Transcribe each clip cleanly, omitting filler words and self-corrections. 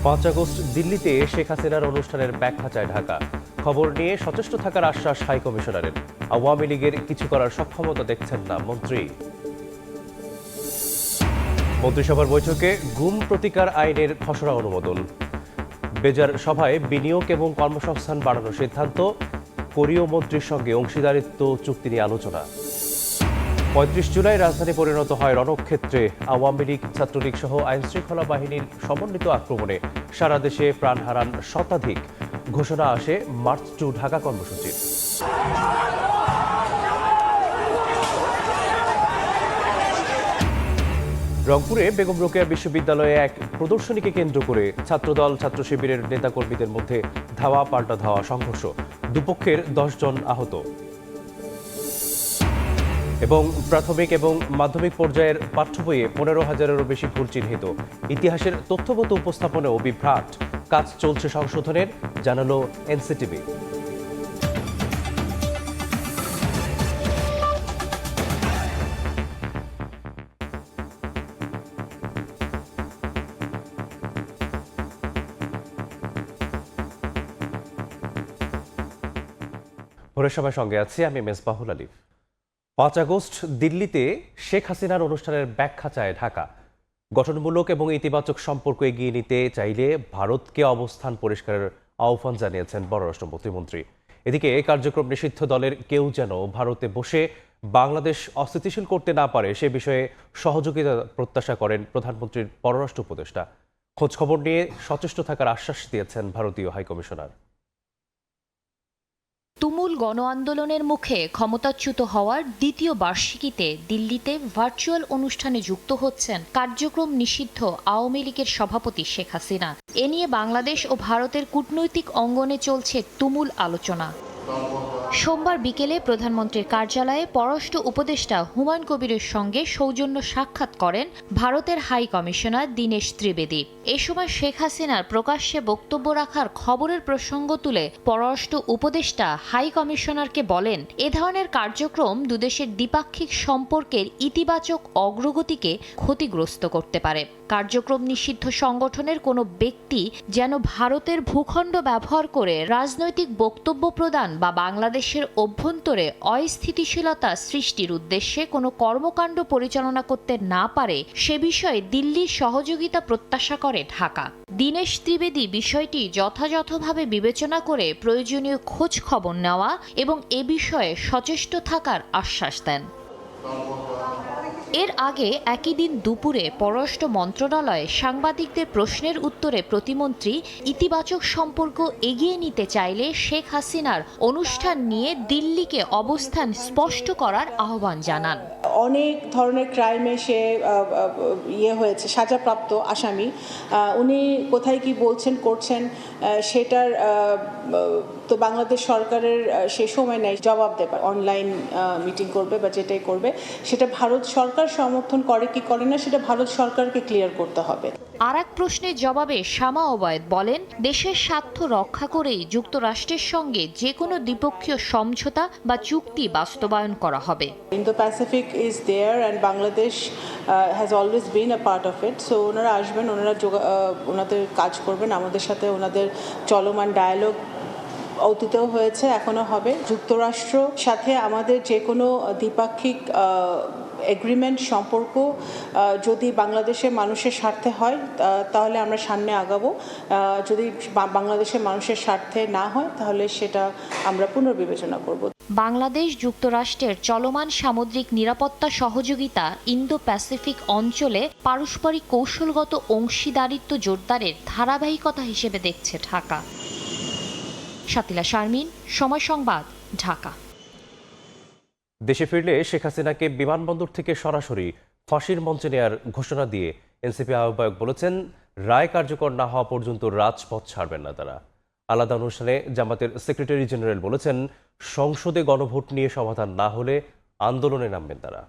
5 August দিল্লিতে শেখ হাসিনার অনুষ্ঠানের ব্যাখ্যা চায় ঢাকা। খবর নিয়ে সচেষ্ট থাকার আশ্বাস হাই কমিশনারের। আওয়ামী লীগের কিছু করার সক্ষমতা দেখছেন না মন্ত্রী। মন্ত্রিসভার বৈঠকে গুম প্রতিকার আইনের খসড়া অনুমোদন। বেজার সভায় বিনিয়োগ এবং কর্মসংস্থান বাড়ানোর সিদ্ধান্ত। কোরীয় মন্ত্রীর সঙ্গে অংশীদারিত্ব চুক্তি নিয়ে আলোচনা। 35 জুলাই রাজধানী পরিণত হয় রণক্ষেত্রে। আওয়ামী লীগ, ছাত্রলীগ সহ আইনশৃঙ্খলা বাহিনীর সমন্বিত আক্রমণে সারা দেশে প্রাণ হারান শতাধিক। ঘোষণা আসে মার্চ টু ঢাকা কর্মসূচির। রংপুরে বেগম রোকেয়া বিশ্ববিদ্যালয়ে এক প্রদর্শনীকে কেন্দ্র করে ছাত্রদল, ছাত্র শিবিরের নেতাকর্মীদের মধ্যে ধাওয়া পাল্টা ধাওয়া সংঘর্ষ। দুপক্ষের 10 জন আহত। এবং প্রাথমিক এবং মাধ্যমিক পর্যায়ের পাঠ্য বইয়ে 15,000-এরও বেশি ভুল চিহ্নিত। ইতিহাসের তথ্যগত উপস্থাপনেও বিভ্রাট। কাজ চলছে সংশোধনের, জানালো এনসিটিভি। ভোরের সময় সঙ্গে আছি আমি মেজবাহুল আলিফ। 5 আগস্ট দিল্লিতে শেখ হাসিনার অনুষ্ঠানের ব্যাখ্যা চায় ঢাকা। গঠনমূলক এবং ইতিবাচক সম্পর্ক এগিয়ে নিতে চাইলে ভারতকে অবস্থান পরিষ্কারের আহ্বান জানিয়েছেন পররাষ্ট্র প্রতিমন্ত্রী। এদিকে কার্যক্রম নিষিদ্ধ দলের কেউ যেন ভারতে বসে বাংলাদেশ অস্থিতিশীল করতে না পারে সে বিষয়ে সহযোগিতা প্রত্যাশা করেন প্রধানমন্ত্রীর পররাষ্ট্র উপদেষ্টা। খোঁজখবর নিয়ে সচেষ্ট থাকার আশ্বাস দিয়েছেন ভারতীয় হাইকমিশনার। তুমুল গণ আন্দোলনের মুখে ক্ষমতাচ্যুত হওয়ার দ্বিতীয় বার্ষিকীতে দিল্লিতে ভার্চুয়াল অনুষ্ঠানে যুক্ত হচ্ছেন কার্যক্রম নিষিদ্ধ আওয়ামী লীগের সভাপতি শেখ হাসিনা। এ নিয়ে বাংলাদেশ ও ভারতের কূটনৈতিক অঙ্গনে চলছে তুমুল আলোচনা। সোমবার বিকেলে প্রধানমন্ত্রীর কার্যালয়ে পররাষ্ট্র উপদেষ্টা হুমায়ুন কবিরের সঙ্গে সৌজন্য সাক্ষাৎ করেন ভারতের হাই কমিশনার দীনেশ ত্রিবেদী। এ সময় শেখ হাসিনার প্রকাশ্যে বক্তব্য রাখার খবরের প্রসঙ্গ তুলে পররাষ্ট্র উপদেষ্টা হাই কমিশনারকে বলেন, এ ধরনের কার্যক্রম দুদেশের দ্বিপাক্ষিক সম্পর্কের ইতিবাচক অগ্রগতিকে ক্ষতিগ্রস্ত করতে পারে। কার্যক্রম নিষিদ্ধ সংগঠনের কোনো ব্যক্তি যেন ভারতের ভূখণ্ড ব্যবহার করে রাজনৈতিক বক্তব্য প্রদান বা বাংলাদেশের অভ্যন্তরে অস্থিতিশীলতা সৃষ্টির উদ্দেশ্যে কোনো কর্মকাণ্ড পরিচালনা করতে না পারে সে বিষয়ে দিল্লির সহযোগিতা প্রত্যাশা করে ঢাকা। দীনেশ ত্রিবেদী বিষয়টি যথাযথভাবে বিবেচনা করে প্রয়োজনীয় খোঁজ খবর নেওয়া এবং এ বিষয়ে সচেষ্ট থাকার আশ্বাস দেন। এর আগে একই দিন দুপুরে পররাষ্ট্র মন্ত্রণালয়ে সাংবাদিকদের প্রশ্নের উত্তরে প্রতিমন্ত্রী ইতিবাচক সম্পর্ক এগিয়ে নিতে চাইলে শেখ হাসিনার অনুষ্ঠান নিয়ে দিল্লিকে অবস্থান স্পষ্ট করার আহ্বান জানান। অনেক ধরনের ক্রাইমে সে হয়েছে, সাজাপ্রাপ্ত আসামি। উনি কোথায় কি বলছেন করছেন সেটার তো বাংলাদেশ সরকারের সে সময় নেই জবাব দেবার। অনলাইন মিটিং করবে বা যেটাই করবে সেটা ভারত সরকার সমর্থন করে কি করে না সেটা ভারত সরকারকে ক্লিয়ার করতে হবে। আর এক প্রশ্নের জবাবে শামা ওবায়েদ বলেন, দেশের স্বার্থ রক্ষা করেই যুক্তরাষ্ট্রের সঙ্গে যে কোনো দ্বিপক্ষীয় সমঝোতা বা চুক্তি বাস্তবায়ন করা হবে। Indo-Pacific is there and Bangladesh has always been a part of it. So ওনারা আসবেন, ওনাদের কাজ করবেন, আমাদের সাথে ওনাদের চলমান ডায়ালগ অতীতেও হয়েছে, এখনো হবে। যুক্তরাষ্ট্র সাথে আমাদের যে কোনো দ্বিপাক্ষিক এগ্রিমেন্ট সম্পর্ক যদি বাংলাদেশের মানুষের স্বার্থে হয় তাহলে আমরা সামনে আগাবো। যদি বাংলাদেশের মানুষের স্বার্থে না হয় তাহলে সেটা আমরা পুনর্বিবেচনা করব। বাংলাদেশ যুক্তরাষ্ট্রের চলমান সামুদ্রিক নিরাপত্তা সহযোগিতা ইন্দো প্যাসিফিক অঞ্চলে পারস্পরিক কৌশলগত অংশীদারিত্ব জোরদারের ধারাবাহিকতা হিসেবে দেখছে ঢাকা। শাতিলা শারমিন, সময় সংবাদ, ঢাকা। দেশে ফিরলে শেখ হাসিনাকে বিমানবন্দর থেকে সরাসরি ফাঁসির মঞ্চে নেয়ার ঘোষণা দিয়ে এনসিপি আহ্বায়ক বলেছেন, রায় কার্যকর না হওয়া পর্যন্ত রাজপথ ছাড়বেন না তারা। আলাদা অনুষ্ঠানে জামাতের সেক্রেটারি জেনারেল বলেছেন, সংসদে গণভোট নিয়ে সমাধান না হলে আন্দোলনে নামবেন তারা।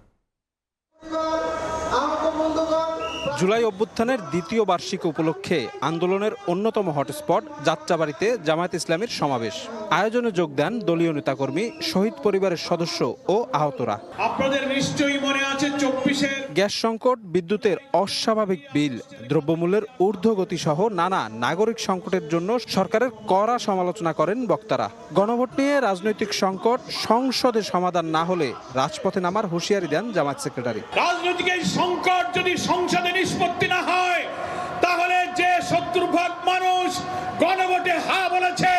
জুলাই অভ্যুত্থানের দ্বিতীয় বার্ষিকী উপলক্ষে আন্দোলনের অন্যতম হটস্পট যাত্রাবাড়িতে জামায়াত ইসলামীর সমাবেশ। আয়োজনে যোগ দেন দলীয় নেতাকর্মী, শহীদ পরিবারের সদস্য ও আহতরা। আপনাদের নিশ্চয়ই মনে আছে 24-এর গ্যাস সংকট, বিদ্যুতের অস্বাভাবিক বিল, দ্রব্যমূল্যের ঊর্ধ্বগতি সহ নানা নাগরিক সংকটের জন্য সরকারের কড়া সমালোচনা করেন বক্তারা। গণভোট নিয়ে রাজনৈতিক সংকট সংসদে সমাধান না হলে রাজপথে নামার হুঁশিয়ারি দেন জামায়াত সেক্রেটারি। রাজনৈতিক এই সংকট যদি সংসদে নিষ্পত্তি না হয়, তাহলে যে 70% মানুষ গণভোটে হ্যাঁ বলেছে,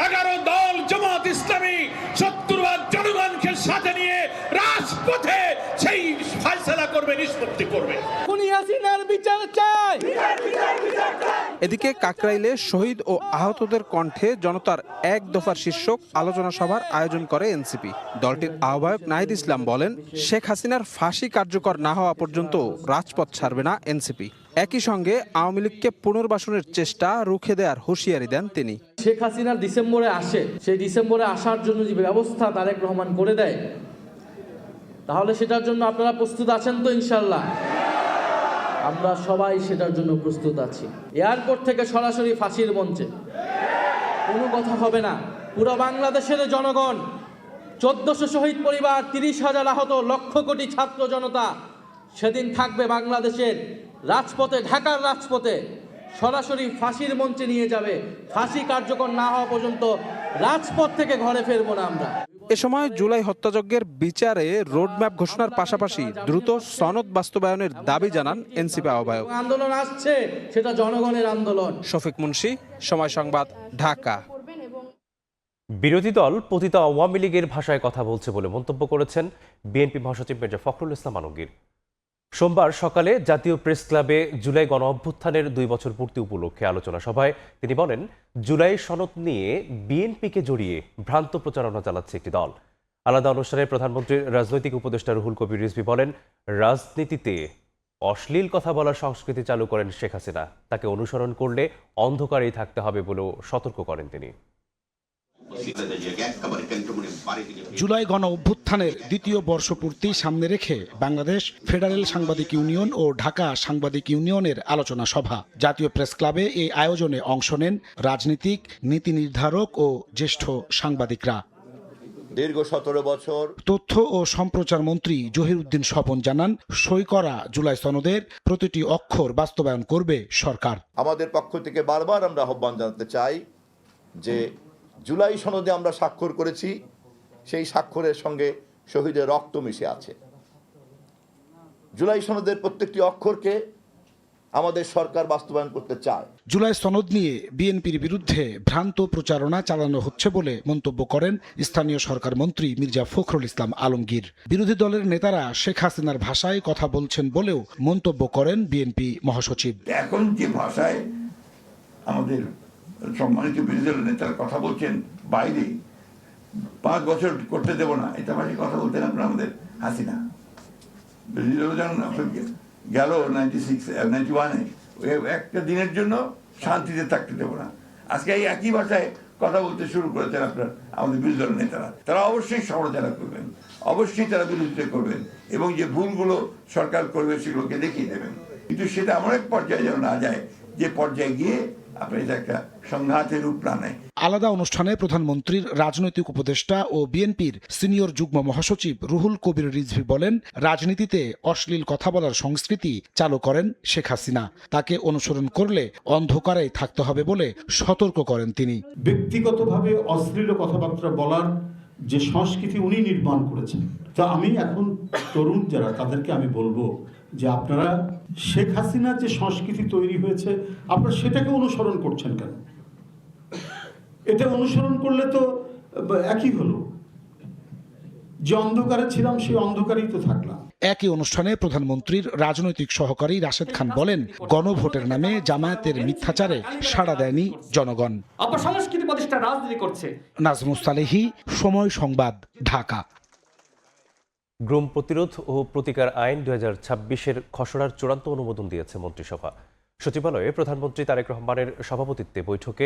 11 দল জামায়াত ইসলামী 70% জনগণকে সাথে নিয়ে রাজপথে সেই ফয়সালা করবে, নিষ্পত্তি করবে। এদিকে কাকরাইলে শহীদ ও আহতদের কণ্ঠে জনতার এক দফার শীর্ষক আলোচনা সভার আয়োজন করে এনসিপি। দলটির আহ্বায়ক নাহিদ ইসলাম বলেন, শেখ হাসিনার ফাঁসি কার্যকর না হওয়া পর্যন্ত রাজপথ ছাড়বে না এনসিপি। একই সঙ্গে আওয়ামী লীগকে পুনর্বাসনের চেষ্টা রুখে দেওয়ার হুঁশিয়ারি দেন তিনি। শেখ হাসিনা ডিসেম্বরে আসে, সেই ডিসেম্বরে আসার জন্য যে ব্যবস্থা তারেক রহমান করে দেয়, তাহলে সেটার জন্য আপনারা প্রস্তুত আছেন তো? ইনশাল্লাহ আমরা সবাই সেটার জন্য প্রস্তুত আছি। এয়ারপোর্ট থেকে সরাসরি ফাঁসির মঞ্চে কোনো কথা হবে না। পুরো বাংলাদেশের জনগণ, 1400 শহীদ পরিবার, 30,000 আহত, লক্ষ কোটি ছাত্র জনতা সেদিন থাকবে বাংলাদেশের রাজপথে, ঢাকার রাজপথে সরাসরি ফাঁসির মঞ্চে নিয়ে যাবে। ফাঁসি কার্যকর না হওয়া পর্যন্ত রাজপথ থেকে ঘরে ফিরবো না আমরা। এ সময় জুলাই হত্যাযজ্ঞের বিচারে রোডম্যাপ ঘোষণার পাশাপাশি দ্রুত সনদ বাস্তবায়নের দাবি জানান এনসিপি আহ্বায়ক। আন্দোলন আসছে, সেটা জনগণের আন্দোলন। শফিক মুন্সি, সময় সংবাদ, ঢাকা। বিরোধী দল পতিত আওয়ামী লীগের ভাষায় কথা বলছে বলে মন্তব্য করেছেন বিএনপি মহাসচিব মির্জা ফখরুল ইসলাম আলমগীর। সোমবার সকালে জাতীয় প্রেস ক্লাবে জুলাই গণ অভ্যুত্থানের 2 বছর পূর্তি উপলক্ষে আলোচনা সভায় তিনি বলেন, জুলাই সনদ নিয়ে বিএনপিকে জড়িয়ে ভ্রান্ত প্রচারণা চালাচ্ছে একটি দল। আলাদা অনুষ্ঠানে প্রধানমন্ত্রীর রাজনৈতিক উপদেষ্টা রুহুল কবির রিজভী বলেন, রাজনীতিতে অশ্লীল কথা বলার সংস্কৃতি চালু করেন শেখ হাসিনা। তাকে অনুসরণ করলে অন্ধকারেই থাকতে হবে বলেও সতর্ক করেন তিনি। জুলাই গণ অভ্যুত্থানের দ্বিতীয় বর্ষপূর্তি সামনে রেখে বাংলাদেশ ফেডারেল সাংবাদিক ইউনিয়ন ও ঢাকা সাংবাদিক ইউনিয়নের আলোচনা সভা। জাতীয় প্রেস ক্লাবে এই আয়োজনে অংশ নেন রাজনীতিক, নীতি নির্ধারক ও জ্যেষ্ঠ সাংবাদিকরা। দীর্ঘ 17 বছর তথ্য ও সম্প্রচার মন্ত্রী জহিরউদ্দিন স্বপন জানান, সই করা জুলাই সনদের প্রতিটি অক্ষর বাস্তবায়ন করবে সরকার। আমাদের পক্ষ থেকে বারবার আমরা আহ্বান জানাতে চাই যে জুলাই সনদে আমরা স্বাক্ষর করেছি, সেই স্বাক্ষরের সঙ্গে শহীদের রক্ত মিশে আছে। জুলাই সনদের প্রত্যেকটি অক্ষরকে আমাদের সরকার বাস্তবায়ন করতে চায়। জুলাই সনদ নিয়ে বিএনপির বিরুদ্ধে ভ্রান্ত প্রচারণা চালানো হচ্ছে বলে মন্তব্য করেন স্থানীয় সরকার মন্ত্রী মির্জা ফখরুল ইসলাম আলমগীর। বিরোধী দলের নেতারা শেখ হাসিনার ভাষায় কথা বলছেন বলেও মন্তব্য করেন বিএনপি মহাসচিব। এখন যে ভাষায় আমাদের সম্মানিত বিরোধী দলের নেতারা কথা বলছেন, বাইরে 5 বছর করতে দেব না, এটা ভাষায় কথা বলতেন আপনারা আমাদের হাসিনা। বিরোধী দল যেমন গেল 91-এ একটা দিনের জন্য শান্তিতে থাকতে দেব না, আজকে এই একই ভাষায় কথা বলতে শুরু করেছেন আপনার আমাদের বিরোধী দলের নেতারা। তারা অবশ্যই সমালোচনা করবেন, অবশ্যই তারা বিরোধিতা করবেন এবং যে ভুলগুলো সরকার করবে সেগুলোকে দেখিয়ে দেবেন, কিন্তু সেটা এমন এক পর্যায়ে যেন না যায় যে পর্যায়ে গিয়ে আপনার এটা একটা সংঘাতের রূপ না নেয়। আলাদা অনুষ্ঠানে প্রধানমন্ত্রীর রাজনৈতিক উপদেষ্টা ও বিএনপির সিনিয়র যুগ্ম মহাসচিব রুহুল কবির রিজভী বলেন, রাজনীতিতে অশ্লীল কথা বলার সংস্কৃতি চালু করেন শেখ হাসিনা। তাকে অনুসরণ করলে অন্ধকারেই থাকতে হবে বলে সতর্ক করেন তিনি। ব্যক্তিগতভাবে অশ্লীল কথাবার্তা বলার যে সংস্কৃতি উনি নির্মাণ করেছেন, তা আমি এখন তরুণ যারা তাদেরকে আমি বলবো যে আপনারা শেখ হাসিনার যে সংস্কৃতি তৈরি হয়েছে আপনারা সেটাকে অনুসরণ করছেন কেন? এটা অনুসরণ করলে তো একই হলো, যে অন্ধকারে ছিলাম সেই অন্ধকারেই তো থাকলাম। একই অনুষ্ঠানে প্রধানমন্ত্রীর রাজনৈতিক সহকারী রাশেদ খান বলেন, গণভোটের নামে জামায়াতের মিথ্যাচারে সাড়া দেয়নি জনগণ। অপসংস্কৃতি প্রতিষ্ঠা রাজনীতি করছে। নাজমুস সালেহী, সময় সংবাদ, ঢাকা। গুম প্রতিরোধ ও প্রতিকার আইন 2026-এর খসড়ার চূড়ান্ত অনুমোদন দিয়েছে মন্ত্রিসভা। সচিবালয়ে প্রধানমন্ত্রী তারেক রহমানের সভাপতিত্বে বৈঠকে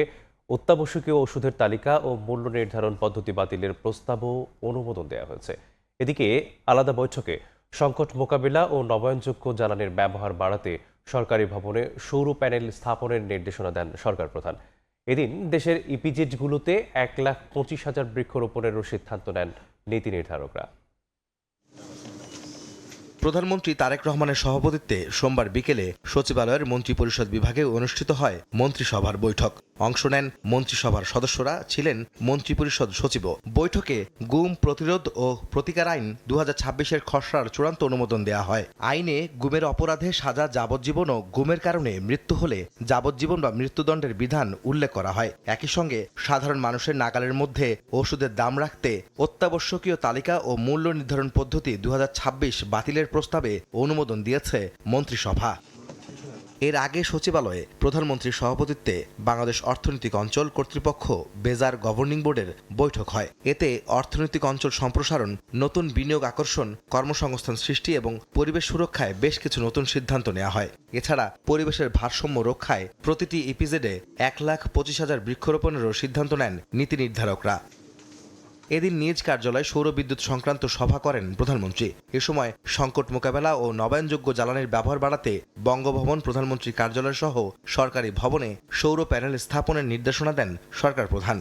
অত্যাবশ্যকীয় ওষুধের তালিকা ও মূল্য নির্ধারণ পদ্ধতি বাতিলের প্রস্তাবও অনুমোদন দেওয়া হয়েছে। এদিকে আলাদা বৈঠকে সংকট মোকাবিলা ও নবায়নযোগ্য জ্বালানির ব্যবহার বাড়াতে সরকারি ভবনে সৌর প্যানেল স্থাপনের নির্দেশনা দেন সরকার প্রধান। এদিন দেশের ইপিজেডগুলোতে 1,25,000 বৃক্ষরোপণেরও সিদ্ধান্ত নেন নীতি নির্ধারকরা। প্রধানমন্ত্রী তারেক রহমানের সভাপতিত্বে সোমবার বিকেলে সচিবালয়ের মন্ত্রিপরিষদ বিভাগে অনুষ্ঠিত হয় মন্ত্রিসভার বৈঠক। অংশ নেন মন্ত্রিসভার সদস্যরা, ছিলেন মন্ত্রিপরিষদ সচিব। বৈঠকে গুম প্রতিরোধ ও প্রতিকার আইন 2026-এর খসড়ার চূড়ান্ত অনুমোদন দেওয়া হয়। আইনে গুমের অপরাধে সাজা যাবজ্জীবন ও গুমের কারণে মৃত্যু হলে যাবজ্জীবন বা মৃত্যুদণ্ডের বিধান উল্লেখ করা হয়। একই সঙ্গে সাধারণ মানুষের নাগালের মধ্যে ওষুধের দাম রাখতে অত্যাবশ্যকীয় তালিকা ও মূল্য নির্ধারণ পদ্ধতি 2026 বাতিলের প্রস্তাবে অনুমোদন দিয়েছে মন্ত্রিসভা। এর আগে সচিবালয়ে প্রধানমন্ত্রীর সভাপতিত্বে বাংলাদেশ অর্থনৈতিক অঞ্চল কর্তৃপক্ষ বেজার গভর্নিং বোর্ডের বৈঠক হয়। এতে অর্থনৈতিক অঞ্চল সম্প্রসারণ, নতুন বিনিয়োগ আকর্ষণ, কর্মসংস্থান সৃষ্টি এবং পরিবেশ সুরক্ষায় বেশ কিছু নতুন সিদ্ধান্ত নেওয়া হয়। এছাড়া পরিবেশের ভারসাম্য রক্ষায় প্রতিটি ইপিজেডে 1,25,000 বৃক্ষরোপণেরও সিদ্ধান্ত নেন নীতি নির্ধারকরা। এদিন নিজ কার্যালয়ে সৌরবিদ্যুৎ সংক্রান্ত সভা করেন প্রধানমন্ত্রী। এ সময় সংকট মোকাবেলা ও নবায়নযোগ্য জ্বালানির ব্যবহার বাড়াতে বঙ্গভবন, প্রধানমন্ত্রীর কার্যালয় সহ সরকারি ভবনে সৌর প্যানেল স্থাপনের নির্দেশনা দেন সরকার প্রধান।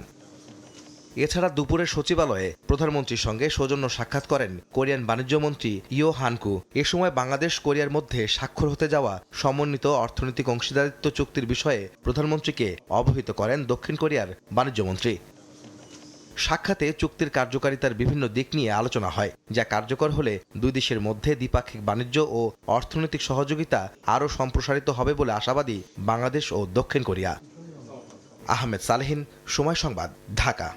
এছাড়া দুপুরে সচিবালয়ে প্রধানমন্ত্রীর সঙ্গে সৌজন্য সাক্ষাৎ করেন কোরিয়ান বাণিজ্য মন্ত্রী ইও হানকু। এ সময় বাংলাদেশ কোরিয়ার মধ্যে স্বাক্ষর হতে যাওয়া সমন্বিত অর্থনৈতিক অংশীদারিত্ব চুক্তির বিষয়ে প্রধানমন্ত্রীকে অবহিত করেন দক্ষিণ কোরিয়ার বাণিজ্য মন্ত্রী। সাক্ষাতে চুক্তির কার্যকারিতার বিভিন্ন দিক নিয়ে আলোচনা হয়, যা কার্যকর হলে দুই দেশের মধ্যে দ্বিপাক্ষিক বাণিজ্য ও অর্থনৈতিক সহযোগিতা আরও সম্প্রসারিত হবে বলে আশাবাদী বাংলাদেশ ও দক্ষিণ কোরিয়া। আহমেদ সালেহিন, সময় সংবাদ, ঢাকা।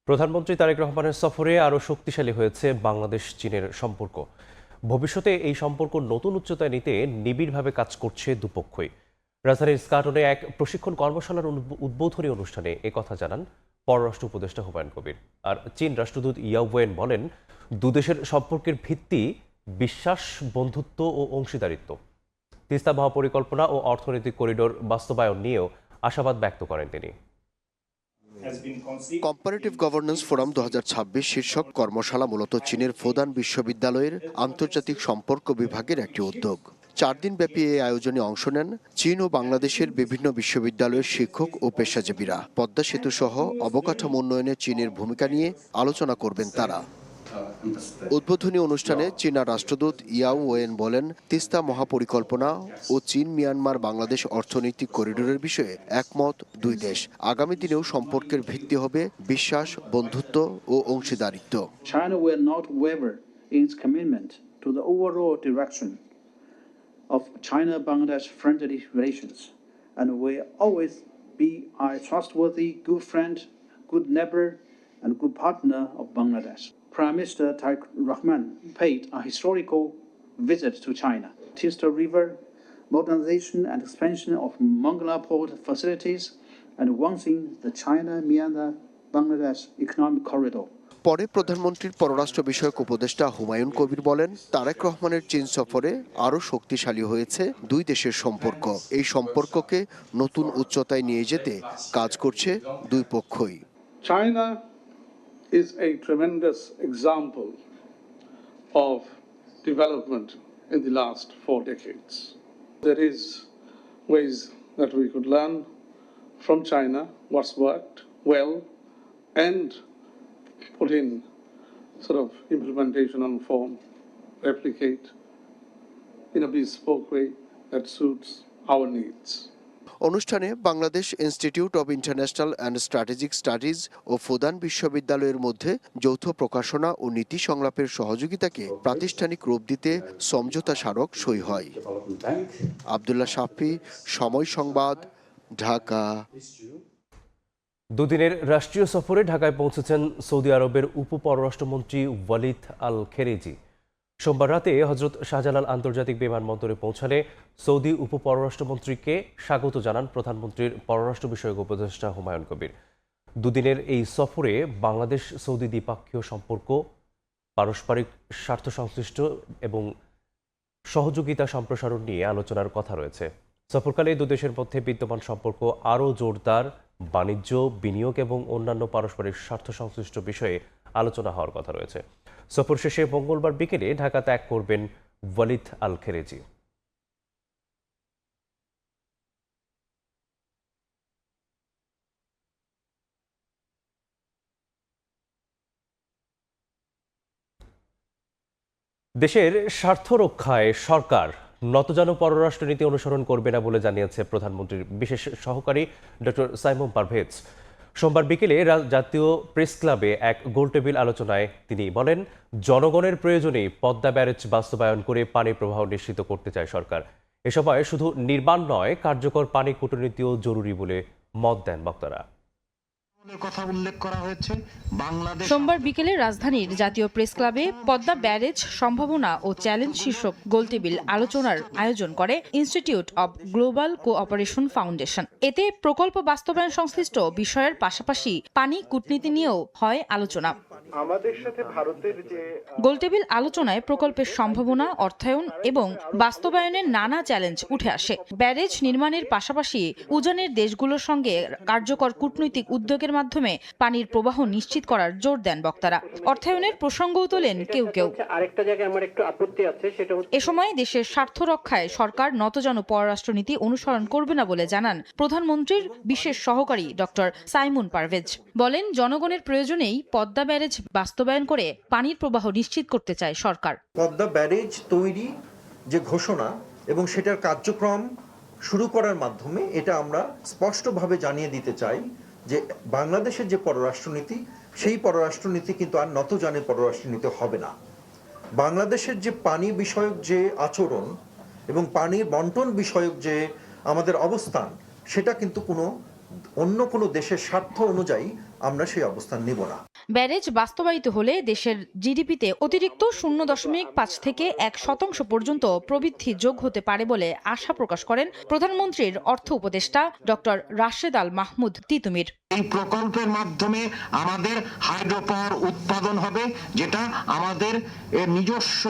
প্রধানমন্ত্রী তারেক রহমানের সফরে আরও শক্তিশালী হয়েছে বাংলাদেশ চীনের সম্পর্ক। ভবিষ্যতে এই সম্পর্ক নতুন উচ্চতায় নিতে নিবিড়ভাবে কাজ করছে দুপক্ষই। রাজধানীর স্কাটনে এক প্রশিক্ষণ কর্মশালার উদ্বোধনী অনুষ্ঠানে একথা জানান পররাষ্ট্র উপদেষ্টা হুমায়ুন কবির। আর চীন রাষ্ট্রদূত ইয়াও ওয়েন বলেন, দুদেশের সম্পর্কের ভিত্তি বিশ্বাস, বন্ধুত্ব ও অংশীদারিত্ব। তিস্তা মহাপরিকল্পনা ও অর্থনৈতিক করিডোর বাস্তবায়ন নিয়েও আশাবাদ ব্যক্ত করেন তিনি। কম্পারেটিভ গভর্নেন্স ফোরাম 2026 শীর্ষক কর্মশালা মূলত চীনের ফুদান বিশ্ববিদ্যালয়ের আন্তর্জাতিক সম্পর্ক বিভাগের একটি উদ্যোগ। 4 দিনব্যাপী এই আয়োজনে অংশ নেন চীন ও বাংলাদেশের বিভিন্ন বিশ্ববিদ্যালয়ের শিক্ষক ও পেশাজীবীরা। পদ্মা সেতু সহ অবকাঠামো উন্নয়নে চীনের ভূমিকা নিয়ে আলোচনা করবেন তারা। উদ্বোধনী অনুষ্ঠানে চীনা রাষ্ট্রদূত ইয়াও ওয়েন বলেন, তিস্তা মহাপরিকল্পনা ও চীন মিয়ানমার বাংলাদেশ অর্থনৈতিক করিডোরের বিষয়ে একমত দুই দেশ। আগামী দিনেও সম্পর্কের ভিত্তি হবে বিশ্বাস, বন্ধুত্ব ও অংশীদারিত্ব। China will not waver in its commitment to the overall direction of China-Bangladesh friendly relations and will always be a trustworthy, good friend, good neighbor and good partner of Bangladesh. Prime Minister Tareq Rahman paid a historical visit to China. Tista River, modernization and expansion of Mongla port facilities, and advancing the China-Myanmar-Bangladesh economic corridor. পরে প্রধানমন্ত্রীর পররাষ্ট্র বিষয়ক উপদেষ্টা হুমায়ুন কবির বলেন, তারেক রহমানের চীন সফরে আরও শক্তিশালী হয়েছে দুই দেশের সম্পর্ক। এই সম্পর্ককে নতুন উচ্চতায় নিয়ে যেতে কাজ করছে দুই পক্ষই। China is a tremendous example of development in the last 4 decades. There is ways that we could learn from China what's worked well and put in sort of implementation on form, replicate in a bespoke way that suits our needs. অনুষ্ঠানে Bangladesh institute of international and strategic studies ও Fudan বিশ্ববিদ্যালয়ের মধ্যে যৌথ প্রকাশনা ও নীতি সংলাপের সহযোগিতাকে প্রাতিষ্ঠানিক রূপ দিতে সমঝোতা স্মারক সই হয়। আব্দুল্লাহ শাফি, সময় সংবাদ, ঢাকা। দুদিনের রাষ্ট্রীয় সফরে ঢাকায় পৌঁছেছেন সৌদি আরবের উপপররাষ্ট্রমন্ত্রী ওয়ালিদ আল খেরেজি। সোমবার রাতে হজরত শাহজালাল আন্তর্জাতিক বিমানবন্দরে পৌঁছালে সৌদি উপপররাষ্ট্রমন্ত্রীকে স্বাগত জানান প্রধানমন্ত্রীর পররাষ্ট্র বিষয়ক উপদেষ্টা হুমায়ুন কবির। দুদিনের এই সফরে বাংলাদেশ সৌদি দ্বিপাক্ষীয় সম্পর্ক, পারস্পরিক স্বার্থ সংশ্লিষ্ট এবং সহযোগিতা সম্প্রসারণ নিয়ে আলোচনার কথা রয়েছে। সফরকালে দুদেশের মধ্যে বিদ্যমান সম্পর্ক আরও জোরদার, বাণিজ্য, বিনিয়োগ এবং অন্যান্য পারস্পরিক স্বার্থ সংশ্লিষ্ট বিষয়ে আলোচনা হওয়ার কথা রয়েছে। সফর শেষে মঙ্গলবার বিকেলে ঢাকা ত্যাগ করবেন ওয়ালিদ আল খেরেজি। দেশের স্বার্থ রক্ষায় সরকার নতজানু পররাষ্ট্রনীতি অনুসরণ করবে না বলে জানিয়েছে প্রধানমন্ত্রীর বিশেষ সহকারী ডক্টর সাইমন পারভেজ। সোমবার বিকেলে জাতীয় প্রেস ক্লাবে এক গোলটেবিল আলোচনায় তিনি বলেন, জনগণের প্রয়োজনেই পদ্মা ব্যারেজ বাস্তবায়ন করে পানি প্রবাহ নিশ্চিত করতে চায় সরকার। এ সময় শুধু নির্মাণ নয়, কার্যকর পানি কূটনীতিও জরুরি বলে মত দেন বক্তারা। সোমবার বিকেলে রাজধানীর জাতীয় প্রেস ক্লাবে পদ্মা ব্যারেজ সম্ভাবনা ও চ্যালেঞ্জ শীর্ষক গোলটেবিল আলোচনার আয়োজন করে institute of global cooperation foundation. এতে প্রকল্প বাস্তবায়ন সংশ্লিষ্ট বিষয়ের পাশাপাশি পানি কূটনীতি নিয়েও হয় আলোচনা। আমাদের সাথে ভারতের যে গোলটেবিল আলোচনায় প্রকল্পের সম্ভাবনা, অর্থায়ন এবং বাস্তবায়নের নানা চ্যালেঞ্জ উঠে আসে। ব্যারেজ নির্মাণের পাশাপাশি উজানের দেশগুলোর সঙ্গে কার্যকর কূটনৈতিক উদ্যোগের মাধ্যমে পানির প্রবাহ নিশ্চিত করার জোর দেন বক্তারা। অর্থায়নের প্রসঙ্গও তোলেন কেউ কেউ। আরেকটা জায়গায় আমার একটু আপত্তি আছে, সেটা এ সময় দেশের স্বার্থ রক্ষায় সরকার নতজানু পররাষ্ট্রনীতি অনুসরণ করবে না বলে জানান প্রধানমন্ত্রীর বিশেষ সহকারী ডক্টর সাইমন পারভেজ। বলেন, জনগণের প্রয়োজনেই পদ্মা ব্যারেজ বাস্তবায়ন করে পানির প্রবাহ নিশ্চিত করতে চায় সরকার। পদ্মা ব্যারেজ তৈরি যে ঘোষণা এবং সেটার কার্যক্রম শুরু করার মাধ্যমে এটা আমরা স্পষ্টভাবে জানিয়ে দিতে চাই যে বাংলাদেশের যে পররাষ্ট্রনীতি, সেই পররাষ্ট্রনীতি কিন্তু আর নতজানু পররাষ্ট্রনীতি হবে না। বাংলাদেশের যে পানি বিষয়ক যে আচরণ এবং পানির বন্টন বিষয়ক যে আমাদের অবস্থান, সেটা কিন্তু অন্য কোনো দেশের স্বার্থ অনুযায়ী আমরা সেই অবস্থান নেব না। ব্যারেজ বাস্তবায়িত হলে দেশের জিডিপিতে অতিরিক্ত 0.5 থেকে 1% পর্যন্ত প্রবৃদ্ধি যোগ হতে পারে বলে আশা প্রকাশ করেন প্রধানমন্ত্রীর অর্থ উপদেষ্টা ডক্টর রাশেদ আল মাহমুদ তিতুমির। এই প্রকল্পের মাধ্যমে আমাদের হাইড্রো পাওয়ার উৎপাদন হবে, যেটা আমাদের নিজস্ব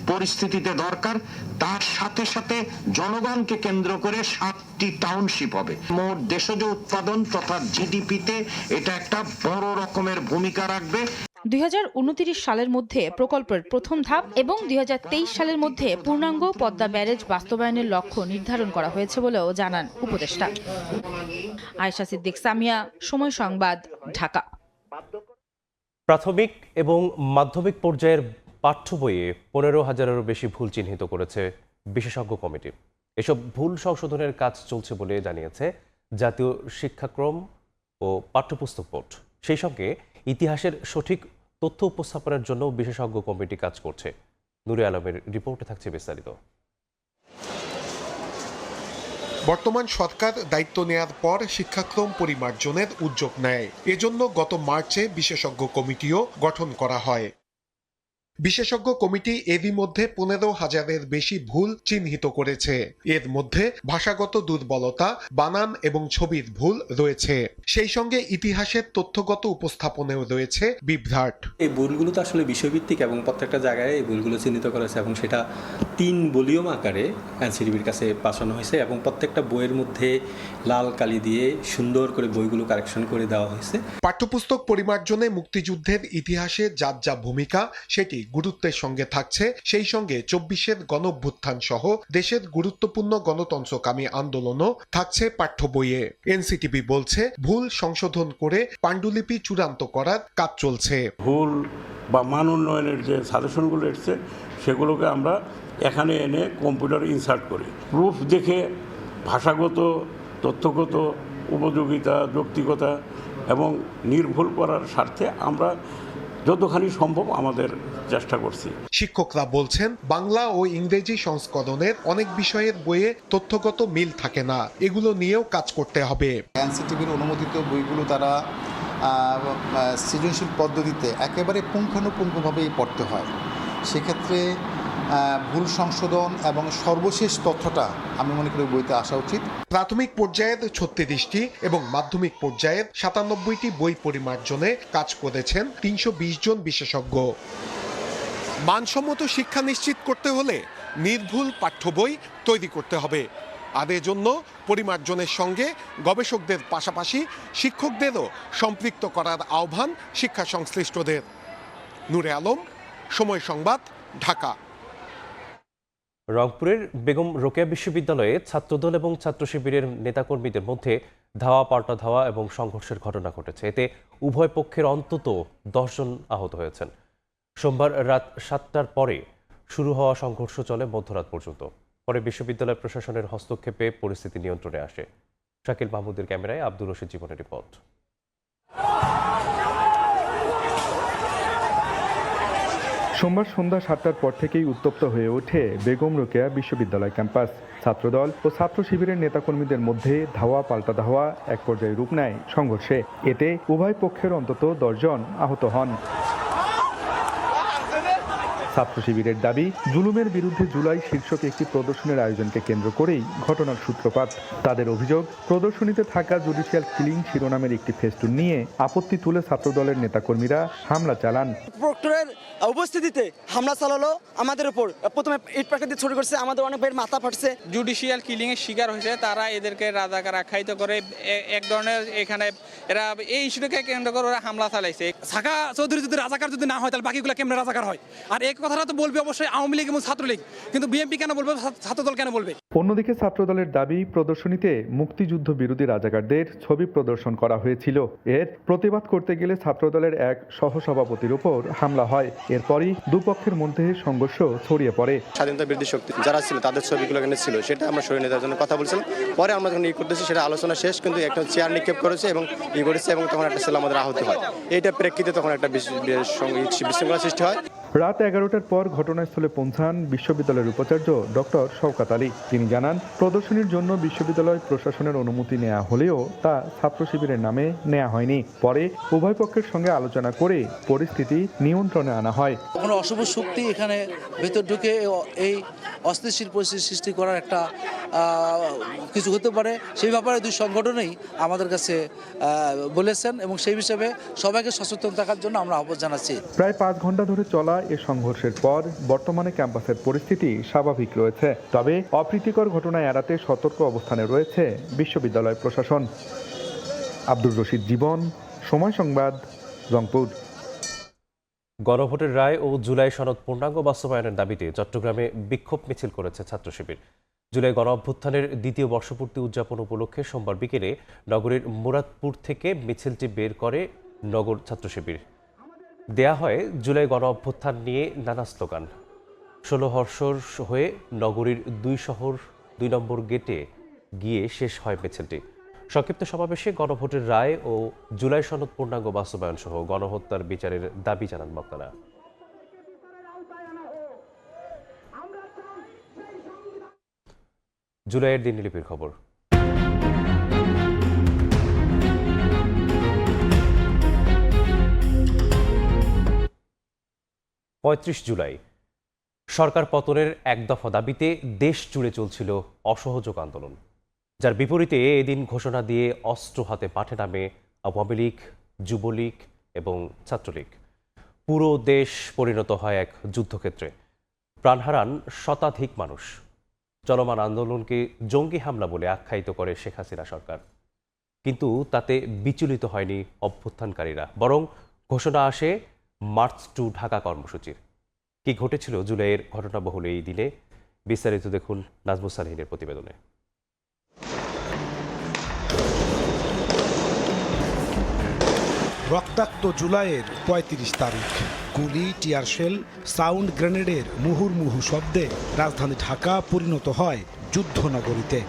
পরিস্থিতিতে দরকার। তার সাথে সাথে জনগণকে কেন্দ্র করে 7টি টাউনশিপ হবে। মোট দেশজ উৎপাদন তথা জিডিপিতে এটা একটা বড় রকমের ভূমিকা রাখবে। 2029 সালের মধ্যে প্রকল্পের প্রথম ধাপ এবং 2023 সালের মধ্যে পূর্ণাঙ্গ পদ্মা ব্যারেজ বাস্তবায়নের লক্ষ্য নির্ধারণ করা হয়েছে বলেও জানান উপদেষ্টা। আয়েশা সিদ্দিক সামিয়া, সময় সংবাদ, ঢাকা। প্রাথমিক এবং মাধ্যমিক পর্যায়ের পাঠ্য বইয়ে 15,000-এরও বেশি ভুল চিহ্নিত করেছে বিশেষজ্ঞ কমিটি। এসব ভুল সংশোধনের কাজ চলছে বলে জানিয়েছে জাতীয় শিক্ষাক্রম ও পাঠ্যপুস্তক বোর্ড। সেই সঙ্গে ইতিহাসের সঠিক তথ্য উপস্থাপনের জন্য বিশেষজ্ঞ কমিটি কাজ করছে। নূরে আলমের রিপোর্টে থাকছে বিস্তারিত। বর্তমান সরকার দায়িত্ব নেয়ার পর শিক্ষাক্রম পরিমার্জনের উদ্যোগ নেয়। এজন্য গত মার্চে বিশেষজ্ঞ কমিটিও গঠন করা হয়। বিশেষজ্ঞ কমিটি এরই মধ্যে 15,000-এর বেশি ভুল চিহ্নিত করেছে। এর মধ্যে ভাষাগত দুর্বলতা, বানান এবং ছবির ভুল রয়েছে। সেই সঙ্গে ইতিহাসের তথ্যগত উপস্থাপনেও রয়েছে বিভ্রাট। এই ভুলগুলো তো আসলে বিষয়ভিত্তিক এবং প্রত্যেকটা জায়গায় এই ভুলগুলো চিহ্নিত করেছে এবং সেটা 3 ভলিউম আকারে এনসিটিবির কাছে পাঠানো হয়েছে এবং প্রত্যেকটা বইয়ের মধ্যে লাল কালি দিয়ে সুন্দর করে বইগুলো কারেকশন করে দেওয়া হয়েছে। পাঠ্যপুস্তক পরিমার্জনে মুক্তিযুদ্ধের ইতিহাসে যার যা ভূমিকা সেটি গুরুত্বের সঙ্গে থাকছে। সেই সঙ্গে 24-এর গণঅভ্যুত্থান সহ দেশের গুরুত্বপূর্ণ গণতন্ত্রকামী আন্দোলনও থাকছে পাঠ্য বইয়ে। এনসিটিবি বলছে, ভুল সংশোধন করে পাণ্ডুলিপি চূড়ান্ত করার কাজ চলছে। ভুল বা মান উন্নয়নের যে সাজেশনগুলো এসছে, সেগুলোকে আমরা এখানে এনে কম্পিউটারে ইনসার্ট করি। প্রুফ দেখে ভাষাগত, তথ্যগত উপযোগিতা, যৌক্তিকতা এবং নির্ভুল করার স্বার্থে আমরা যতখানি সম্ভব আমাদের চেষ্টা করছি। শিক্ষকরা বলছেন, বাংলা ও ইংরেজি সংস্করণের অনেক বিষয়ের বইয়ে তথ্যগত মিল থাকে না, এগুলো নিয়েও কাজ করতে হবে। এনসিটিবির অনুমোদিত বইগুলো তারা সৃজনশীল পদ্ধতিতে একেবারে পুঙ্খানুপুঙ্খভাবেই পড়তে হয়। সেক্ষেত্রে ভুল সংশোধন এবং সর্বশেষ তথ্যটা আমি মনে করি বইতে আসা উচিত। প্রাথমিক পর্যায়ের 36টি এবং মাধ্যমিক পর্যায়ের 97টি বই পরিমার্জনে কাজ করেছেন 320 জন বিশেষজ্ঞ। মানসম্মত শিক্ষা নিশ্চিত করতে হলে নির্ভুল পাঠ্য বই তৈরি করতে হবে। আর এজন্য পরিমার্জনের সঙ্গে গবেষকদের পাশাপাশি শিক্ষকদেরও সম্পৃক্ত করার আহ্বান শিক্ষা সংশ্লিষ্টদের। নূরে আলম, সময় সংবাদ, ঢাকা। রংপুরের বেগম রোকেয়া বিশ্ববিদ্যালয়ে ছাত্রদল এবং ছাত্র শিবিরের নেতাকর্মীদের মধ্যে ধাওয়া পাল্টা ধাওয়া এবং সংঘর্ষের ঘটনা ঘটেছে। এতে উভয় পক্ষের অন্তত 10 জন আহত হয়েছেন। সোমবার রাত 7টার পরে শুরু হওয়া সংঘর্ষ চলে মধ্যরাত পর্যন্ত। পরে বিশ্ববিদ্যালয় প্রশাসনের হস্তক্ষেপে পরিস্থিতি নিয়ন্ত্রণে আসে। শাকিল মাহমুদের ক্যামেরায় আব্দুর রশিদ জীবনের রিপোর্ট। সোমবার সন্ধ্যা 7টার পর থেকেই উত্তপ্ত হয়ে ওঠে বেগম রোকেয়া বিশ্ববিদ্যালয় ক্যাম্পাস। ছাত্রদল ও ছাত্র শিবিরের নেতাকর্মীদের মধ্যে ধাওয়া পাল্টা ধাওয়া এক পর্যায়ে রূপ নেয় সংঘর্ষে। এতে উভয় পক্ষের অন্তত 10 জন আহত হন। ছাত্র শিবিরের দাবি, জুলুমের বিরুদ্ধে জুলাই শীর্ষক একটি প্রদর্শনের আয়োজনকে কেন্দ্র করেই ঘটনার সূত্রপাত। তাদের অভিযোগ, প্রদর্শনীতে থাকা জুডিশিয়াল কিলিং শিরোনামের একটি ফেস্টুন নিয়ে আপত্তি তুলে ছাত্রদলের নেতাকর্মীরা হামলা চালান। প্রক্টরের উপস্থিতিতে হামলা চালালো আমাদের উপর। প্রথমে ইট পাটকেল দিয়ে ছুরি করছে, আমাদের অনেক ভাইয়ের মাথা ফাটছে। জুডিশিয়াল কিলিং এর শিকার হয়েছে তারা, এদেরকে রাজাকার আখ্যায়িত করে এক ধরনের এখানে এরা এই ইস্যুটাকে কেন্দ্র করে ওরা হামলা চালাইছে। সাকা চৌধুরী যদি রাজাকার যদি না হয় তাহলে বাকিগুলো কেমন রাজাকার হয়? আর এক কথাটা তো বলবে অবশ্যই আওয়ামী লীগ এবং ছাত্রলীগ, কিন্তু বিএনপি কেন বলবে, ছাত্রদল কেন বলবে? অন্যদিকে ছাত্রদলের দাবি, প্রদর্শনীতে মুক্তিযুদ্ধ বিরোধী রাজাকারদের ছবি প্রদর্শন করা হয়েছিল। এর প্রতিবাদ করতে গেলে ছাত্রদলের এক সহসভাপতির উপর হামলা হয়। এরপরই দুপক্ষের মধ্যে সংঘর্ষ ছড়িয়ে পড়ে। স্বাধীনতা বিরোধী শক্তি যারা ছিল তাদের ছবিগুলো এখানে ছিল, সেটা আমরা সরিয়ে নেওয়ার জন্য কথা বলছিলাম। পরে আমরা যখন করতেছি সেটা আলোচনা শেষ, কিন্তু একটা চেয়ার নিক্ষেপ করেছে এবং করেছে, এবং তখন একটা ছেলে আমাদের আহত হয়। এইটা প্রেক্ষিতে তখন একটা বিশৃঙ্খলা সৃষ্টি হয়। রাত 11টার পর ঘটনাস্থলে পৌঁছান বিশ্ববিদ্যালয়ের উপাচার্য ডক্টর শওকত আলী। তিনি জানান, প্রদর্শনীর জন্য বিশ্ববিদ্যালয় প্রশাসনের অনুমতি নেওয়া হলেও তা ছাত্র শিবিরের নামে নেওয়া হয়নি। পরে উভয় পক্ষের সঙ্গে আলোচনা করে পরিস্থিতি নিয়ন্ত্রণে আনা হয়। কোনো অশুভ শক্তি এখানে ভেতর ঢুকে এই অস্থিতিশীল পরিস্থিতি সৃষ্টি করার একটা কিছু হতে পারে, সেই ব্যাপারে দুই সংগঠনেই আমাদের কাছে বলেছেন এবং সেই হিসেবে সবাইকে সচেতন থাকার জন্য আমরা আহ্বান জানাচ্ছি। প্রায় 5 ঘন্টা ধরে চলা এ সংঘর্ষের পর বর্তমানে ক্যাম্পাসের পরিস্থিতি স্বাভাবিক রয়েছে। তবে অপ্রীতিকর ঘটনা এড়াতে সতর্ক অবস্থানে রয়েছে বিশ্ববিদ্যালয় প্রশাসন। আব্দুর রশিদ জীবন, সময় সংবাদ, রংপুর। গণভোটের রায় ও জুলাই সনদ পূর্ণাঙ্গ বাস্তবায়নের দাবিতে চট্টগ্রামে বিক্ষোভ মিছিল করেছে ছাত্র শিবির। জুলাই গণ অভ্যুত্থানের দ্বিতীয় বর্ষপূর্তি উদযাপন উপলক্ষে সোমবার বিকেলে নগরীর মুরাদপুর থেকে মিছিলটি বের করে নগর ছাত্র শিবির। দেয়া হয় জুলাই গণ অভ্যুত্থান নিয়ে নানা স্লোগান। 16 হর্ষর হয়ে নগরীর 2 নম্বর গেটে গিয়ে শেষ হয় মিছিলটি। সংক্ষিপ্ত সমাবেশে গণভোটের রায় ও জুলাই সনদ পূর্ণাঙ্গ বাস্তবায়ন সহ গণহত্যার বিচারের দাবি জানান বক্তারা। জুলাইয়ের দিনলিপির খবর। 35 জুলাই সরকার পতনের এক দফা দাবিতে দেশ জুড়ে চলছিল অসহযোগ আন্দোলন, যার বিপরীতে এদিন ঘোষণা দিয়ে অস্ত্র হাতে মাঠে নামে আওয়ামী লীগ, যুবলীগ এবং ছাত্রলীগ। পুরো দেশ পরিণত হয় এক যুদ্ধক্ষেত্রে। প্রাণ হারান শতাধিক মানুষ। চলমান আন্দোলনকে জঙ্গি হামলা বলে আখ্যায়িত করে শেখ হাসিনা সরকার, কিন্তু তাতে বিচলিত হয়নি অভ্যুত্থানকারীরা, বরং ঘোষণা আসে মার্চ টু ঢাকা কর্মসূচির। কি ঘটেছিল জুলাইয়ের ঘটনাবহুল এই দিনে, বিস্তারিত দেখুন নাজমুস সালেহিনের প্রতিবেদনে। রক্তাক্ত জুলাইয়ের 35 তারিখ। গুলি, টিয়ারশেল, সাউন্ড গ্রেনেডের মুহুর্মুহু শব্দে রাজধানী ঢাকা পরিণত হয় যুদ্ধনগরীতে।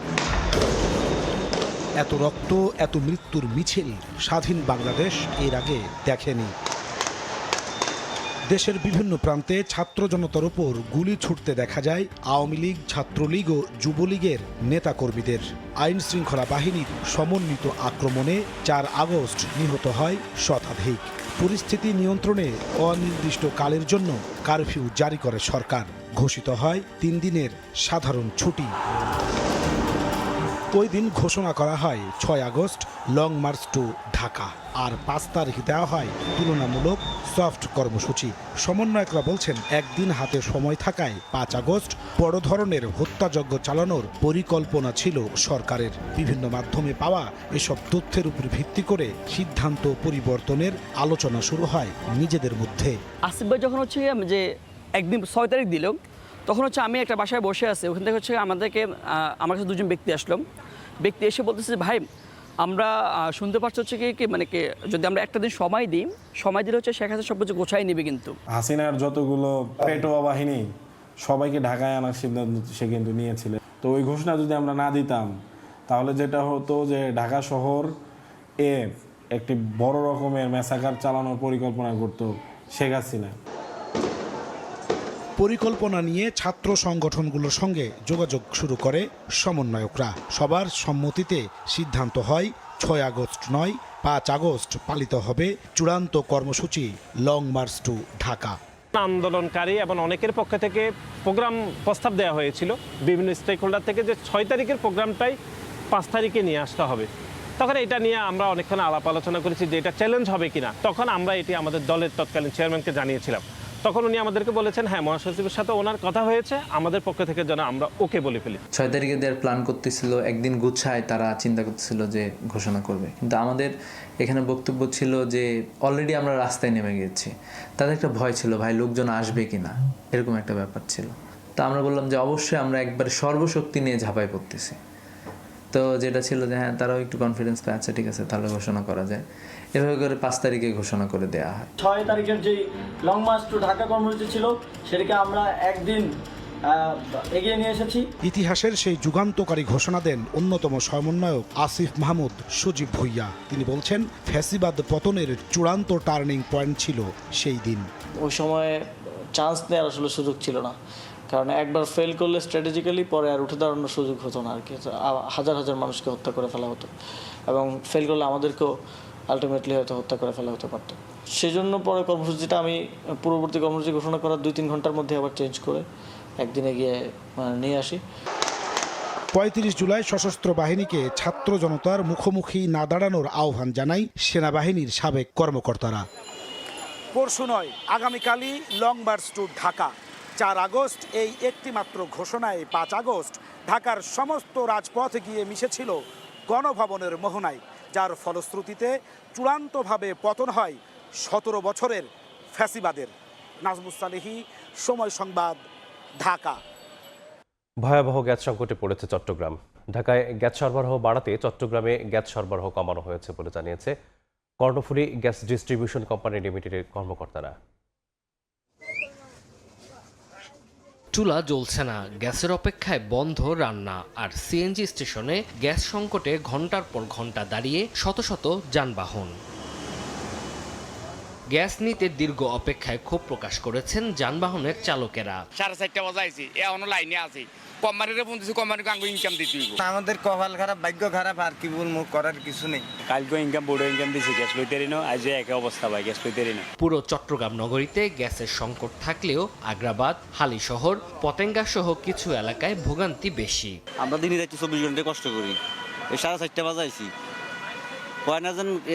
এত রক্ত, এত মৃত্যুর মিছিল স্বাধীন বাংলাদেশ এর আগে দেখেনি। দেশের বিভিন্ন প্রান্তে ছাত্র জনতার উপর গুলি ছুটতে দেখা যায় আওয়ামী লীগ, ছাত্রলীগ ও যুবলীগের নেতাকর্মীদের। আইন শৃঙ্খলা বাহিনীর সমন্বিত আক্রমণে 4 আগস্ট নিহত হয় শতাধিক। পরিস্থিতি নিয়ন্ত্রণে অনির্দিষ্টকালের জন্য কারফিউ জারি করে সরকার। ঘোষিত হয় 3 দিনের সাধারণ ছুটি। ওই দিন ঘোষণা করা হয় 6 August long march to Dhaka, আর 5 তারিখ দেওয়া হয় তুলনামূলক সফট কর্মসূচি। সমন্বয়করা বলছেন, একদিন হাতে সময় থাকায় 5 আগস্ট বড় ধরনের হত্যাযজ্ঞ চালানোর পরিকল্পনা ছিল সরকারের। বিভিন্ন মাধ্যমে পাওয়া এসব তথ্যের উপর ভিত্তি করে সিদ্ধান্ত পরিবর্তনের আলোচনা শুরু হয় নিজেদের মধ্যে। আসিফ ভাই যখন হচ্ছে যে একদিন 6 তারিখ দিল, তখন হচ্ছে আমি একটা বাসায় বসে আছি, ওখান থেকে হচ্ছে আমার কাছে 2জন ব্যক্তি আসলো। ব্যক্তি এসে বলতেছে, ভাই আমরা শুনতে পাচ্ছি হচ্ছে কি মানে কি যদি আমরা একটা দিন সময় দিলে হচ্ছে শেখ হাসিনা সব কিছু গোছাই নেবে। কিন্তু হাসিনার যতগুলো পেটোয়া বাহিনী সবাইকে ঢাকায় আনার সিদ্ধান্ত সে কিন্তু নিয়েছিলেন। তো ওই ঘোষণা যদি আমরা না দিতাম তাহলে যেটা হতো যে ঢাকা শহর একটি বড় রকমের ম্যাসাকার চালানোর পরিকল্পনা করত শেখ হাসিনা। পরিকল্পনা নিয়ে ছাত্র সংগঠনগুলোর সঙ্গে যোগাযোগ শুরু করে সমন্বয়করা। সবার সম্মতিতে সিদ্ধান্ত হয় 6 আগস্ট নয় 5 আগস্ট পালিত হবে চূড়ান্ত কর্মসূচি লং মার্চ টু ঢাকা। আন্দোলনকারী এবং অনেকের পক্ষ থেকে প্রোগ্রাম প্রস্তাব দেওয়া হয়েছিল বিভিন্ন স্টেক হোল্ডার থেকে যে 6 তারিখের প্রোগ্রামটাই 5 তারিখে নিয়ে আসতে হবে। তখন এটা নিয়ে আমরা অনেকক্ষণ আলাপ আলোচনা করেছি যে এটা চ্যালেঞ্জ হবে কিনা। তখন আমরা এটি আমাদের দলের তৎকালীন চেয়ারম্যানকে জানিয়েছিলাম। তখন উনি আমাদেরকে বলেছেন হ্যাঁ, মহাসচিবের সাথে ওনার কথা হয়েছে, আমাদের পক্ষ থেকে যেন আমরা ওকে বলে ফেলি। 6 তারিখে দেওয়ার প্ল্যান করতেছিল, একদিন গুছায় তারা চিন্তা করতেছিল যে ঘোষণা করবে, কিন্তু আমাদের এখানে বক্তব্য ছিল যে অলরেডি আমরা রাস্তায় নেমে গেছি। তাদের একটা ভয় ছিল ভাই লোকজন আসবে কিনা, এরকম একটা ব্যাপার ছিল। তো আমরা বললাম যে অবশ্যই আমরা একবারে সর্বশক্তি নিয়ে ঝাঁপাই পড়তেছি। তো যেটা ছিল যে হ্যাঁ তারাও একটু কনফিডেন্স পায়, আচ্ছা ঠিক আছে তাহলে ঘোষণা করা যায়। এভাবে করে 5 তারিখে ঘোষণা করে দেওয়া হয়। 6 তারিখের যে লং মার্চ টু ঢাকা কর্মসূচি ছিল সেটাকে আমরা একদিন এগিয়ে নিয়ে এসেছি। ইতিহাসের সেই যুগান্তকারী ঘোষণা দেন অন্যতম সমন্বয়ক আসিফ মাহমুদ সজীব ভুইয়া। তিনি বলছেন ফ্যাসিবাদ পতনের চূড়ান্ত টার্নিং পয়েন্ট ছিল সেই দিন। ওই সময় চান্স নেওয়ার আসলে সুযোগ ছিল না, কারণ একবার ফেল করলে স্ট্র্যাটেজিক্যালি পরে আর উঠে দাঁড়ানোর সুযোগ হতো না আর কি। হাজার হাজার মানুষকে হত্যা করে ফেলা হতো এবং ফেল করলে আমাদেরকেও আলটিমেটলি হয়তো হত্যা করে ফেলা হতে পারতো। সেই জন্য পরে কর্মসূচিটা আমি পূর্ববর্তী কর্মসূচি ঘোষণা করার 2-3 ঘন্টার মধ্যে আবার চেঞ্জ করে একদিনে গিয়ে নিয়ে আসি। 35 জুলাই সশস্ত্র বাহিনীকে ছাত্র জনতার মুখোমুখি না দাঁড়ানোর আহ্বান জানায় সেনাবাহিনীর সাবেক কর্মকর্তারা। পরশু নয়, আগামীকালই long march to Dhaka. 4 August এই একটি মাত্র ঘোষণায় 5 আগস্ট ঢাকার সমস্ত রাজপথ গিয়ে মিশেছিল গণভবনের মোহনায়, যার ফলশ্রুতিতে চূড়ান্তভাবে পতন হয় 17 বছরের ফ্যাসিবাদের। নাজমুস সালেহী, সময় সংবাদ, ঢাকা। ভয়াবহ গ্যাস সংকটে পড়েছে চট্টগ্রাম। ঢাকায় গ্যাস সরবরাহ বাড়াতে চট্টগ্রামে গ্যাস সরবরাহ কমানো হয়েছে বলে জানিয়েছে কর্ণফুলী গ্যাস ডিস্ট্রিবিউশন কোম্পানি লিমিটেডের কর্মকর্তারা। চুলা জ্বলছে না, গ্যাসের অপেক্ষায় বন্ধ রান্না, আর সিএনজি স্টেশনে গ্যাস সংকটে ঘন্টার পর ঘন্টা দাঁড়িয়ে শত শত যানবাহন। গ্যাস নিতে দীর্ঘ অপেক্ষায় ক্ষোভ প্রকাশ করেছেন যানবাহনের চালকেরা। 4:30 বাজাইছি, এখনো লাইনে আছি। কোম্পানিরে ফোন দিছি, কোম্পানিকে আঙ্গু ইনকাম দিতে হইব। আমাদের কপাল খারাপ, ভাগ্য খারাপ, আর কি বলবো, করার কিছু নেই। কালকে ইনকাম বড় ইনকাম দিছি, গ্যাস লইতেরি না, আজ একই অবস্থা ভাই, গ্যাস লইতেরি না। পুরো চট্টগ্রাম নগরীতে গ্যাসের সংকট থাকলেও আগ্রাবাদ, হালিশহর, পতেঙ্গা সহ কিছু এলাকায় ভোগান্তি বেশি। আমরা দিনে যাচ্ছি 24 ঘন্টা কষ্ট করি, এই 4:30 বাজাইছি,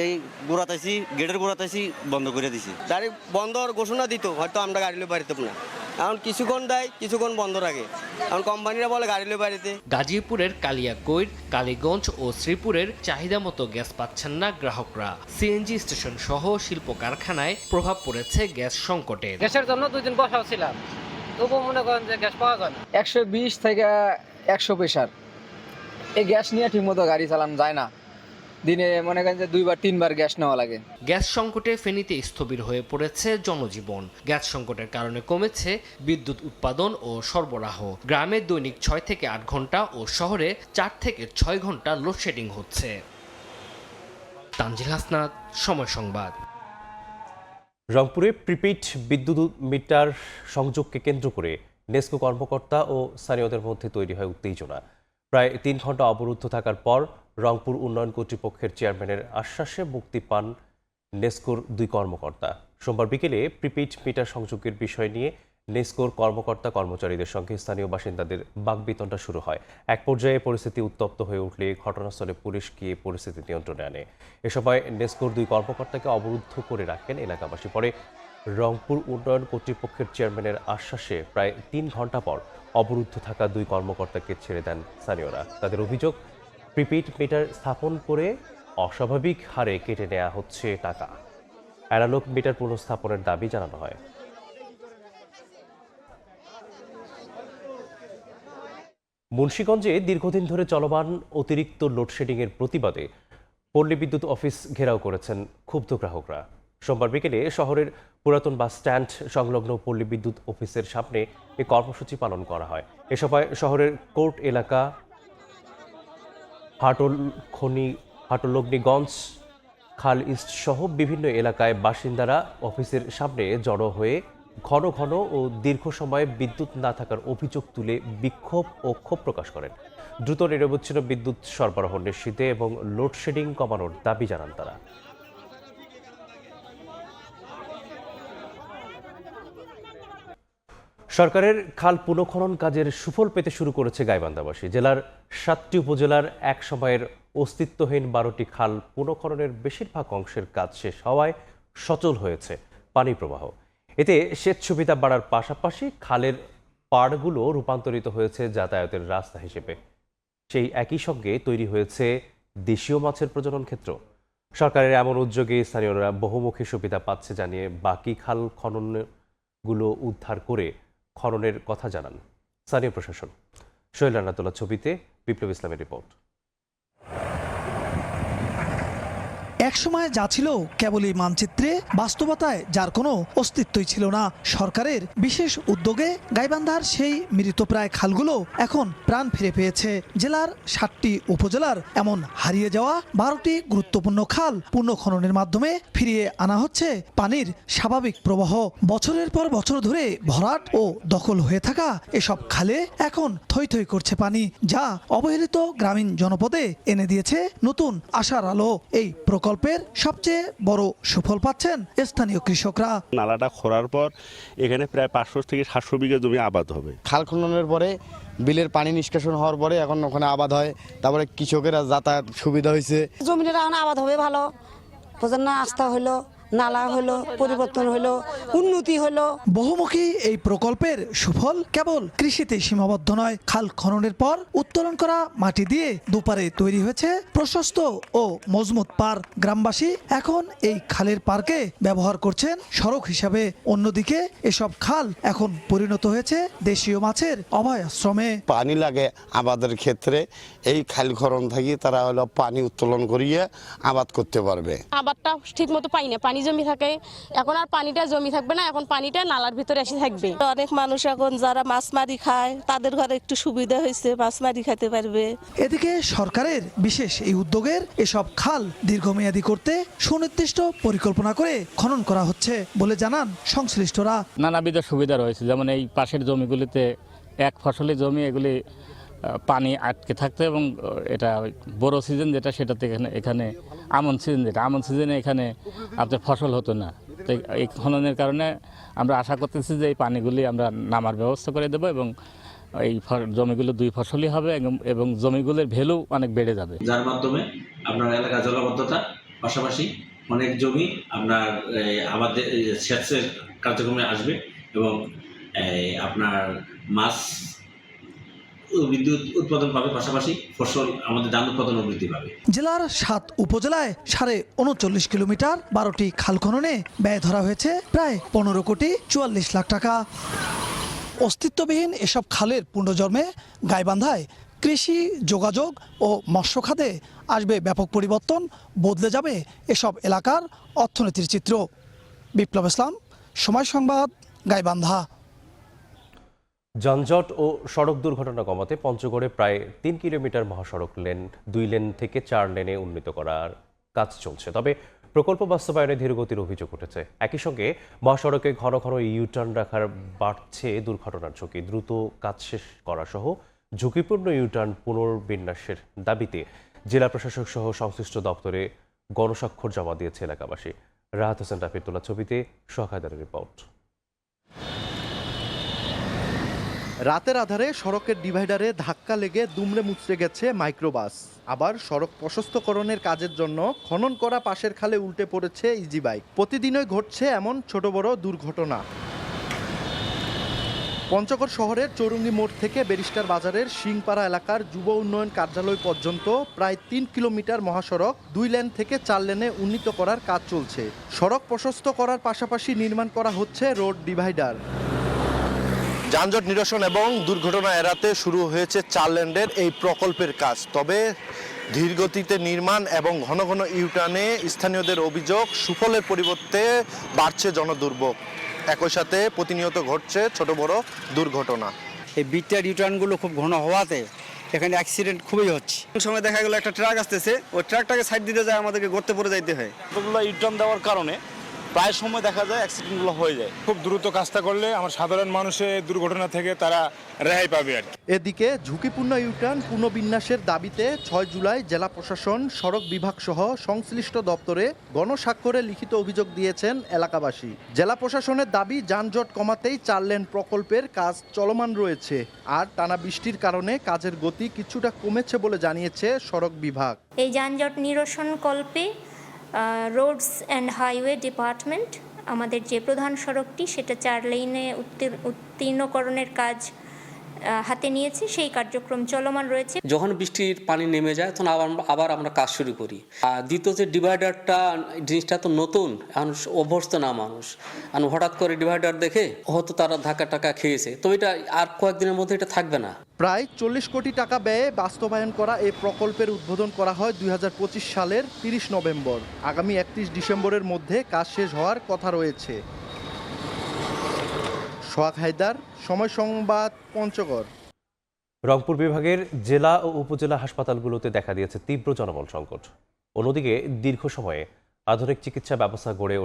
এই গোড়াতাইছি, গেটের গোড়াতাইছি বন্ধ করে দিছি। গাড়ি বন্ধ ঘোষণা দিত, হয়তো আমরা গাড়ি লই বাড়িতে না। এখন কিছুক্ষণ দেয়, কিছুক্ষণ বন্ধ রাখে। এখন কোম্পানিরা বলে গাড়ি লই বাড়িতে। গাজীপুরের কালিয়াকৈর, কালীগঞ্জ ও শ্রীপুরের চাহিদা মতো গ্যাস পাচ্ছেন না গ্রাহকরা। সিএনজি স্টেশন সহ শিল্প কারখানায় প্রভাব পড়েছে গ্যাস সংকটের। গ্যাসের জন্য 2 দিন বসাও ছিলাম, তবুও মনে করেন যে গ্যাস পাওয়া যায় না। 120 থেকে 100 প্রেসার, এই গ্যাস নিয়ে ঠিকমতো গাড়ি চালানো যায় না। দিনে মনে করেন যে 2-3 বার গ্যাস নেওয়া লাগে। গ্যাস সংকটে ফেনীতে স্থবির হয়ে পড়েছে জনজীবন। গ্যাস সংকটের কারণে কমেছে বিদ্যুৎ উৎপাদন ও সরবরাহ। গ্রামে দৈনিক 6 থেকে 8 ঘন্টা ও শহরে 4 থেকে 6 ঘন্টা লোডশেডিং হচ্ছে। তানজিল হাসনাত, সময় সংবাদ। রংপুরে প্রিপেইড বিদ্যুৎ মিটার সংযোগকে কেন্দ্র করে নেসকো কর্মকর্তা ও স্থানীয়দের মধ্যে তৈরি হয় উত্তেজনা। প্রায় 3 ঘন্টা অবরুদ্ধ থাকার পর রংপুর উন্নয়ন কর্তৃপক্ষের চেয়ারম্যানের আশ্বাসে মুক্তি পান নেসকোর 2 কর্মকর্তা। সোমবার বিকেলে প্রিপেইড মিটার সংযোগের বিষয় নিয়ে নেসকোর কর্মকর্তা কর্মচারীদের সঙ্গে স্থানীয় বাসিন্দাদের বাকবিতণ্ডা শুরু হয়। এক পর্যায়ে পরিস্থিতি উত্তপ্ত হয়ে উঠলে ঘটনাস্থলে পুলিশ গিয়ে পরিস্থিতি নিয়ন্ত্রণে আনে। এ সময় নেসকোর 2 কর্মকর্তাকে অবরুদ্ধ করে রাখেন এলাকাবাসী। পরে রংপুর উন্নয়ন কর্তৃপক্ষের চেয়ারম্যানের আশ্বাসে প্রায় 3 ঘন্টা পর অবরুদ্ধ থাকা 2 কর্মকর্তাকে ছেড়ে দেন স্থানীয়রা। তাদের অভিযোগ, প্রিপেইড মিটার স্থাপন করে অস্বাভাবিক হারে কেটে নেওয়া হচ্ছে টাকা। অ্যানালগ মিটার পুনঃস্থাপনের দাবি জানানো হয়। মুন্সিগঞ্জে দীর্ঘদিন ধরে চলমান অতিরিক্ত লোডশেডিংয়ের প্রতিবাদে পল্লী বিদ্যুৎ অফিস ঘেরাও করেছেন ক্ষুব্ধ গ্রাহকরা। সোমবার বিকেলে শহরের পুরাতন বাস স্ট্যান্ড সংলগ্ন পল্লী বিদ্যুৎ অফিসের সামনে এই কর্মসূচি পালন করা হয়। এ সভায় শহরের কোর্ট এলাকা, হাটলগ্নিগঞ্জ, খাল ইস্ট সহ বিভিন্ন এলাকায় বাসিন্দারা অফিসের সামনে জড়ো হয়ে ঘন ঘন ও দীর্ঘ সময় বিদ্যুৎ না থাকার অভিযোগ তুলে বিক্ষোভ ও ক্ষোভ প্রকাশ করেন। দ্রুত নিরবচ্ছিন্ন বিদ্যুৎ সরবরাহ নিশ্চিতে এবং লোডশেডিং কমানোর দাবি জানান তারা। সরকারের খাল পুনঃখনন কাজের সুফল পেতে শুরু করেছে গাইবান্ধাবাসী। জেলার 7টি উপজেলার এক সময়ের অস্তিত্বহীন 12টি খাল পুনঃখননের বেশিরভাগ অংশের কাজ শেষ হওয়ায় সচল হয়েছে পানি প্রবাহ। এতে সেচ সুবিধা বাড়ার পাশাপাশি খালের পাড়গুলো রূপান্তরিত হয়েছে যাতায়াতের রাস্তা হিসেবে। সেই একই সঙ্গে তৈরি হয়েছে দেশীয় মাছের প্রজনন ক্ষেত্র। সরকারের এমন উদ্যোগে স্থানীয়রা বহুমুখী সুবিধা পাচ্ছে জানিয়ে বাকি খাল খননগুলো উদ্ধার করে খননের কথা জানান স্থানীয় প্রশাসন। সোহেল রানা তোলা ছবিতে বিপ্লব ইসলামের রিপোর্ট। একসময় যা ছিল কেবলই মানচিত্রে, বাস্তবতায় যার কোনো অস্তিত্বই ছিল না। সরকারের বিশেষ উদ্যোগে গাইবান্ধার সেই মৃতপ্রায় খালগুলো এখন প্রাণ ফিরে পেয়েছে। জেলার 7টি উপজেলার এমন হারিয়ে যাওয়া 12টি গুরুত্বপূর্ণ খাল পুনঃখননের মাধ্যমে ফিরিয়ে আনা হচ্ছে পানির স্বাভাবিক প্রবাহ। বছরের পর বছর ধরে ভরাট ও দখল হয়ে থাকা এসব খালে এখন থই থই করছে পানি, যা অবহেলিত গ্রামীণ জনপদে এনে দিয়েছে নতুন আশার আলো। এই প্রকল্পের সবচেয়ে বড় সুফল পাচ্ছেন স্থানীয় কৃষকরা। নালাটা খোঁড়ার পর এখানে প্রায় 500 থেকে 700 বিঘা জমি আবাদ হবে। খাল খননের পরে বিলের পানি নিষ্কাশন হওয়ার পরে এখন ওখানে আবাদ হয়, তারপরে কৃষকেরা যাতায়াত সুবিধা হয়েছে। জমিটা এখন আবাদ হবে ভালো, প্রজন্ম আস্থা হলো, নালা হলো, পরিবর্তন হলো, উন্নতি হলো। বহুমুখী এই প্রকল্পের সুফল কেবল কৃষিতে সীমাবদ্ধ নয়। খাল খননের পর উত্তোলন করা মাটি দিয়ে দুপারে তৈরি হয়েছে প্রশস্ত ও মজবুত পার। গ্রামবাসী এখন এই খালের পার্কে ব্যবহার করছেন সড়ক হিসাবে। অন্যদিকে এসব খাল এখন পরিণত হয়েছে দেশীয় মাছের অভয়াশ্রমে। পানি লাগে আবাদের ক্ষেত্রে, এই খাল খনন থেকে তারা হলো পানি উত্তোলন করিয়ে আবাদ করতে পারবে। আবাদটা ঠিক মতো পাই না, পানি জমি থাকে, এখন আর পানিটা জমি থাকবে না, এখন পানিটা নালার ভিতরে এসে থাকবে। অনেক মানুষ এখন যারা মাছ মারি খায় তাদের ঘরে একটু সুবিধা হয়েছে, মাছ মারি খেতে পারবে। এদিকে সরকারের বিশেষ এই উদ্যোগের এসব খাল দীর্ঘমেয়াদী করতে সুনির্দিষ্ট পরিকল্পনা করে খনন করা হচ্ছে বলে জানান সংশ্লিষ্টরা। নানাবিধ সুবিধা রয়েছে, যেমন এই পাশের জমিগুলিতে এক ফসলি জমি, এগুলি পানি আটকে থাকতো এবং এটা বড় সিজন যেটা, সেটাতে এখানে আমন সিজনে এখানে আপনার ফসল হতো না। তো এই খননের কারণে আমরা আশা করতেছি যে এই পানিগুলি আমরা নামার ব্যবস্থা করে দেবো এবং এই জমিগুলো 2 ফসলই হবে এবং জমিগুলোর ভ্যালু অনেক বেড়ে যাবে, যার মাধ্যমে আপনার এলাকার জলাবদ্ধতা পাশাপাশি অনেক জমি আপনার আমাদের সেচের কার্যক্রমে আসবে এবং আপনার মাছ বিদ্যুৎ উৎপাদন পাবে, পাশাপাশি ফসল আমাদের ধান উৎপাদন বৃদ্ধি পাবে। জেলার 7 উপজেলায় 39.5 কিলোমিটার 12টি খাল খননে ব্যয় ধরা হয়েছে প্রায় 15 কোটি 44 লাখ টাকা। অস্তিত্ববিহীন এসব খালের পুনর্জন্মে গাইবান্ধায় কৃষি, যোগাযোগ ও মৎস্য খাতে আসবে ব্যাপক পরিবর্তন, বদলে যাবে এসব এলাকার অর্থনীতির চিত্র। বিপ্লব ইসলাম, সময় সংবাদ, গাইবান্ধা। যানজট ও সড়ক দুর্ঘটনা কমাতে পঞ্চগড়ে প্রায় 3 কিলোমিটার মহাসড়ক লেন 2 লেন থেকে 4 লেনে উন্নীত করার কাজ চলছে। তবে প্রকল্প বাস্তবায়নে ধীরগতির অভিযোগ উঠেছে। একই সঙ্গে মহাসড়কে ঘন ঘন ইউটার্ন রাখার বাড়ছে দুর্ঘটনার ঝুঁকি। দ্রুত কাজ শেষ করা সহ ঝুঁকিপূর্ণ ইউটার্ন পুনর্বিন্যাসের দাবিতে জেলা প্রশাসক সহ সংশ্লিষ্ট দপ্তরে গণস্বাক্ষর জমা দিয়েছে এলাকাবাসী। রাহাত হোসেন রাফির তোলা ছবিতে সোহাগ রিপোর্ট। রাতের আধারে সড়কের ডিভাইডারে ধাক্কা লেগে দুমড়ে মুচড়ে গেছে মাইক্রোবাস। আবার সড়ক প্রশস্তকরণের কাজের জন্য খনন করা পাশের খালে উল্টে পড়েছে ইজি বাইক। প্রতিদিনই ঘটছে এমন ছোট বড় দুর্ঘটনা। পঞ্চগড় শহরের চৌরঙ্গি মোড় থেকে ব্যারিস্টার বাজারের সিংপাড়া এলাকার যুব উন্নয়ন কার্যালয় পর্যন্ত প্রায় 3 কিলোমিটার মহাসড়ক 2 লেন থেকে 4 লেনে উন্নীত করার কাজ চলছে। সড়ক প্রশস্ত করার পাশাপাশি নির্মাণ করা হচ্ছে রোড ডিভাইডার। যানজট নিরসন এবং দুর্ঘটনা এড়াতে শুরু হয়েছে 4 লেনের এই প্রকল্পের কাজ। তবে ধীরগতিতে নির্মাণ এবং ঘন ঘন ইউটার্নে স্থানীয়দের অভিযোগ সুফলের পরিবর্তে বাড়ছে জনদুর্ভোগ। একই সাথে প্রতিনিয়ত ঘটছে ছোট বড় দুর্ঘটনা। এই বিটার ইউটার্নগুলো খুব ঘন হওয়াতে এখানে অ্যাক্সিডেন্ট খুবই হচ্ছে। সময় দেখা গেল একটা ট্রাক আসতেছে, ওই ট্রাকটাকে সাইড দিতে যায় আমাদেরকে গর্তে পড়ে যাইতে হয়। এতগুলো ইউটার্ন দেওয়ার কারণে প্রায় সময় দেখা যায় অ্যাক্সিডেন্টগুলো হয়ে যায়। খুব দ্রুত কাজটা করলে আমার সাধারণ মানুষের দুর্ঘটনা থেকে তারা রেহাই পাবে আর কি। এদিকে ঝুঁকিপূর্ণ ইউটার্ন পুনর্বিন্যাসের দাবিতে 6 জুলাই জেলা প্রশাসন, সড়ক বিভাগ সহ সংশ্লিষ্ট দপ্তরে গণস্বাক্ষরে লিখিত অভিযোগ দিয়েছেন এলাকাবাসী। জেলা প্রশাসনের দাবি, যানজট কমাতেই 4 লেন প্রকল্পের কাজ চলমান রয়েছে, আর টানা বৃষ্টির কারণে কাজের গতি কিছুটা কমেছে বলে জানিয়েছে সড়ক বিভাগ। এই যানজট নিরসনকল্পে রোডস অ্যান্ড হাইওয়ে ডিপার্টমেন্ট আমাদের যে প্রধান সড়কটি সেটা 4 লেনে উত্তীর্ণকরণের কাজ হাতে নিয়েছে। সেই কার্যক্রম চলমান রয়েছে। যখন বৃষ্টির পানি নেমে যায় তখন আবার আমরা কাজ শুরু করি। আর দ্বিতীয় যে ডিভাইডারটা, জিনিসটা তো নতুন, এখন অভ্যস্ত না মানুষ, এখন হঠাৎ করে ডিভাইডার দেখে হয়তো তারা ধাক্কা টাকা খেয়েছে, তো এটা আর কয়েকদিনের মধ্যে এটা থাকবে না। প্রায় 40 কোটি টাকা ব্যয়ে বাস্তবায়ন করা এই প্রকল্পের উদ্বোধন করা হয় 2025 সালের 30 নভেম্বর। আগামী 31 ডিসেম্বরের মধ্যে কাজ শেষ হওয়ার কথা রয়েছে। সোহাগ হায়দার, সময় সংবাদ, পঞ্চগড়। রংপুর বিভাগের জেলা ও উপজেলা হাসপাতালগুলোতে দেখা দিয়েছে তীব্র জনবল সংকট। অন্যদিকে দীর্ঘ সময়ে আধুনিক চিকিৎসা ব্যবস্থা গড়ে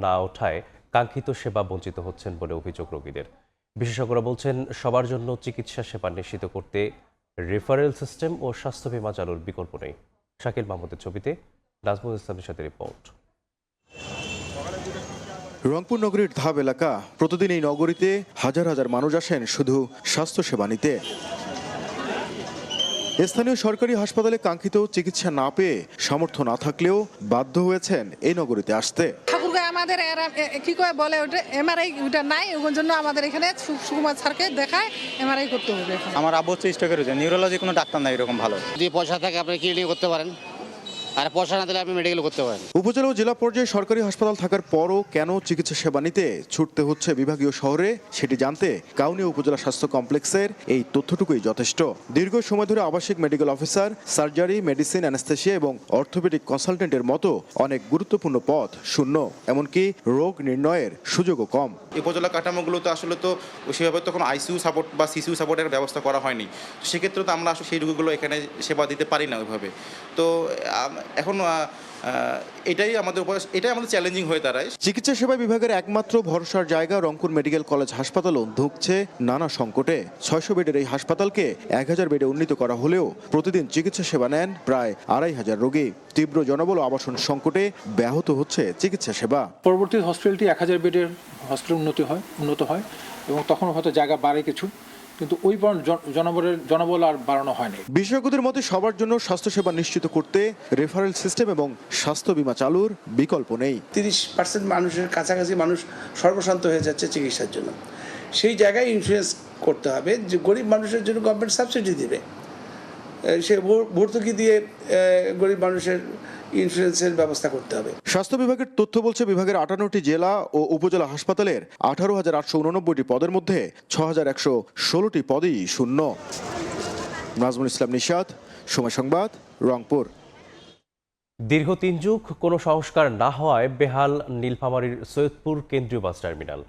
না ওঠায় কাঙ্ক্ষিত সেবা বঞ্চিত হচ্ছেন বলে অভিযোগ রোগীদের। বিশেষজ্ঞরা বলছেন, সবার জন্য চিকিৎসা সেবা নিশ্চিত করতে রেফারেল সিস্টেম ও স্বাস্থ্য বীমা চালুর বিকল্প নেই। শাকিল মাহমুদের ছবিতে নাজমুল ইসলামের সাথে রিপোর্ট। রংপুর নগরীর ধাব এলাকা, প্রতিদিন এই নগরীতে হাজার হাজার মানুষ আসেন শুধু স্বাস্থ্যসেবা নিতে। স্থানীয় সরকারি হাসপাতালে কাঙ্ক্ষিত চিকিৎসা না পেয়ে সামর্থ্য না থাকলেও বাধ্য হয়েছেন এই নগরীতে আসতে। আমাদের কি করে বলে ওটা এমআরআই ওটা নাই, ওই জন্য আমাদের এখানে সুকুমার স্যারকে দেখায় এমআরআই করতে হবে। আমার আব্বু চেষ্টা করেছে, নিউরোলজি কোনো ডাক্তার নাই এরকম ভালো। যদি পয়সা থাকে আপনি ক্লিনিক করতে পারেন, আর পয়সা না দিলে আপনি মেডিকেল করতে পারেন। উপজেলা ও জেলা পর্যায়ে সরকারি হাসপাতাল থাকার পরও কেন চিকিৎসা সেবা নিতে ছুটতে হচ্ছে বিভাগীয় শহরে, সেটি জানতে কাউনিয়া উপজেলা স্বাস্থ্য কমপ্লেক্সের এই তথ্যটুকুই যথেষ্ট। দীর্ঘ সময় ধরে আবাসিক medical officer, surgery, medicine, anaesthesia এবং অর্থোপেডিক কনসালটেন্টের মতো অনেক গুরুত্বপূর্ণ পদ শূন্য, এমনকি রোগ নির্ণয়ের সুযোগও কম। উপজেলা কাঠামোগুলোতে আসলে তো সেভাবে তখন আইসিইউ সাপোর্ট বা সিসিইউ সাপোর্টের ব্যবস্থা করা হয়নি। সেক্ষেত্রে তো আমরা আসলে সেই রোগীগুলো এখানে সেবা দিতে পারি না ওইভাবে। তো এখন এটাই আমাদের চ্যালেঞ্জিং হয়ে দাঁড়ায়। চিকিৎসা সেবা বিভাগের একমাত্র ভরসার জায়গা রংপুর মেডিকেল কলেজ হাসপাতালও ধুঁকছে নানা সংকটে। 600 বেডের এই হাসপাতালকে 1000 বেডে উন্নীত করা হলেও প্রতিদিন চিকিৎসা সেবা নেন প্রায় 2500 রোগী। তীব্র জনবল ও আবাসন সংকটে ব্যাহত হচ্ছে চিকিৎসা সেবা। পরবর্তী হসপিটালটি 1000 বেডের হসপিটাল উন্নত হয় এবং তখন হয়তো জায়গা বাড়ে কিছু, কিন্তু ওই জনবল আর বাড়ানো হয়নি। বিশেষজ্ঞদের মতে সবার জন্য স্বাস্থ্যসেবা নিশ্চিত করতে রেফারেল সিস্টেম এবং স্বাস্থ্য বীমা চালুর বিকল্প নেই। 30% মানুষের কাছাকাছি মানুষ সর্বশান্ত হয়ে যাচ্ছে চিকিৎসার জন্য। সেই জায়গায় ইন্স্যুরেন্স করতে হবে, যে গরিব মানুষের জন্য গভর্নমেন্ট সাবসিডি দেবে, সে ভর্তুকি দিয়ে গরিব মানুষের ইন্স্যুরেন্সের ব্যবস্থা করতে হবে। স্বাস্থ্য বিভাগের তথ্য বলছে, বিভাগের 58টি জেলা ও উপজেলা হাসপাতালের 18,889টি পদের মধ্যে 6,116টি পদই শূন্য। নাজমুল ইসলাম নিশাত, সময় সংবাদ, রংপুর। দীর্ঘ 3 যুগ কোনো সংস্কার না হওয়ায় বেহাল নীলফামারীর সৈয়দপুর কেন্দ্রীয় বাস টার্মিনাল।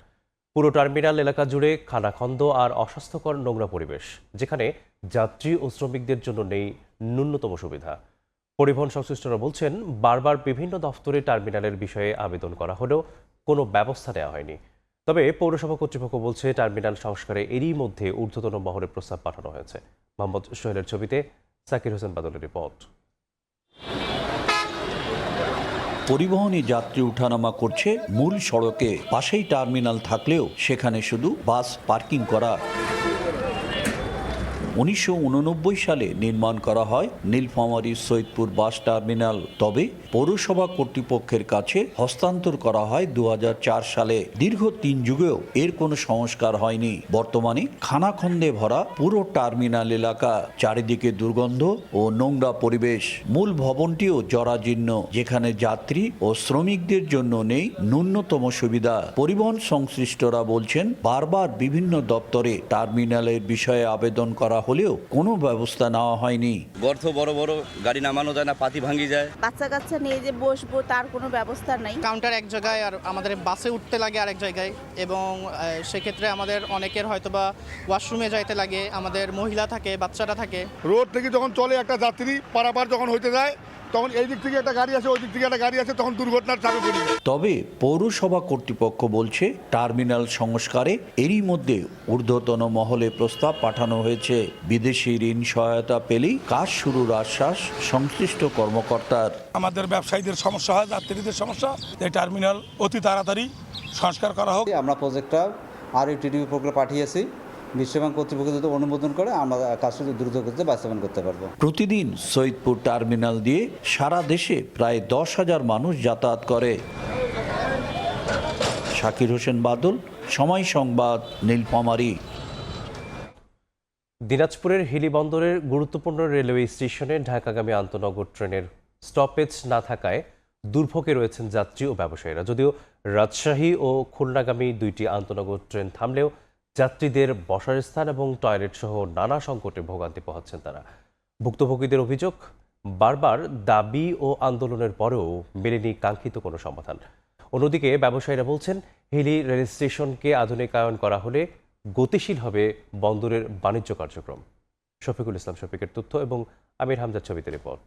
পুরো টার্মিনাল এলাকা জুড়ে খানাখন্দ আর অস্বাস্থ্যকর নোংরা পরিবেশ, যেখানে যাত্রী ও শ্রমিকদের জন্য নেই ন্যূনতম সুবিধা। পরিবহন সংশ্লিষ্টরা বলছেন, বারবার বিভিন্ন দফতরে টার্মিনালের বিষয়ে আবেদন করা হলেও কোনো ব্যবস্থা নেওয়া হয়নি। তবে পৌরসভা কর্তৃপক্ষ বলছে, টার্মিনাল সংস্কারে এরই মধ্যে ঊর্ধ্বতন মহলে প্রস্তাব পাঠানো হয়েছে। মোহাম্মদ সোহেলের ছবিতে সাকির হোসেন বাদলের রিপোর্ট। পরিবহনে যাত্রী উঠানামা করছে মূল সড়কে, পাশেই টার্মিনাল থাকলেও সেখানে শুধু বাস পার্কিং করা। 1989 সালে নির্মাণ করা হয় নীলফামারীর সৈয়দপুর বাস টার্মিনাল। তবে পৌরসভা কর্তৃপক্ষের কাছে হস্তান্তর করা হয় 2004 সালে। দীর্ঘ 3 যুগেও এর কোনো সংস্কার হয়নি। বর্তমানে খানাখন্দে ভরা পুরো টার্মিনাল এলাকা, চারিদিকে দুর্গন্ধ ও নোংরা পরিবেশ। মূল ভবনটিও জরাজীর্ণ, যেখানে যাত্রী ও শ্রমিকদের জন্য নেই ন্যূনতম সুবিধা। পরিবহন সংশ্লিষ্টরা বলছেন, বারবার বিভিন্ন দপ্তরে টার্মিনালের বিষয়ে আবেদন করা হলেও কোনো ব্যবস্থা নেওয়া হয়নি। গর্ত বড় বড়, গাড়ি নামানো যায় না, পাতি ভাঙি যায়। বাচ্চা কাচ্চা নিয়ে যে বসবো তার কোনো ব্যবস্থা নাই। কাউন্টার এক জায়গায় আর আমাদের বাসে উঠতে লাগে আরেক জায়গায়, এবং সেক্ষেত্রে আমাদের অনেকের হয়তোবা ওয়াশরুমে যাইতে লাগে, আমাদের মহিলা থাকে, বাচ্চারা থাকে। রোড থেকে যখন চলে একটা যাত্রী পারাপার যখন হইতে যায়, তখন এই দিক থেকে একটা গাড়ি আছে, ওই দিক থেকে একটা গাড়ি আছে, তখন দুর্ঘটনার চাপে পড়ে যায়। তবে পৌরসভা কর্তৃপক্ষ বলছে টার্মিনাল সংস্কারে এরই মধ্যে ঊর্ধ্বতন মহলে প্রস্তাব পাঠানো হয়েছে। বিদেশি ঋণ সহায়তা পেলেই কাজ শুরুর আশ্বাস সংশ্লিষ্ট কর্মকর্তার। আমাদের ব্যবসায়ীদের সমস্যা হয়, যাত্রীদের সমস্যা, এই টার্মিনাল অতি তাড়াতাড়ি সংস্কার করা হোক। আমরা প্রজেক্টটা RUTD প্রক্রিয়া পাঠিয়েছি, বিশ্বব্যাংক কর্তৃপক্ষ যদি অনুমোদন করে আমরা কাজটি দ্রুত গতিতে বাস্তবায়ন করতে পারবো। প্রতিদিন সৈয়দপুর টার্মিনাল দিয়ে সারা দেশে প্রায় 10,000 মানুষ যাতায়াত করে। শাকির হোসেন বাদল, সময় সংবাদ, নীলফামারী। দিনাজপুরের হিলি বন্দরের গুরুত্বপূর্ণ রেলওয়ে স্টেশনে ঢাকাগামী আন্তনগর ট্রেনের স্টপেজ না থাকায় দুর্ভোগে রয়েছেন যাত্রী ও ব্যবসায়ীরা। যদিও রাজশাহী ও খুলনাগামী দুইটি আন্তনগর ট্রেন থামলেও যাত্রীদের বসার স্থান এবং টয়লেট সহ নানা সংকটে ভোগান্তি পোহাচ্ছেন তারা। ভুক্তভোগীদের অভিযোগ, বারবার দাবি ও আন্দোলনের পরেও মেলেনি কাঙ্ক্ষিত কোনো সমাধান। অন্যদিকে ব্যবসায়ীরা বলছেন, হিলি রেল স্টেশনকে আধুনিকায়ন করা হলে গতিশীল হবে বন্দরের বাণিজ্য কার্যক্রম। শফিকুল ইসলাম শফিকের তথ্য এবং আমির হামজার ছবিতে রিপোর্ট।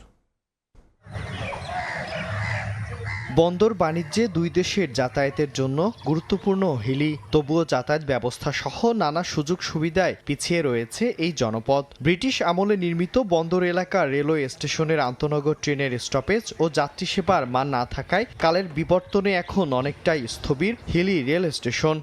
বন্দর বাণিজ্যে দুই দেশের যাতায়াতের জন্য গুরুত্বপূর্ণ হিলি, তবুও যাতায়াত ব্যবস্থা সহ নানা সুযোগ সুবিধায় পিছিয়ে রয়েছে এই জনপদ। ব্রিটিশ আমলে নির্মিত বন্দর এলাকার রেলওয়ে স্টেশনের আন্তনগর ট্রেনের স্টপেজ ও যাত্রী সেবার মান না থাকায় কালের বিবর্তনে এখন অনেকটাই স্থবির হিলি রেল স্টেশন।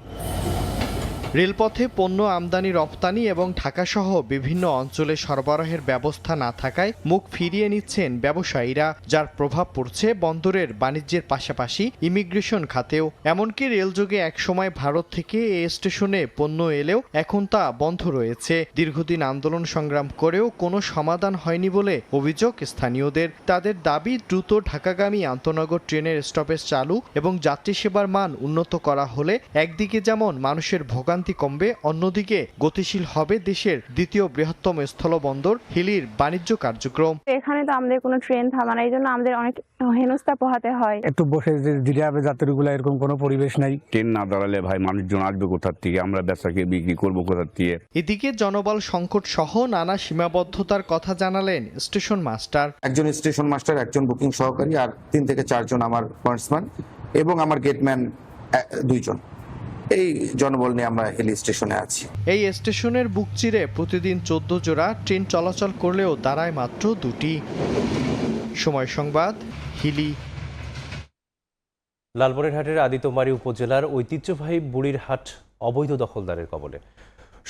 রেলপথে পণ্য আমদানি রপ্তানি এবং ঢাকাসহ বিভিন্ন অঞ্চলে সরবরাহের ব্যবস্থা না থাকায় মুখ ফিরিয়ে নিচ্ছেন ব্যবসায়ীরা, যার প্রভাব পড়ছে বন্দরের বাণিজ্যের পাশাপাশি ইমিগ্রেশন খাতেও। এমনকি রেলযোগে একসময় ভারত থেকে এই স্টেশনে পণ্য এলেও এখন তা বন্ধ রয়েছে। দীর্ঘদিন আন্দোলন সংগ্রাম করেও কোনো সমাধান হয়নি বলে অভিযোগ স্থানীয়দের। তাদের দাবি, দ্রুত ঢাকাগামী আন্তনগর ট্রেনের স্টপেজ চালু এবং যাত্রী সেবার মান উন্নত করা হলে একদিকে যেমন মানুষের ভোগান্তি কমবে, অন্যদিকে গতিশীল হবে দেশের দ্বিতীয় বৃহত্তম স্থলবন্দর হিলির বাণিজ্য কার্যক্রম। এখানে তো আমাদের কোনো ট্রেন থামা নাই, এই জন্য আমাদের অনেক হেনস্থা পোহাতে হয়। একটু বসে দিতে হবে যাত্রীগুলো, এরকম কোনো পরিবেশ নাই। ট্রেন না দাঁড়ালে ভাই মানুষজন আসবে কোথার থেকে, আমরা বেচাকে বিক্রি করবো কোথার থেকে। এদিকে জনবল সংকট সহ নানা সীমাবদ্ধতার কথা জানালেন স্টেশন মাস্টার। একজন স্টেশন মাস্টার, একজন বুকিং সহকারী আর 3 থেকে 4 জন আমার পয়েন্টসম্যান এবং আমার গেটম্যান 2 জন। এই জনবল নিয়ে আমরা হিলি স্টেশনে আছি। এই স্টেশনের বুক চিরে প্রতিদিন 14 জোড়া ট্রেন চলাচল করলেও দাঁড়ায় মাত্র 2টি। সময় সংবাদ, হিলি। লালমনিরহাটের আদিতমারী উপজেলার ঐতিহ্যবাহী বুড়িরহাট অবৈধ দখলদারের কবলে।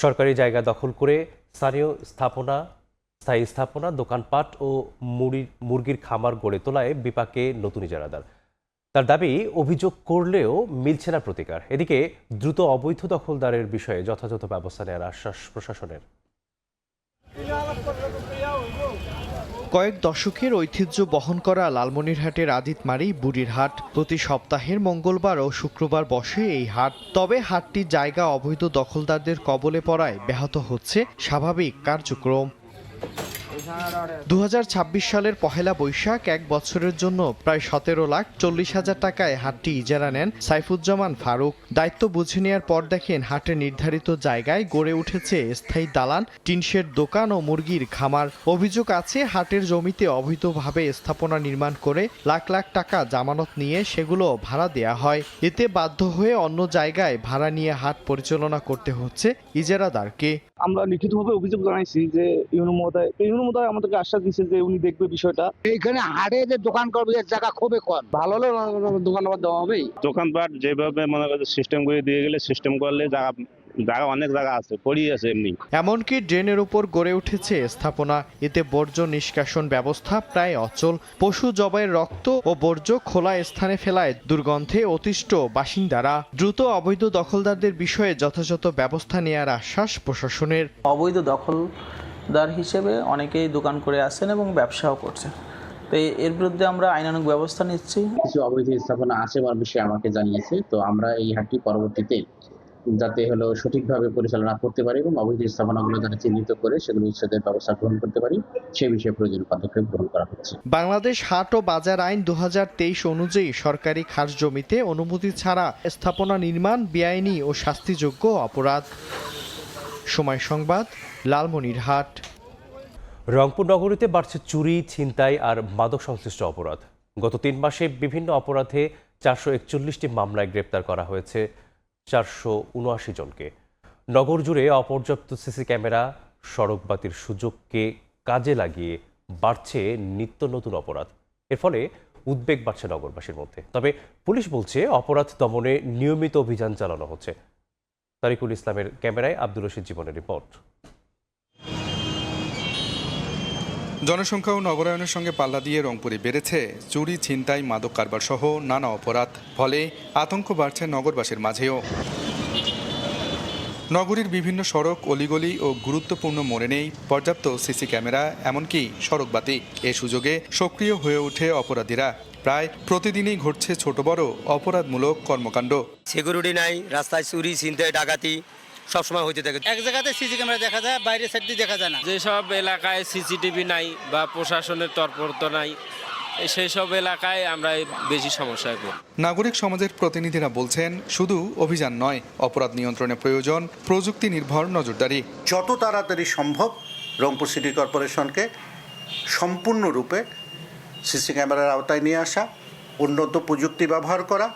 সরকারি জায়গা দখল করে স্থায়ী স্থাপনা, দোকানপাট ও মুরগির খামার গড়ে তোলায় বিপাকে নতুন ইজারাদার। তার দাবি, অভিযোগ করলেও মিলছে না প্রতিকার। এদিকে দ্রুত অবৈধ দখলদারের বিষয়ে যথাযথ ব্যবস্থা নেওয়ার আশ্বাস প্রশাসনের। কয়েক দশকের ঐতিহ্য বহন করা লালমনিরহাটের আদিতমারী বুড়িরহাট। প্রতি সপ্তাহের মঙ্গলবার ও শুক্রবার বসে এই হাট। তবে হাটটির জায়গা অবৈধ দখলদারদের কবলে পড়ায় ব্যাহত হচ্ছে স্বাভাবিক কার্যক্রম। 2026 সালের পহেলা বৈশাখ 1 বছরের জন্য প্রায় 17,40,000 টাকায় হাটটি ইজারা নেন সাইফুজ্জামান ফারুক। দায়িত্ব বুঝে নেওয়ার পর দেখেন হাটের নির্ধারিত জায়গায় গড়ে উঠেছে স্থায়ী দালান, টিনশেড দোকান ও মুরগির খামার। অভিযোগ আছে হাটের জমিতে অবৈধভাবে স্থাপনা নির্মাণ করে লাখ লাখ টাকা জামানত নিয়ে সেগুলো ভাড়া দেয়া হয়। এতে বাধ্য হয়ে অন্য জায়গায় ভাড়া নিয়ে হাট পরিচালনা করতে হচ্ছে ইজারাদারকে। আমরা লিখিতভাবে অভিযোগ জানাইছি যে ইউনু মহোদয় আমাদেরকে আশ্বাস দিচ্ছে যে উনি দেখবে বিষয়টা। এখানে হাটে যে দোকান করবে এর জায়গা খুবই কম, ভালো হলে দোকান আবার দেওয়া হবে। দোকানপাট যেভাবে মনে করছে সিস্টেম করে দিয়ে গেলে, সিস্টেম করলে জায়গা অনেক জায়গা আছে, পড়ি আছে এমনি। এমনকি ড্রেনের উপর গড়ে উঠেছে স্থাপনা। এতে বর্জ্য নিষ্কাশন ব্যবস্থা প্রায় অচল। পশু জবাইয়ের রক্ত ও বর্জ্য খোলা স্থানে ফেলায় দুর্গন্ধে অতিষ্ঠ বাসিন্দারা। দ্রুত অবৈধ দখলদারদের বিষয়ে যথাযথ ব্যবস্থা নেওয়ার আশ্বাস প্রশাসনের। অবৈধ দখলদার হিসেবে অনেকেই দোকান করে আসছেন এবং ব্যবসাও করছে, তো এর বিরুদ্ধে আমরা আইনানুগ ব্যবস্থা নিচ্ছি। কিছু অবৈধ স্থাপনা আছে বলার বিষয়ে আমাকে জানিয়েছে, তো আমরা এই হাটটি পরবর্তীতে যাতে হলো সঠিকভাবে পরিচালনা করতে পারি এবং অবৈধ স্থাপনাগুলো যারা চিহ্নিত করে সেগুলো উচ্ছেদের ব্যবস্থা গ্রহণ করতে পারি সে বিষয়ে প্রয়োজনীয় পদক্ষেপ গ্রহণ করা হচ্ছে। বাংলাদেশ হাট ও বাজার আইন 2023 অনুযায়ী সরকারি খাস জমিতে অনুমতি ছাড়া স্থাপনা নির্মাণ বেআইনি ও শাস্তিযোগ্য অপরাধ। সময় সংবাদ, লালমনিরহাট। রংপুর নগরীতে বাড়ছে চুরি, ছিনতাই আর মাদক সংশ্লিষ্ট অপরাধ। গত 3 মাসে বিভিন্ন অপরাধে 441টি মামলায় গ্রেপ্তার করা হয়েছে 479 জনকে। নগর জুড়ে অপর্যাপ্ত সিসি ক্যামেরা, সড়কবাতির সুযোগকে কাজে লাগিয়ে বাড়ছে নিত্য নতুন অপরাধ। এর ফলে উদ্বেগ বাড়ছে নগরবাসীর মধ্যে। তবে পুলিশ বলছে অপরাধ দমনে নিয়মিত অভিযান চালানো হচ্ছে। তারিকুল ইসলামের ক্যামেরায় আব্দুর রশিদ জীবনের রিপোর্ট। জনসংখ্যা ও নগরায়নের সঙ্গে পাল্লা দিয়ে রংপুরে বেড়েছে চুরি, ছিনতাই, মাদক কারবার সহ নানা অপরাধ। ফলে আতঙ্ক বাড়ছে নগরবাসীর মাঝেও। নগরীর বিভিন্ন সড়ক, অলিগলি ও গুরুত্বপূর্ণ মোড়ে নেই পর্যাপ্ত সিসি ক্যামেরা, এমনকি সড়কবাতি। এ সুযোগে সক্রিয় হয়ে ওঠে অপরাধীরা। প্রায় প্রতিদিনই ঘটছে ছোট বড় অপরাধমূলক কর্মকাণ্ড। সিকিউরিটি নাই, রাস্তায় চুরি, ছিনতাই, ডাকাতি সবসময় হইতে থাকে। এক জায়গাতে সিসি ক্যামেরা দেখা যায়, বাইরের সাইড দিয়ে দেখা যায় না। যেসব এলাকায় সিসিটিভি নাই বা প্রশাসনের তৎপরতা নাই, সেই সব এলাকায় আমরা বেশি সমস্যায় পড়ি। নাগরিক সমাজের প্রতিনিধিরা বলছেন, শুধু অভিযান নয়, অপরাধ নিয়ন্ত্রণে প্রয়োজন প্রযুক্তি নির্ভর নজরদারি। যত তাড়াতাড়ি সম্ভব রংপুর সিটি কর্পোরেশনকে সম্পূর্ণরূপে সিসি ক্যামেরার আওতায় নিয়ে আসা, উন্নত প্রযুক্তি ব্যবহার করা।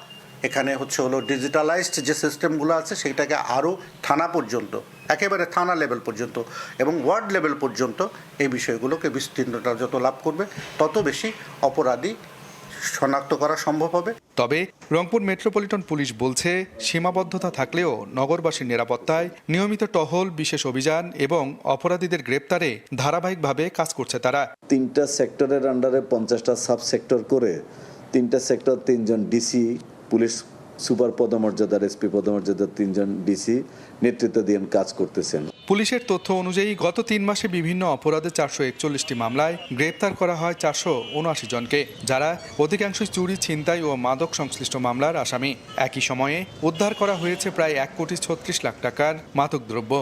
এখানে হলো ডিজিটালাইজড যে সিস্টেমগুলো আছে সেটাকে আরও থানা পর্যন্ত, একেবারে থানা লেভেল পর্যন্ত এবং ওয়ার্ড লেভেল পর্যন্ত এই বিষয়গুলোকে বিস্তীর্ণতা যত লাভ করবে তত বেশি অপরাধী শনাক্ত করা সম্ভব হবে। তবে রংপুর মেট্রোপলিটন পুলিশ বলছে, সীমাবদ্ধতা থাকলেও নগরবাসীর নিরাপত্তায় নিয়মিত টহল, বিশেষ অভিযান এবং অপরাধীদের গ্রেপ্তারে ধারাবাহিকভাবে কাজ করছে তারা। 3টা সেক্টরের আন্ডারে 50টা সাব সেক্টর করে 3টা সেক্টর 3 জন ডিসি, পুলিশ সুপার পদমর্যাদার, এসপি পদমর্যাদার 3 জন ডিসি নেতৃত্ব দিয়ে কাজ করতেছেন। পুলিশের তথ্য অনুযায়ী গত 3 মাসে বিভিন্ন অপরাধে 441টি মামলায় গ্রেপ্তার করা হয় 479 জনকে, যারা অধিকাংশই চুরি, ছিনতাই ও মাদক সংশ্লিষ্ট মামলার আসামি। একই সময়ে উদ্ধার করা হয়েছে প্রায় 1,36,00,000 টাকার মাদকদ্রব্য।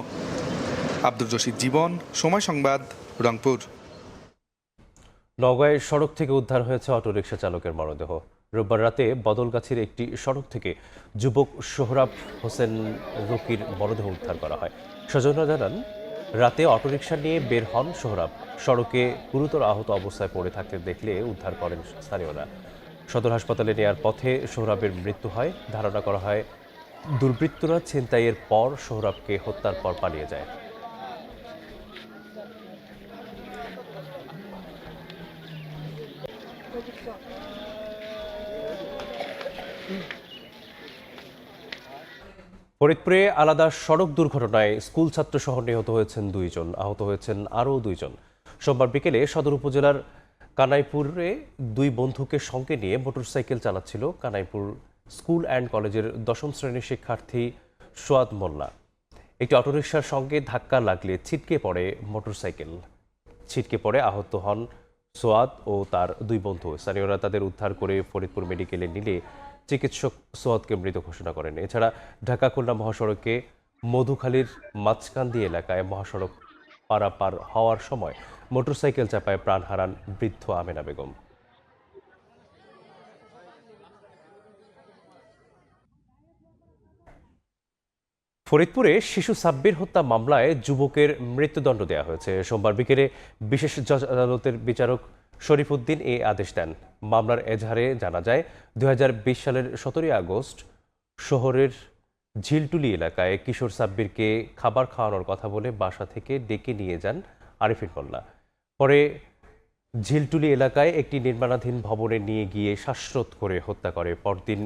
আব্দুর রশিদ জীবন, সময় সংবাদ, রংপুর। নওগাঁয় সড়ক থেকে উদ্ধার হয়েছে অটোরিকশা চালকের মরদেহ। রোববার রাতে বদলগাছির একটি সড়ক থেকে যুবক সোহরাব হোসেন রকির মরদেহ উদ্ধার করা হয়। স্বজনরা জানান, রাতে অটোরিকশা নিয়ে বের হন সোহরাব। সড়কে গুরুতর আহত অবস্থায় পড়ে থাকতে দেখলে উদ্ধার করেন স্থানীয়রা। সদর হাসপাতালে নেয়ার পথে সোহরাবের মৃত্যু হয়। ধারণা করা হয় দুর্বৃত্তরা ছিনতাইয়ের পর সোহরাবকে হত্যার পর পালিয়ে যায়। ফরিদপুরে আলাদা সড়ক দুর্ঘটনায় স্কুল ছাত্র সহ নিহত হয়েছেন 2 জন, আহত হয়েছেন আরও 2 জন। সোমবার বিকেলে সদর উপজেলার কানাইপুরে 2 বন্ধুকে সঙ্গে নিয়ে মোটরসাইকেল চালাচ্ছিল কানাইপুর স্কুল অ্যান্ড কলেজের 10ম শ্রেণীর শিক্ষার্থী সোয়াদ মোল্লা। একটি অটোরিকশার সঙ্গে ধাক্কা লাগলে ছিটকে পড়ে মোটরসাইকেল। ছিটকে পড়ে আহত হন সোয়াদ ও তার 2 বন্ধু। স্থানীয়রা তাদের উদ্ধার করে ফরিদপুর মেডিকেলে নিলে চিকিৎসক সোয়াদকে মৃত ঘোষণা করেন। এছাড়া ঢাকা খুলনা মহাসড়কে মধুখালীর মাঝকান্দি এলাকায় মহাসড়ক পারাপার হওয়ার সময় মোটরসাইকেল চাপায় প্রাণ হারান বৃদ্ধ আমেনা বেগম। ফরিদপুরে শিশু সাব্বির হত্যা মামলায় যুবকের মৃত্যুদণ্ড দেওয়া হয়েছে। সোমবার বিকেলে বিশেষ জজ আদালতের বিচারক শরীফুদ্দিন এ আদেশ দেন। মামলার এজাহারে জানা যায়, 2020 সালের 17 আগস্ট শহরের ঝিলটুলি এলাকায় কিশোর সাব্বিরকে খাবার খাওয়ানোর কথা বলে বাসা থেকে ডেকে নিয়ে যান আরিফিন মোল্লা। পরে ঝিলটুলি এলাকায় একটি নির্মাণাধীন ভবনে নিয়ে গিয়ে শ্বাসরোধ করে হত্যা করে। পরদিন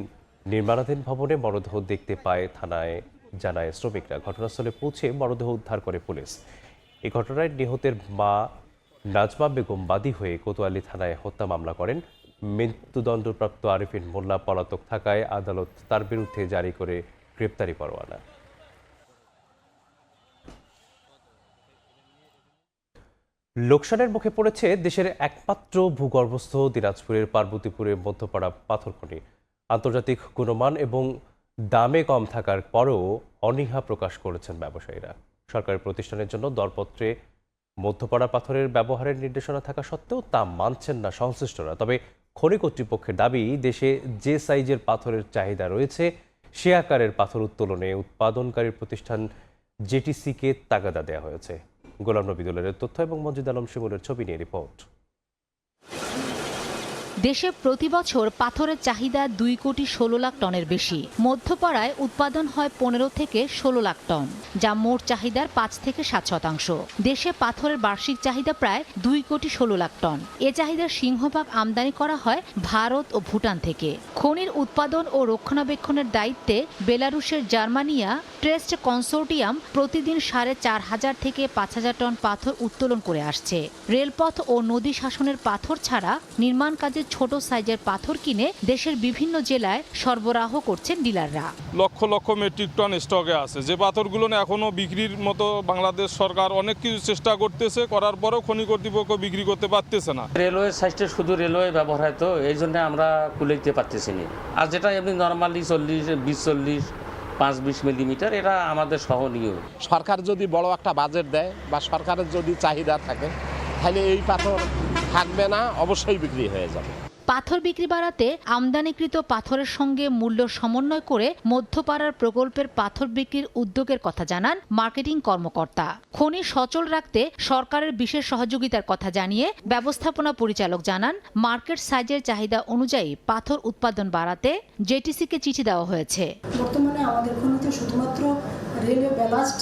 নির্মাণাধীন ভবনে মরদেহ দেখতে পায় থানায় জানায় শ্রমিকরা। ঘটনাস্থলে পৌঁছে মরদেহ উদ্ধার করে পুলিশ। এই ঘটনায় নিহতের মা নাজমা বেগম বাদী হয়ে কোতোয়ালি থানায় হত্যা মামলা করেন। মৃত্যুদণ্ডপ্রাপ্ত আরিফিন মোল্লা পলাতক থাকায় আদালত তার বিরুদ্ধে জারি করে গ্রেপ্তারি পরোয়ানা। লোকসানের মুখে পড়েছে দেশের একমাত্র ভূগর্ভস্থ দিনাজপুরের পার্বতীপুরে মধ্যপাড়া পাথর খনি। আন্তর্জাতিক গুণমান এবং দামে কম থাকার পরেও অনীহা প্রকাশ করেছেন ব্যবসায়ীরা। সরকারি প্রতিষ্ঠানের জন্য দরপত্রে মধ্যপাড়া পাথরের ব্যবহারের নির্দেশনা থাকা সত্ত্বেও তা মানছেন না সংশ্লিষ্টরা। তবে খনি কর্তৃপক্ষের দাবি, দেশে যে সাইজের পাথরের চাহিদা রয়েছে সে আকারের পাথর উত্তোলনে উৎপাদনকারী প্রতিষ্ঠান জেটিসিকে তাগাদা দেওয়া হয়েছে। গোলাম নবী দুলালের তথ্য এবং মজিদ আলম শিমুলের ছবি নিয়ে রিপোর্ট। দেশে প্রতি বছর পাথরের চাহিদা 2,16 লাখ টনের বেশি। মধ্যপাড়ায় উৎপাদন হয় 15 থেকে 16 লাখ টন, যা মোট চাহিদার 5 থেকে 7%। দেশে পাথরের বার্ষিক চাহিদা প্রায় 2,16 লাখ টন। এ চাহিদার সিংহভাগ আমদানি করা হয় ভারত ও ভুটান থেকে। খনির উৎপাদন ও রক্ষণাবেক্ষণের দায়িত্বে বেলারুশের জার্মানিয়া ট্রেস্ট কনসোর্টিয়াম প্রতিদিন 4,500 থেকে 5,000 টন পাথর উত্তোলন করে আসছে। রেলপথ ও নদী শাসনের পাথর ছাড়া নির্মাণ কাজে ছোট সাইজের পাথর কিনে দেশের বিভিন্ন জেলায় সরবরাহ করছেন ডিলাররা। লক্ষ লক্ষ মেট্রিক টন স্টকে আছে, যে পাথরগুলো এখনো বিক্রির মতো বাংলাদেশ সরকার অনেক কিছু চেষ্টা করতেছে, করার পরেও খনি কর্তৃপক্ষ বিক্রি করতে পারতেছে না। রেলওয়ে সাইডে শুধু রেলওয়ে ব্যবহার হয়, তো এই জন্য আমরা কুলাইতে পারতেছি না। আর যেটা এমনি নর্মালি 40, 5-20 মিলিমিটার, এটা আমাদের সহনীয়। সরকার যদি বড় একটা বাজেট দেয় বা সরকারের যদি চাহিদা থাকে, তাহলে এই পাথর থাকবে না, অবশ্যই বিক্রি হয়ে যাবে। পাথর বিক্রি বাড়াতে আমদানিকৃত পাথরের সঙ্গে মূল্য সমন্বয় করে মধ্যপাড়ার প্রকল্পের পাথর বিক্রির উদ্যোগের কথা জানান মার্কেটিং কর্মকর্তা। খনি সচল রাখতে সরকারের বিশেষ সহযোগিতার কথা জানিয়ে ব্যবস্থাপনা পরিচালক জানান, মার্কেট সাইজের চাহিদা অনুযায়ী পাথর উৎপাদন বাড়াতে জেটিসিকে চিঠি দেওয়া হয়েছে। বর্তমানে আমাদের খনিতে শুধুমাত্র রেলওয়ে ব্যালাস্ট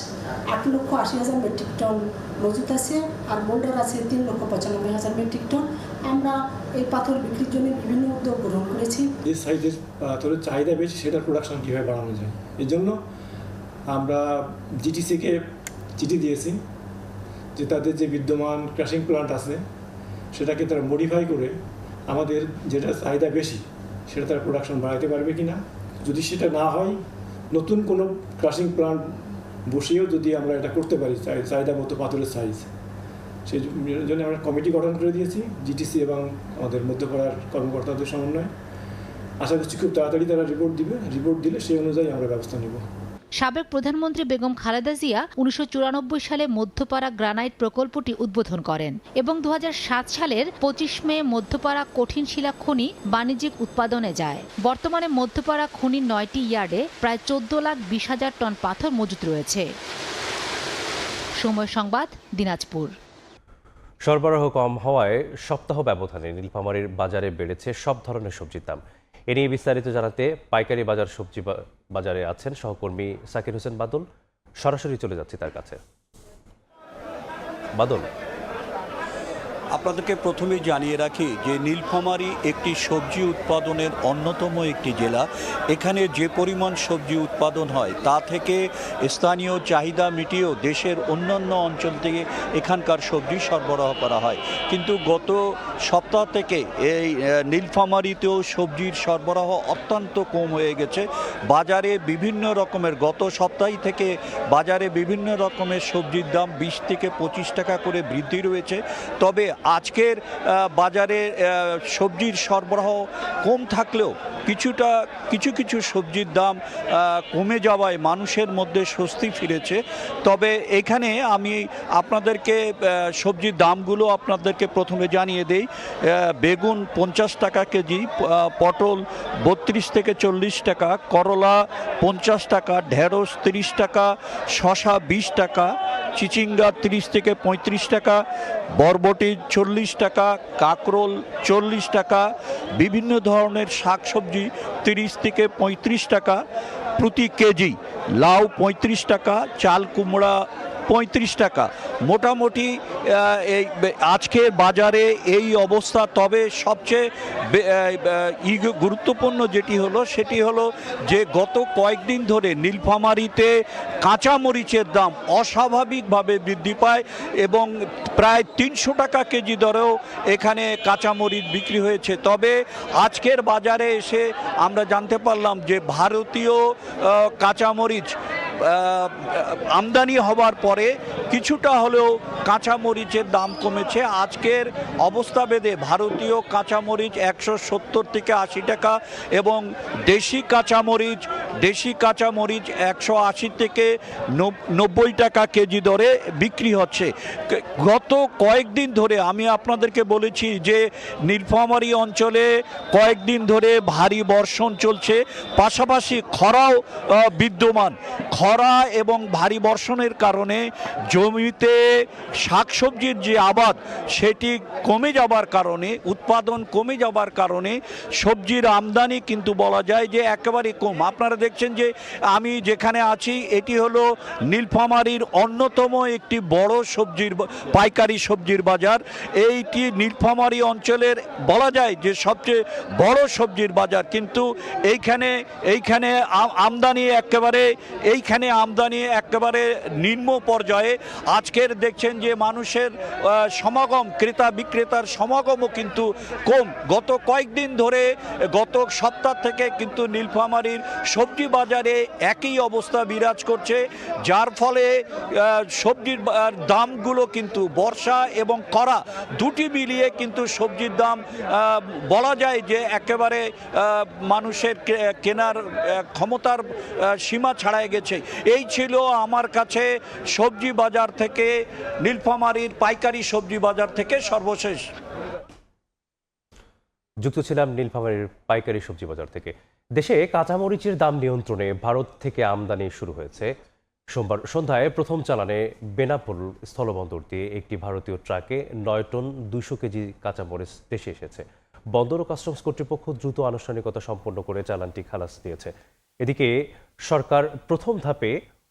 8,80,000 মেট্রিক টন মজুত আছে, আর বোল্ডার আছে 3,95,000 মেট্রিক টন। আমরা এই পাথর বিক্রির জন্য বিভিন্ন উদ্যোগ গ্রহণ করেছি। যে সাইজের পাথরের চাহিদা বেশি, সেটার প্রোডাকশন কীভাবে বাড়ানো যায়, এর জন্য আমরা জিটিসিকে চিঠি দিয়েছি যে তাদের যে বিদ্যমান ক্রাশিং প্ল্যান্ট আছে সেটাকে তারা মডিফাই করে আমাদের যেটা চাহিদা বেশি সেটা তারা প্রোডাকশন বাড়াতে পারবে কি না। যদি সেটা না হয়, নতুন কোনো ক্রাশিং প্ল্যান্ট বসিয়েও যদি আমরা এটা করতে পারি চাহিদা মতো পাথরের সাইজ, সেই জন্য আমরা কমিটি গঠন করে দিয়েছি জিটিসি এবং আমাদের মধ্যপাড়ার কর্মকর্তাদের সমন্বয়ে। আশা করছি খুব তাড়াতাড়ি তারা রিপোর্ট দিবে, রিপোর্ট দিলে সেই অনুযায়ী আমরা ব্যবস্থা নেব। সাবেক প্রধানমন্ত্রী বেগম খালেদা জিয়া 1994 সালে মধ্যপাড়া গ্রানাইট প্রকল্পটি উদ্বোধন করেন এবং 2007 সালের 25 মে মধ্যপাড়া কঠিন শিলা খনি বাণিজ্যিক উৎপাদনে যায়। বর্তমানে মধ্যপাড়া খনির 9টি ইয়ার্ডে প্রায় 14,20,000 টন পাথর মজুত রয়েছে। সময় সংবাদ, দিনাজপুর। সরবরাহ কম হওয়ায় সপ্তাহ ব্যবধানে নীলফামারীর বাজারে বেড়েছে সব ধরনের সবজির দাম। এ নিয়ে বিস্তারিত জানাতে পাইকারি বাজার সবজি বাজারে আছেন সহকর্মী সাকির হোসেন বাদল। সরাসরি চলে যাচ্ছি তার কাছে। বাদল, আপনাদেরকে প্রথমেই জানিয়ে রাখি যে নীলফামারী একটি সবজি উৎপাদনের অন্যতম একটি জেলা। এখানে যে পরিমাণ সবজি উৎপাদন হয় তা থেকে স্থানীয় চাহিদা মিটিয়েও দেশের অন্যান্য অঞ্চল থেকে এখানকার সবজি সরবরাহ করা হয়। কিন্তু গত সপ্তাহ থেকে এই নীলফামারীতেও সবজির সরবরাহ অত্যন্ত কম হয়ে গেছে। বাজারে বিভিন্ন রকমের, গত সপ্তাহে থেকে বাজারে বিভিন্ন রকমের সবজির দাম 20 থেকে 25 টাকা করে বৃদ্ধি রয়েছে। তবে আজকের বাজারে সবজির সরবরাহ কম থাকলেও কিছু সবজির দাম কমে যাওয়ায় মানুষের মধ্যে স্বস্তি ফিরেছে। তবে এখানে আমি আপনাদেরকে সবজির দামগুলো আপনাদেরকে প্রথমে জানিয়ে দেই। বেগুন 50 টাকা কেজি, পটল 32 থেকে 40 টাকা, করলা 50 টাকা, ঢেঁড়স 30 টাকা, শসা 20 টাকা, চিচিঙ্গা 30 থেকে 35 টাকা, বরবটি 40 টাকা, কাঁকরোল 40 টাকা, বিভিন্ন ধরনের শাকসবজি 30 থেকে 35 টাকা প্রতি কেজি, লাউ 35 টাকা, চাল কুমড়া 35 টাকা। মোটামুটি এই আজকের বাজারে এই অবস্থা। তবে সবচেয়ে গুরুত্বপূর্ণ সেটি হলো যে গত কয়েকদিন ধরে নীলফামারীতে কাঁচামরিচের দাম অস্বাভাবিকভাবে বৃদ্ধি পায় এবং প্রায় 300 টাকা কেজি দরেও এখানে কাঁচামরিচ বিক্রি হয়েছে। তবে আজকের বাজারে এসে আমরা জানতে পারলাম যে ভারতীয় কাঁচামরিচ আমদানি হবার পরে কিছুটা হলেও কাঁচামরিচের দাম কমেছে। আজকের অবস্থা ভেদে ভারতীয় কাঁচামরিচ 170 থেকে 80 টাকা এবং দেশি কাঁচামরিচ 180 থেকে 90 টাকা কেজি দরে বিক্রি হচ্ছে। গত কয়েকদিন ধরে আমি আপনাদেরকে বলেছি যে নীলফামারী অঞ্চলে কয়েকদিন ধরে ভারী বর্ষণ চলছে, পাশাপাশি খরাও বিদ্যমান। খরা এবং ভারী বর্ষণের কারণে জমিতে শাকসবজির যে আবাদ সেটি কমে যাবার কারণে, উৎপাদন কমে যাবার কারণে সবজির আমদানি কিন্তু বলা যায় যে একেবারে কম। আপনারা দেখছেন যে আমি যেখানে আছি এটি হলো নীলফামারীর অন্যতম একটি বড় পাইকারি সবজির বাজার। এইটি নীলফামারী অঞ্চলের বলা যায় যে সবচেয়ে বড় সবজির বাজার, কিন্তু এইখানে আমদানি একেবারে নিম্ন পর্যায়ে। আজকের দেখছেন যে মানুষের সমাগম, ক্রেতা বিক্রেতার সমাগমও কিন্তু কম। গত কয়েকদিন ধরে, গত সপ্তাহ থেকে কিন্তু নীলফামারীর সবজি বাজারে একই অবস্থা বিরাজ করছে, যার ফলে সবজির দামগুলো কিন্তু বর্ষা এবং খরা দুটি মিলিয়ে কিন্তু সবজির দাম বলা যায় যে একেবারে মানুষের কেনার ক্ষমতার সীমা ছাড়াই গেছে। এই ছিল আমার কাছে সবজি বাজার থেকে, নীলফামারীর পাইকারি সবজি বাজার থেকে সর্বশেষ। যুক্ত ছিলাম নীলফামারীর পাইকারি সবজি বাজার থেকে। দেশে কাঁচামরিচের দাম নিয়ন্ত্রণে ভারত থেকে আমদানি শুরু হয়েছে। সোমবার সন্ধ্যায় প্রথম চালানে বেনাপোল স্থলবন্দর দিয়ে একটি ভারতীয় ট্রাকে 9 টন 200 কেজি কাঁচামরিচ দেশে এসেছে। বন্দর ও কাস্টমস কর্তৃপক্ষ দ্রুত আনুষ্ঠানিকতা সম্পন্ন করে চালানটি খালাস দিয়েছে। এদিকে সরকার প্রথম ধাপে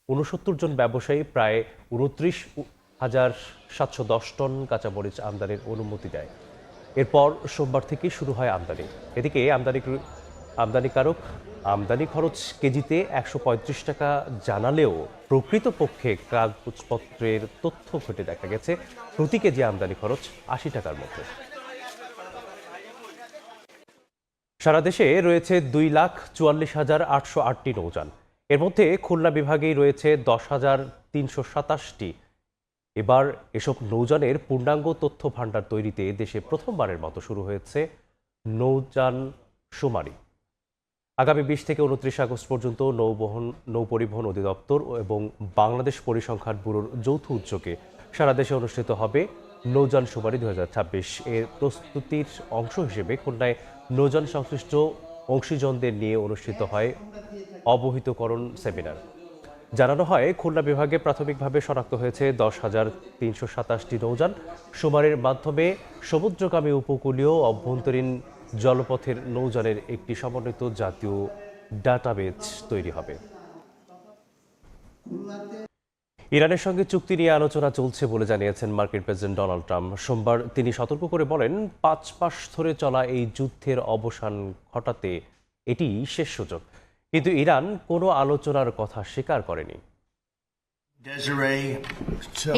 69 জন ব্যবসায়ী প্রায় 29,710 টন কাঁচামরিচ আমদানির অনুমতি দেয়। এরপর সোমবার থেকে শুরু হয় আমদানি। এদিকে আমদানিকারক আমদানি খরচ কেজিতে 135 টাকা জানালেও প্রকৃতপক্ষে কাগজপত্রের তথ্য ঘটে দেখা গেছে প্রতি কেজি আমদানি খরচ 80 টাকার মতো। সারা দেশে রয়েছে 2,44,808টি নৌযান। এর মধ্যে খুলনা বিভাগেই রয়েছে 10,327টি। এবার এসব নৌযানের পূর্ণাঙ্গ তথ্য ভাণ্ডার তৈরিতে দেশে প্রথমবারের মতো শুরু হয়েছে নৌযান শুমারি। আগামী 20 থেকে 29 আগস্ট পর্যন্ত নৌপরিবহন অধিদপ্তর এবং বাংলাদেশ পরিসংখ্যান ব্যুরোর যৌথ উদ্যোগে সারা দেশে অনুষ্ঠিত হবে নৌযান শুমারি 2026। এর প্রস্তুতির অংশ হিসেবে খুলনায় নৌযান সংশ্লিষ্ট অংশীজনদের নিয়ে অনুষ্ঠিত হয় অবহিতকরণ সেমিনার। জানানো হয় খুলনা বিভাগে প্রাথমিকভাবে শনাক্ত হয়েছে 10,327টি নৌযান। শুমারির মাধ্যমে সমুদ্রগামী উপকূলীয় অভ্যন্তরীণ জলপথের নৌযানের একটি সমন্বিত জাতীয় ডাটাবেজ তৈরি হবে। ইরানের সঙ্গে চুক্তি নিয়ে আলোচনা চলছে বলে জানিয়েছেন মার্কিন প্রেসিডেন্ট ডোনাল্ড ট্রাম্প। সোমবার তিনি সতর্ক করে বলেন, 5 মাস ধরে চলা এই যুদ্ধের অবসান ঘটাতে এটি শেষ সুযোগ। কিন্তু ইরান কোনো আলোচনার কথা স্বীকার করেনি।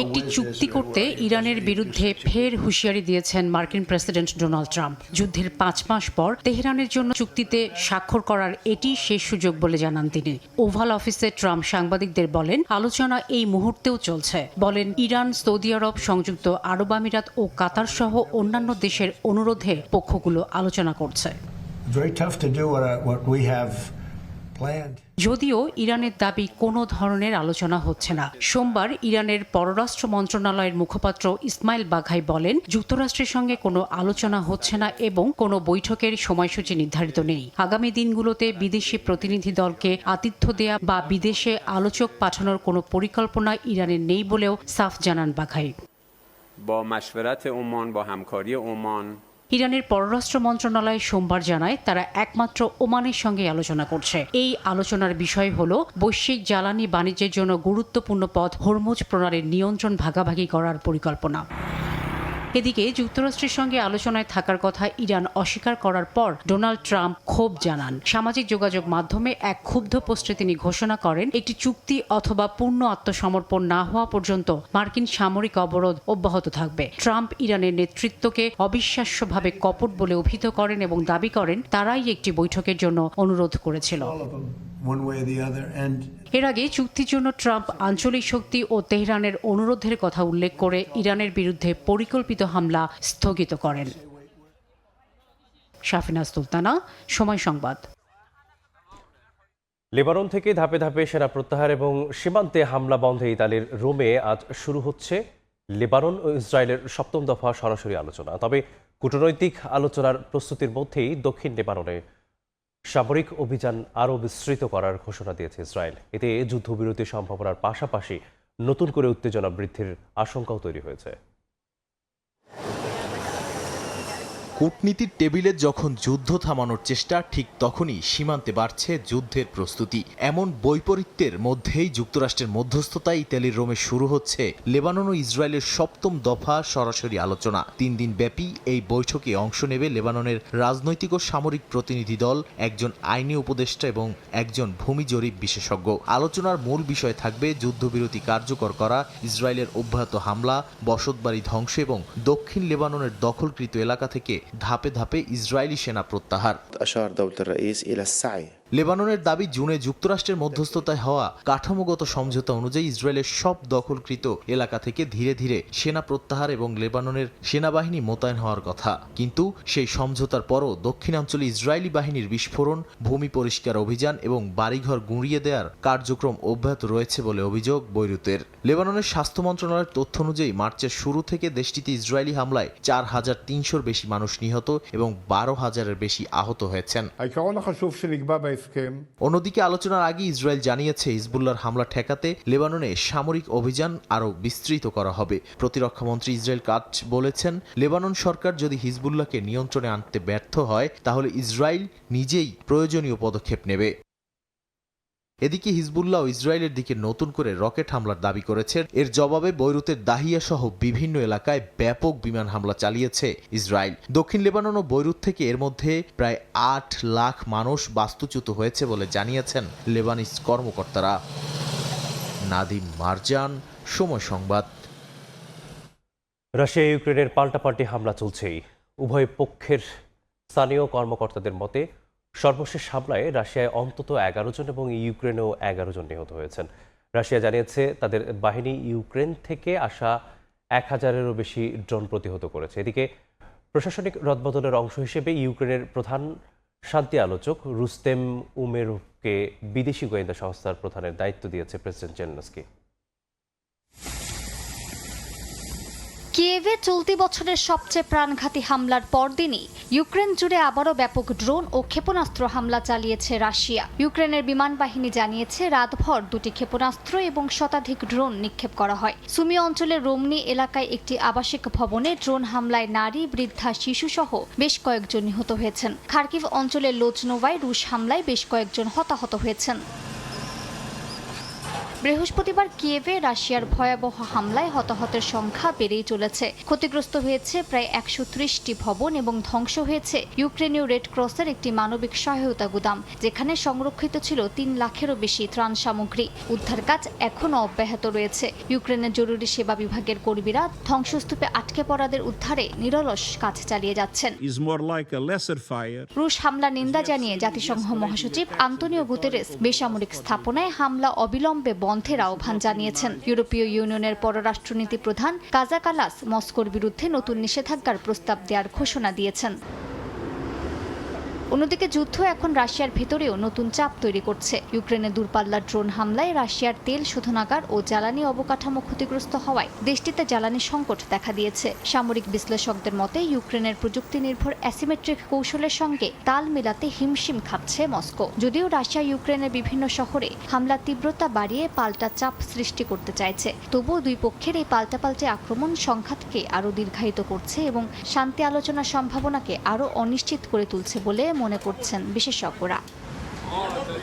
একটি চুক্তি করতে ইরানের বিরুদ্ধে ফের হুঁশিয়ারি দিয়েছেন মার্কিন প্রেসিডেন্ট ডোনাল্ড ট্রাম্প। যুদ্ধের 5 মাস পর তেহরানের জন্য চুক্তিতে স্বাক্ষর করার এটি শেষ সুযোগ বলে জানান তিনি। ওভাল অফিসে ট্রাম্প সাংবাদিকদের বলেন, আলোচনা এই মুহূর্তেও চলছে। বলেন, ইরান, সৌদি আরব, সংযুক্ত আরব আমিরাত ও কাতার সহ অন্যান্য দেশের অনুরোধে পক্ষগুলো আলোচনা করছে। যদিও ইরানের দাবি কোনো ধরনের আলোচনা হচ্ছে না। সোমবার ইরানের পররাষ্ট্র মন্ত্রণালয়ের মুখপাত্র ইসমাইল বাঘাই বলেন, যুক্তরাষ্ট্রের সঙ্গে কোনো আলোচনা হচ্ছে না এবং কোনো বৈঠকের সময়সূচি নির্ধারিত নেই। আগামী দিনগুলোতে বিদেশি প্রতিনিধি দলকে আতিথ্য দেয়া বা বিদেশে আলোচক পাঠানোর কোনো পরিকল্পনা ইরানের নেই বলেও সাফ জানান বাঘাই। ইরানের পররাষ্ট্র মন্ত্রণালয় সোমবার জানায়, তারা একমাত্র ওমানের সঙ্গে আলোচনা করছে। এই আলোচনার বিষয় হল বৈশ্বিক জ্বালানি বাণিজ্যের জন্য গুরুত্বপূর্ণ পথ হরমুজ প্রণালীর নিয়ন্ত্রণ ভাগাভাগি করার পরিকল্পনা। এদিকে যুক্তরাষ্ট্রের সঙ্গে আলোচনায় থাকার কথা ইরান অস্বীকার করার পর ডোনাল্ড ট্রাম্প ক্ষোভ জানান। সামাজিক যোগাযোগ মাধ্যমে এক ক্ষুব্ধ পোস্টে তিনি ঘোষণা করেন, একটি চুক্তি অথবা পূর্ণ আত্মসমর্পণ না হওয়া পর্যন্ত মার্কিন সামরিক অবরোধ অব্যাহত থাকবে। ট্রাম্প ইরানের নেতৃত্বকে অবিশ্বাস্যভাবে কপট বলে অভিহিত করেন এবং দাবি করেন তারাই একটি বৈঠকের জন্য অনুরোধ করেছিল। one way or the other. And এর আগে চুক্তির জন্য ট্রাম্প আঞ্চলিক শক্তি ও তেহরানের অনুরোধের কথা উল্লেখ করে ইরানের বিরুদ্ধে পরিকল্পিত হামলা স্থগিত করেন। শাফিনা সুলতানা, সময় সংবাদ। লেবানন থেকে ধাপে ধাপে সেনা প্রত্যাহার এবং সীমান্তে হামলা বন্ধে ইতালির রোমে আজ শুরু হচ্ছে লেবানন ও ইসরায়েলের 7ম দফা সরাসরি আলোচনা। তবে কূটনৈতিক আলোচনার প্রস্তুতির মধ্যেই দক্ষিণ লেবাননে সামরিক অভিযান আরও বিস্তৃত করার ঘোষণা দিয়েছে ইসরায়েল। এতে যুদ্ধবিরতির সম্ভাবনার পাশাপাশি নতুন করে উত্তেজনা বৃদ্ধির আশঙ্কাও তৈরি হয়েছে। কূটনীতির টেবিলে যখন যুদ্ধ থামানোর চেষ্টা, ঠিক তখনই সীমান্তে বাড়ছে যুদ্ধের প্রস্তুতি। এমন বৈপরীত্যের মধ্যেই যুক্তরাষ্ট্রের মধ্যস্থতায় ইতালির রোমে শুরু হচ্ছে লেবানন ও ইসরায়েলের 7ম দফা সরাসরি আলোচনা। 3 দিন ব্যাপী এই বৈঠকে অংশ নেবে লেবাননের রাজনৈতিক ও সামরিক প্রতিনিধি দল, একজন আইনি উপদেষ্টা এবং একজন ভূমি জরিপ বিশেষজ্ঞ। আলোচনার মূল বিষয় থাকবে যুদ্ধবিরতি কার্যকর করা, ইসরায়েলের অব্যাহত হামলা, বসতবাড়ি ধ্বংস এবং দক্ষিণ লেবাননের দখলকৃত এলাকা থেকে ধাপে ধাপে ইসরায়েলি সেনা প্রত্যাহার। লেবাননের দাবি, জুনে যুক্তরাষ্ট্রের মধ্যস্থতায় হওয়া কাঠামোগত সমঝোতা অনুযায়ী ইসরায়েলের সব দখলকৃত এলাকা থেকে ধীরে ধীরে সেনা প্রত্যাহার এবং লেবাননের সেনাবাহিনী মোতায়েন হওয়ার কথা। কিন্তু সেই সমঝোতার পরও দক্ষিণাঞ্চলে ইসরায়েলি বাহিনীর বিস্ফোরণ, ভূমি পরিষ্কার অভিযান এবং বাড়িঘর গুঁড়িয়ে দেওয়ার কার্যক্রম অব্যাহত রয়েছে বলে অভিযোগ বৈরুতের। লেবাননের স্বাস্থ্য মন্ত্রণালয়ের তথ্য অনুযায়ী মার্চের শুরু থেকে দেশটিতে ইসরায়েলি হামলায় 4,300-র বেশি মানুষ নিহত এবং 12,000-এর বেশি আহত হয়েছেন। অন্যদিকে আলোচনার আগে ইসরায়েল জানিয়েছে হিজবুল্লাহর হামলা ঠেকাতে লেবাননে সামরিক অভিযান আরও বিস্তৃত করা হবে। প্রতিরক্ষামন্ত্রী ইসরায়েল কাটজ বলেছেন, লেবানন সরকার যদি হিজবুল্লাহকে নিয়ন্ত্রণে আনতে ব্যর্থ হয় তাহলে ইসরায়েল নিজেই প্রয়োজনীয় পদক্ষেপ নেবে। এদিকে হিজবুল্লাহ ও ইসরায়েলের দিকে নতুন করে রকেট হামলার দাবি করেছে। এর জবাবে বৈরুতের দাহিয়া সহ বিভিন্ন এলাকায় ব্যাপক বিমান হামলা চালিয়েছে ইসরায়েল। দক্ষিণ লেবানন ও বৈরুত থেকে এর মধ্যে প্রায় 8 লাখ মানুষ বাস্তুচ্যুত হয়েছে বলে জানিয়েছেন লেবানিজ কর্মকর্তারা। নাদিম মারজান, সময় সংবাদ। রাশিয়া ইউক্রেনের পাল্টাপাল্টি হামলা চলছেই। উভয় পক্ষের স্থানীয় কর্মকর্তাদের মতে সর্বশেষ হামলায় রাশিয়ায় অন্তত 11 জন এবং ইউক্রেনেও 11 জন নিহত হয়েছেন। রাশিয়া জানিয়েছে তাদের বাহিনী ইউক্রেন থেকে আসা 1000-এরও বেশি ড্রোন প্রতিহত করেছে। এদিকে প্রশাসনিক রদবদলের অংশ হিসেবে ইউক্রেনের প্রধান শান্তি আলোচক রুস্তেম উমেরোভকে বিদেশি গোয়েন্দা সংস্থার প্রধানের দায়িত্ব দিয়েছে প্রেসিডেন্ট জেলেনস্কি। কিয়েভে চলতি বছরের সবচেয়ে প্রাণঘাতী হামলার পরদিনই ইউক্রেন জুড়ে আবারও ব্যাপক ড্রোন ও ক্ষেপণাস্ত্র হামলা চালিয়েছে রাশিয়া। ইউক্রেনের বিমান বাহিনী জানিয়েছে রাতভর 2টি ক্ষেপণাস্ত্র এবং শতাধিক ড্রোন নিক্ষেপ করা হয়। সুমি অঞ্চলের রোমনি এলাকায় একটি আবাসিক ভবনে ড্রোন হামলায় নারী, বৃদ্ধা, শিশুসহ বেশ কয়েকজন নিহত হয়েছেন। খার্কিভ অঞ্চলের লোজনোভায় রুশ হামলায় বেশ কয়েকজন হতাহত হয়েছেন। বৃহস্পতিবার কিয়েভে রাশিয়ার ভয়াবহ হামলায় হতাহতের সংখ্যা বেড়েই চলেছে। ক্ষতিগ্রস্ত হয়েছে প্রায় 130টি ভবন এবং ধ্বংস হয়েছে ইউক্রেনীয় রেড ক্রসের একটি মানবিক সহায়তা গুদাম, যেখানে সংরক্ষিত ছিল 3 লাখেরও বেশি ত্রাণ সামগ্রী। উদ্ধার কাজ এখনও অব্যাহত রয়েছে। ইউক্রেনের জরুরি সেবা বিভাগের কর্মীরা ধ্বংসস্তূপে আটকে পড়াদের উদ্ধারে নিরলস কাজ চালিয়ে যাচ্ছেন। রুশ হামলা নিন্দা জানিয়ে জাতিসংঘ মহাসচিব আন্তোনিও গুতেরেস বেসামরিক স্থাপনায় হামলা অবিলম্বে বন্ধের আহ্বান জানিয়েছেন। ইউরোপীয় ইউনিয়নের পররাষ্ট্রনীতি প্রধান কাজা কালাস মস্কোর বিরুদ্ধে নতুন নিষেধাজ্ঞার প্রস্তাব দেওয়ার ঘোষণা দিয়েছেন। অন্যদিকে যুদ্ধ এখন রাশিয়ার ভেতরেও নতুন চাপ তৈরি করছে। ইউক্রেনে দূরপাল্লার ড্রোন হামলায় রাশিয়ার তেল শোধনাগার ও জ্বালানি অবকাঠামো ক্ষতিগ্রস্ত হওয়ায় দেশটিতে জ্বালানি সংকট দেখা দিয়েছে। সামরিক বিশ্লেষকদের মতে ইউক্রেনের প্রযুক্তি নির্ভর অ্যাসিমেট্রিক কৌশলের সঙ্গে তাল মেলাতে হিমশিম খাচ্ছে মস্কো। যদিও রাশিয়া ইউক্রেনের বিভিন্ন শহরে হামলার তীব্রতা বাড়িয়ে পাল্টা চাপ সৃষ্টি করতে চাইছে, তবুও দুই পক্ষের এই পাল্টাপাল্টে আক্রমণ সংঘাতকে আরও দীর্ঘায়িত করছে এবং শান্তি আলোচনার সম্ভাবনাকে আরও অনিশ্চিত করে তুলছে বলে মনে করছেন বিশেষজ্ঞরা।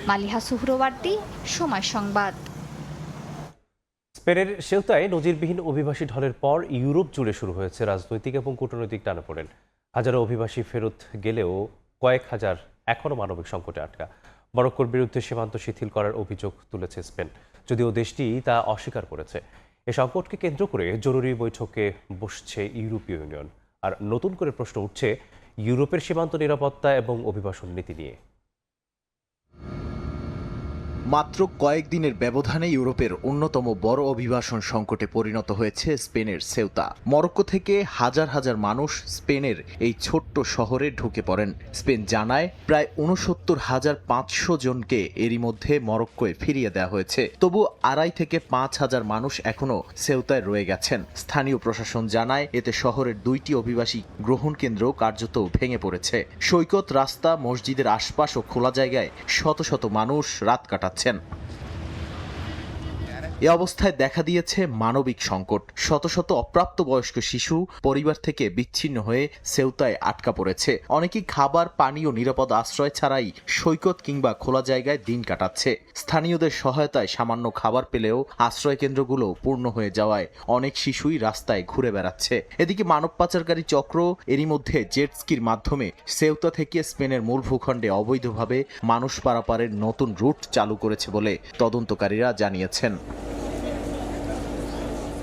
মালিহা সুহরওয়ার্দী, সময় সংবাদ। স্পেনের সেউতায় নজিরবিহীন অভিবাসী ঢলের পর ইউরোপ জুড়ে শুরু হয়েছে রাজনৈতিক এবং কূটনৈতিক টানাপোড়েন। হাজারো অভিবাসী ফেরত গেলেও কয়েক হাজার এখনও মানবিক সংকটে আটকা। মরক্কোর বিরুদ্ধে সীমান্ত শিথিল করার অভিযোগ তুলেছে স্পেন, যদিও দেশটি তা অস্বীকার করেছে। এ সংকটকে কেন্দ্র করে জরুরি বৈঠকে বসছে ইউরোপীয় ইউনিয়ন। আর নতুন করে প্রশ্ন উঠছে ইউরোপের সীমান্ত নিরাপত্তা এবং অভিবাসন নীতি নিয়ে। মাত্র কয়েকদিনের ব্যবধানে ইউরোপের অন্যতম বড় অভিবাসন সংকটে পরিণত হয়েছে স্পেনের সেউতা। মরক্কো থেকে হাজার হাজার মানুষ স্পেনের এই ছোট্ট শহরে ঢুকে পড়েন। স্পেন জানায় প্রায় ৬৯,৫০০ জনকে এরই মধ্যে মরক্কোয় ফিরিয়ে দেওয়া হয়েছে। তবু ২,৫০০ থেকে ৫,০০০ মানুষ এখনও সেউতায় রয়ে গেছেন। স্থানীয় প্রশাসন জানায় এতে শহরের ২টি অভিবাসী গ্রহণ কেন্দ্র কার্যত ভেঙে পড়েছে। সৈকত, রাস্তা, মসজিদের আশপাশ ও খোলা জায়গায় শত শত মানুষ রাত কাটাচ্ছেন। এ অবস্থায় দেখা দিয়েছে মানবিক সংকট। শত শত অপ্রাপ্তবয়স্ক শিশু পরিবার থেকে বিচ্ছিন্ন হয়ে সেউতায় আটকা পড়েছে। অনেকেই খাবার, পানি ও নিরাপদ আশ্রয় ছাড়াই সৈকত কিংবা খোলা জায়গায় দিন কাটাচ্ছে। স্থানীয়দের সহায়তায় সামান্য খাবার পেলেও আশ্রয় কেন্দ্রগুলো পূর্ণ হয়ে যাওয়ায় অনেক শিশুই রাস্তায় ঘুরে বেড়াচ্ছে। এদিকে মানব পাচারকারী চক্র এরই মধ্যে জেটস্কির মাধ্যমে সেউতা থেকে স্পেনের মূল ভূখণ্ডে অবৈধভাবে মানুষ পারাপারের নতুন রুট চালু করেছে বলে তদন্তকারীরা জানিয়েছেন।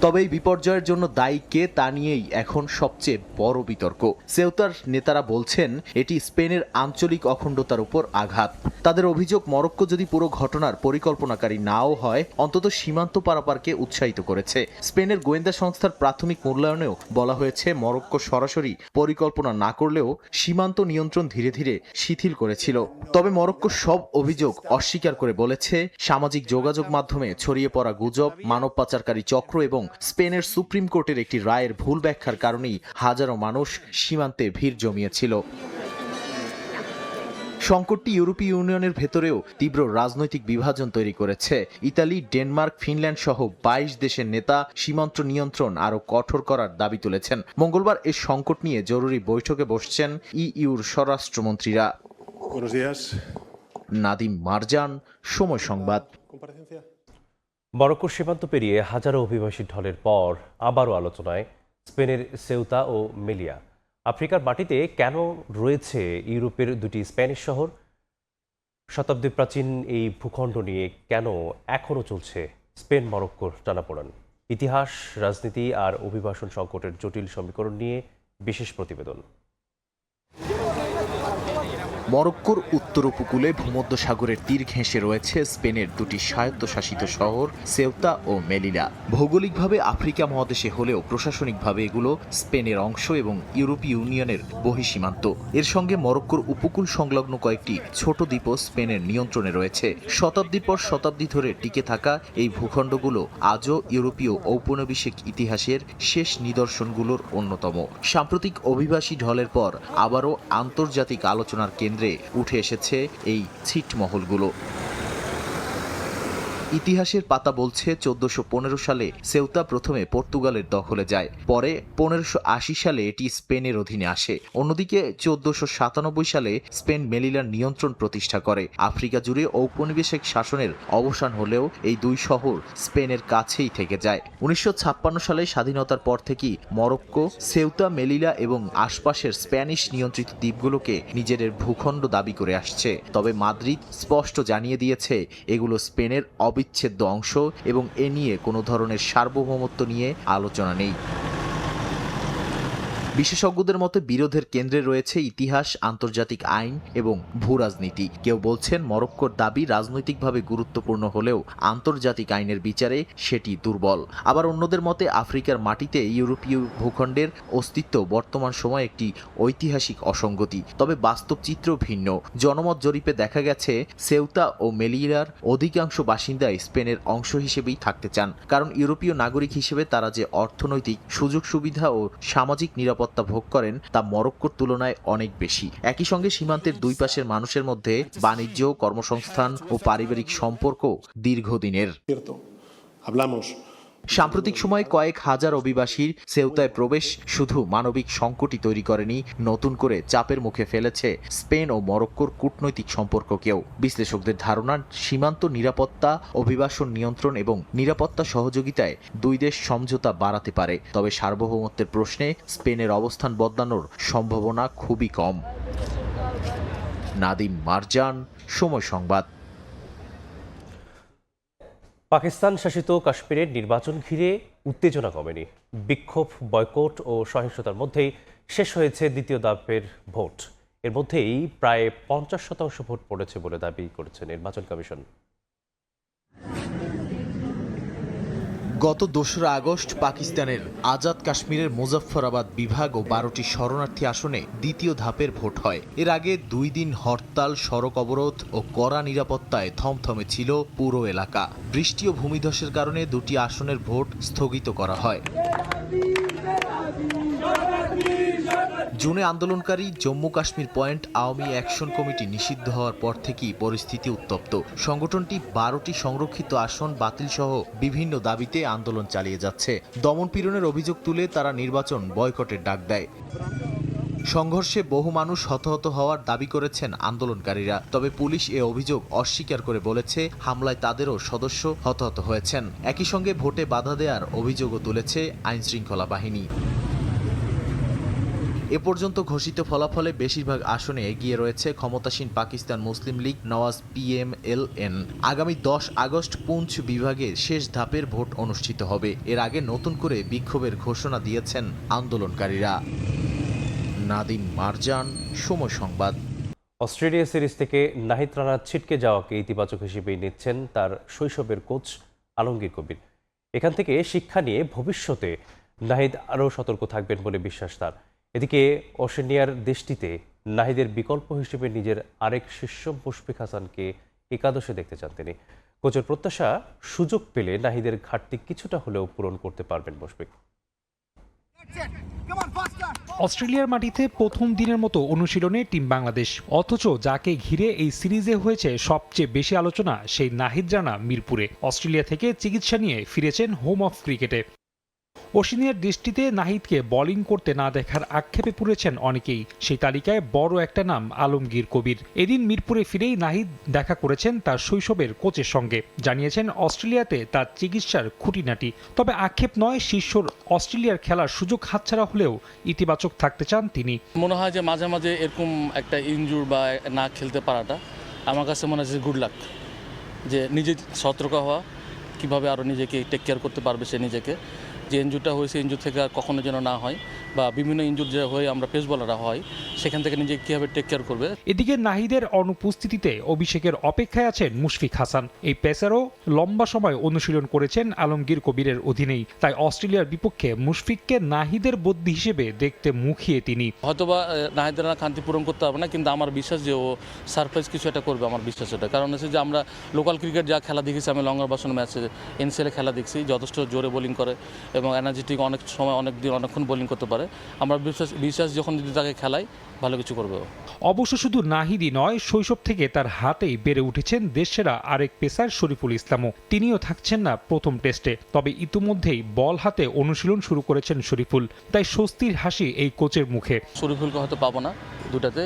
তবে এই বিপর্যয়ের জন্য দায়ী কে তা নিয়েই এখন সবচেয়ে বড় বিতর্ক। সেউতার নেতারা বলছেন এটি স্পেনের আঞ্চলিক অখণ্ডতার উপর আঘাত। তাদের অভিযোগ, মরক্কো যদি পুরো ঘটনার পরিকল্পনাকারী নাও হয়, অন্তত সীমান্ত পারাপারকে উৎসাহিত করেছে। স্পেনের গোয়েন্দা সংস্থার প্রাথমিক মূল্যায়নেও বলা হয়েছে মরক্কো সরাসরি পরিকল্পনা না করলেও সীমান্ত নিয়ন্ত্রণ ধীরে ধীরে শিথিল করেছিল। তবে মরক্কো সব অভিযোগ অস্বীকার করে বলেছে সামাজিক যোগাযোগ মাধ্যমে ছড়িয়ে পড়া গুজব, মানব পাচারকারী চক্র এবং স্পেনের সুপ্রিম কোর্টের একটি রায়ের ভুল ব্যাখ্যার কারণেই হাজারো মানুষ সীমান্তে ভিড় জমিয়েছিল। সংকটটি ইউরোপীয় ইউনিয়নের ভেতরেও তীব্র রাজনৈতিক বিভাজন তৈরি করেছে। ইতালি, ডেনমার্ক, ফিনল্যান্ড সহ ২২ দেশের নেতা সীমান্ত নিয়ন্ত্রণ আরও কঠোর করার দাবি তুলেছেন। মঙ্গলবার এই সংকট নিয়ে জরুরি বৈঠকে বসছেন ইইউর স্বরাষ্ট্রমন্ত্রীরা। নাদিম মারজান, সময় সংবাদ। মরক্কোর সীমান্ত পেরিয়ে হাজারো অভিবাসী ঢলের পর আবারও আলোচনায় স্পেনের সেউতা ও মেলিয়া। আফ্রিকার মাটিতে কেন রয়েছে ইউরোপের দুটি স্প্যানিশ শহর? শতাব্দী প্রাচীন এই ভূখণ্ড নিয়ে কেন এখনও চলছে স্পেন মরক্কোর টানাপোড়েন? ইতিহাস, রাজনীতি আর অভিবাসন সংকটের জটিল সমীকরণ নিয়ে বিশেষ প্রতিবেদন। মরক্কোর উত্তর উপকূলে ভূমধ্যসাগরের তীর ঘেঁষে রয়েছে স্পেনের দুটি স্বায়ত্তশাসিত শহর সেউতা ও মেলিলা। ভৌগোলিকভাবে আফ্রিকা মহাদেশে হলেও প্রশাসনিকভাবে এগুলো স্পেনের অংশ এবং ইউরোপীয় ইউনিয়নের বহিঃসীমান্ত। এর সঙ্গে মরক্কোর উপকূল সংলগ্ন কয়েকটি ছোট দ্বীপও স্পেনের নিয়ন্ত্রণে রয়েছে। শতাব্দীর পর শতাব্দী ধরে টিকে থাকা এই ভূখণ্ডগুলো আজও ইউরোপীয় ঔপনিবেশিক ইতিহাসের শেষ নিদর্শনগুলোর অন্যতম। সাম্প্রতিক অভিবাসী ঢলের পর আবারও আন্তর্জাতিক আলোচনার কেন্দ্রে উঠে এসেছে এই ছিটমহলগুলো। ইতিহাসের পাতা বলছে ১৪১৫ সালে সেউতা প্রথমে পর্তুগালের দখলে যায়, পরে ১৫৮০ সালে এটি স্পেনের অধীনে আসে। অন্যদিকে ১৪৯৭ সালে স্পেন মেলিলার নিয়ন্ত্রণ প্রতিষ্ঠা করে। আফ্রিকা জুড়ে ঔপনিবেশিক শাসনের অবসান হলেও এই দুই শহর স্পেনের কাছেই থেকে যায়। ১৯৫৬ সালে স্বাধীনতার পর থেকেই মরক্কো সেউতা, মেলিলা এবং আশপাশের স্প্যানিশ নিয়ন্ত্রিত দ্বীপগুলোকে নিজেদের ভূখণ্ড দাবি করে আসছে। তবে মাদ্রিদ স্পষ্ট জানিয়ে দিয়েছে এগুলো স্পেনের অবিচ্ছেদ্য অংশ এবং এ নিয়ে কোনো ধরনের সার্বভৌমত্ব নিয়ে আলোচনা নেই। বিশেষজ্ঞদের মতে বিরোধের কেন্দ্রে রয়েছে ইতিহাস, আন্তর্জাতিক আইন এবং ভূরাজনীতি। কেউ বলছেন মরক্কোর দাবি রাজনৈতিকভাবে গুরুত্বপূর্ণ হলেও আন্তর্জাতিক আইনের বিচারে সেটি দুর্বল। আবার অন্যদের মতে আফ্রিকার মাটিতে ইউরোপীয় ভূখণ্ডের অস্তিত্ব বর্তমান সময়ে একটি ঐতিহাসিক অসঙ্গতি। তবে বাস্তব চিত্র ভিন্ন। জনমত জরিপে দেখা গেছে সেউতা ও মেলিলার অধিকাংশ বাসিন্দাই স্পেনের অংশ হিসেবেই থাকতে চান, কারণ ইউরোপীয় নাগরিক হিসেবে তারা যে অর্থনৈতিক সুযোগ সুবিধা ও সামাজিক নিরাপত্তা ভোগ করেন তা মরক্কোর তুলনায় অনেক বেশি। একই সঙ্গে সীমান্তের দুই পাশের মানুষের মধ্যে বাণিজ্য, কর্মসংস্থান ও পারিবারিক সম্পর্ক দীর্ঘদিনের। সাম্প্রতিক সময়ে কয়েক হাজার অভিবাসীর সেউতায় প্রবেশ শুধু মানবিক সংকটই তৈরি করেনি, নতুন করে চাপের মুখে ফেলেছে স্পেন ও মরক্কোর কূটনৈতিক সম্পর্ককেও। বিশ্লেষকদের ধারণা সীমান্ত নিরাপত্তা, অভিবাসন নিয়ন্ত্রণ এবং নিরাপত্তা সহযোগিতায় দুই দেশ সমঝোতা বাড়াতে পারে। তবে সার্বভৌমত্বের প্রশ্নে স্পেনের অবস্থান বদলানোর সম্ভাবনা খুবই কম। নাদিম মারজান, সময় সংবাদ। পাকিস্তান শাসিত কাশ্মীরের নির্বাচন ঘিরে উত্তেজনা কমেনি। বিক্ষোভ, বয়কট ও সহিংসতার মধ্যেই শেষ হয়েছে দ্বিতীয় ধাপের ভোট। এর মধ্যেই প্রায় ৫০% ভোট পড়েছে বলে দাবি করেছে নির্বাচন কমিশন। গত 2রা আগস্ট পাকিস্তানের আজাদ কাশ্মীরের মুজফফরাবাদ বিভাগ ও 12টি শরণার্থী আসনে দ্বিতীয় ধাপের ভোট হয়। এর আগে 2 দিন হরতাল, সড়ক অবরোধ ও কড়া নিরাপত্তায় থমথমে ছিল পুরো এলাকা। বৃষ্টি ও ভূমিধসের কারণে 2টি আসনের ভোট স্থগিত করা হয়। জুনে আন্দোলনকারী Jammu Kashmir point Awami action committee নিষিদ্ধ হওয়ার পর থেকেই পরিস্থিতি উত্তপ্ত। সংগঠনটি 12টি সংরক্ষিত আসন বাতিল সহ বিভিন্ন দাবিতে আন্দোলন চালিয়ে যাচ্ছে। দমনপীড়নের অভিযোগ তুলে তারা নির্বাচন বয়কটের ডাক দেয়। সংঘর্ষে বহু মানুষ হতাহত হওয়ার দাবি করেছেন আন্দোলনকারীরা। তবে পুলিশ এ অভিযোগ অস্বীকার করে বলেছে হামলায় তাদেরও সদস্য হতাহত হয়েছেন। একই সঙ্গে ভোটে বাধা দেওয়ার অভিযোগও তুলেছে আইনশৃঙ্খলা বাহিনী। এ পর্যন্ত ঘোষিত ফলাফলে বেশিরভাগ আসনে এগিয়ে রয়েছে ক্ষমতাসীন পাকিস্তান মুসলিম লীগ নওয়াজ PMLN। আগামী 10 আগস্ট পুঞ্চ বিভাগে শেষ ধাপের ভোট অনুষ্ঠিত হবে। এর আগে নতুন করে বিক্ষোভের ঘোষণা দিয়েছেন আন্দোলনকারীরা। নাদিম মারজান, সময় সংবাদ। অস্ট্রেলিয়া সিরিজ থেকে নাহিদ রানার ছিটকে যাওয়াকে ইতিবাচক হিসেবেই নিচ্ছেন তার শৈশবের কোচ আলমগীর কবির। এখান থেকে শিক্ষা নিয়ে ভবিষ্যতে নাহিদ আরও সতর্ক থাকবেন বলে বিশ্বাস তার। এদিকে ওশেনিয়ার দেশটিতে নাহিদের বিকল্প হিসেবে নিজের আরেক শিষ্য মুশফিক হাসানকে একাদশে দেখতে চান তিনি। কোচের প্রত্যাশা, সুযোগ পেলে নাহিদের ঘাটতি কিছুটা হলেও পূরণ করতে পারবেন মুশফিক। অস্ট্রেলিয়ার মাটিতে প্রথম দিনের মতো অনুশীলনে টিম বাংলাদেশ, অথচ যাকে ঘিরে এই সিরিজে হয়েছে সবচেয়ে বেশি আলোচনা সেই নাহিদ রানা মিরপুরে অস্ট্রেলিয়া থেকে চিকিৎসা নিয়ে ফিরেছেন হোম অফ ক্রিকেটে। ওশেনিয়ার দৃষ্টিতে নাহিদকে বোলিং করতে না দেখার আক্ষেপে পড়েছেন অনেকেই। সেই তালিকায় বড় একটা নাম আলমগীর কবির। এদিন মিরপুরে ফিরেই নাহিদ দেখা করেছেন তার শৈশবের কোচের সঙ্গে, জানিয়েছেন অস্ট্রেলিয়াতে তার চিকিৎসার খুঁটিনাটি। তবে আক্ষেপ নয়, শিষ্যর অস্ট্রেলিয়ার খেলার সুযোগ হাতছাড়া হলেও ইতিবাচক থাকতে চান তিনি। মনে হয় যে মাঝে মাঝে এরকম একটা ইনজুর বা না খেলতে পারাটা আমার কাছে মনে হচ্ছে গুড লাক, যে নিজে সতর্ক হওয়া, কীভাবে আরও নিজেকে টেক কেয়ার করতে পারবে সে নিজেকে। যে ইনজুরটা হয়েছে ইনজুর থেকে আর কখনো যেন না হয়, বা বিভিন্ন ইনজুর যে হয়ে আমরা পেস বলাররা হয় সেখান থেকে নিজেকে কীভাবে টেক কেয়ার করবে। এদিকে নাহিদের অনুপস্থিতিতে অভিষেকের অপেক্ষায় আছেন মুশফিক হাসান। এই পেসারও লম্বা সময় অনুশীলন করেছেন আলমগীর কবিরের অধীনেই। তাই অস্ট্রেলিয়ার বিপক্ষে মুশফিককে নাহিদের বদলি হিসেবে দেখতে মুখিয়ে তিনি। হয়তোবা নাহিদের খান্তি পূরণ করতে পারবে না, কিন্তু আমার বিশ্বাস যে ও সারপ্রাইজ কিছু একটা করবে। আমার বিশ্বাস এটা, কারণ হচ্ছে যে আমরা লোকাল ক্রিকেট যা খেলা দেখেছি, আমি লঙ্গার বাসন ম্যাচে NCL খেলা দেখছি, যথেষ্ট জোরে বোলিং করে এবং এনার্জেটিক, অনেক সময় অনেক দিন অনেকক্ষণ বোলিং করতে পারে। আমরা বিশ্বাস যখন যদি তাকে খেলাই ভালো কিছু করবে। অবশ্য শুধু নাহিদই নয়, শৈশব থেকে তার হাতেই বেড়ে উঠেছেন দেশসেরা আরেক পেসার শরীফুল ইসলামও। তিনিও থাকছেন না প্রথম টেস্টে, তবে ইতিমধ্যেই বল হাতে অনুশীলন শুরু করেছেন শরীফুল। তাই স্বস্তির হাসি এই কোচের মুখে। শরীফুলকে হয়তো পাবো না দুটাতে,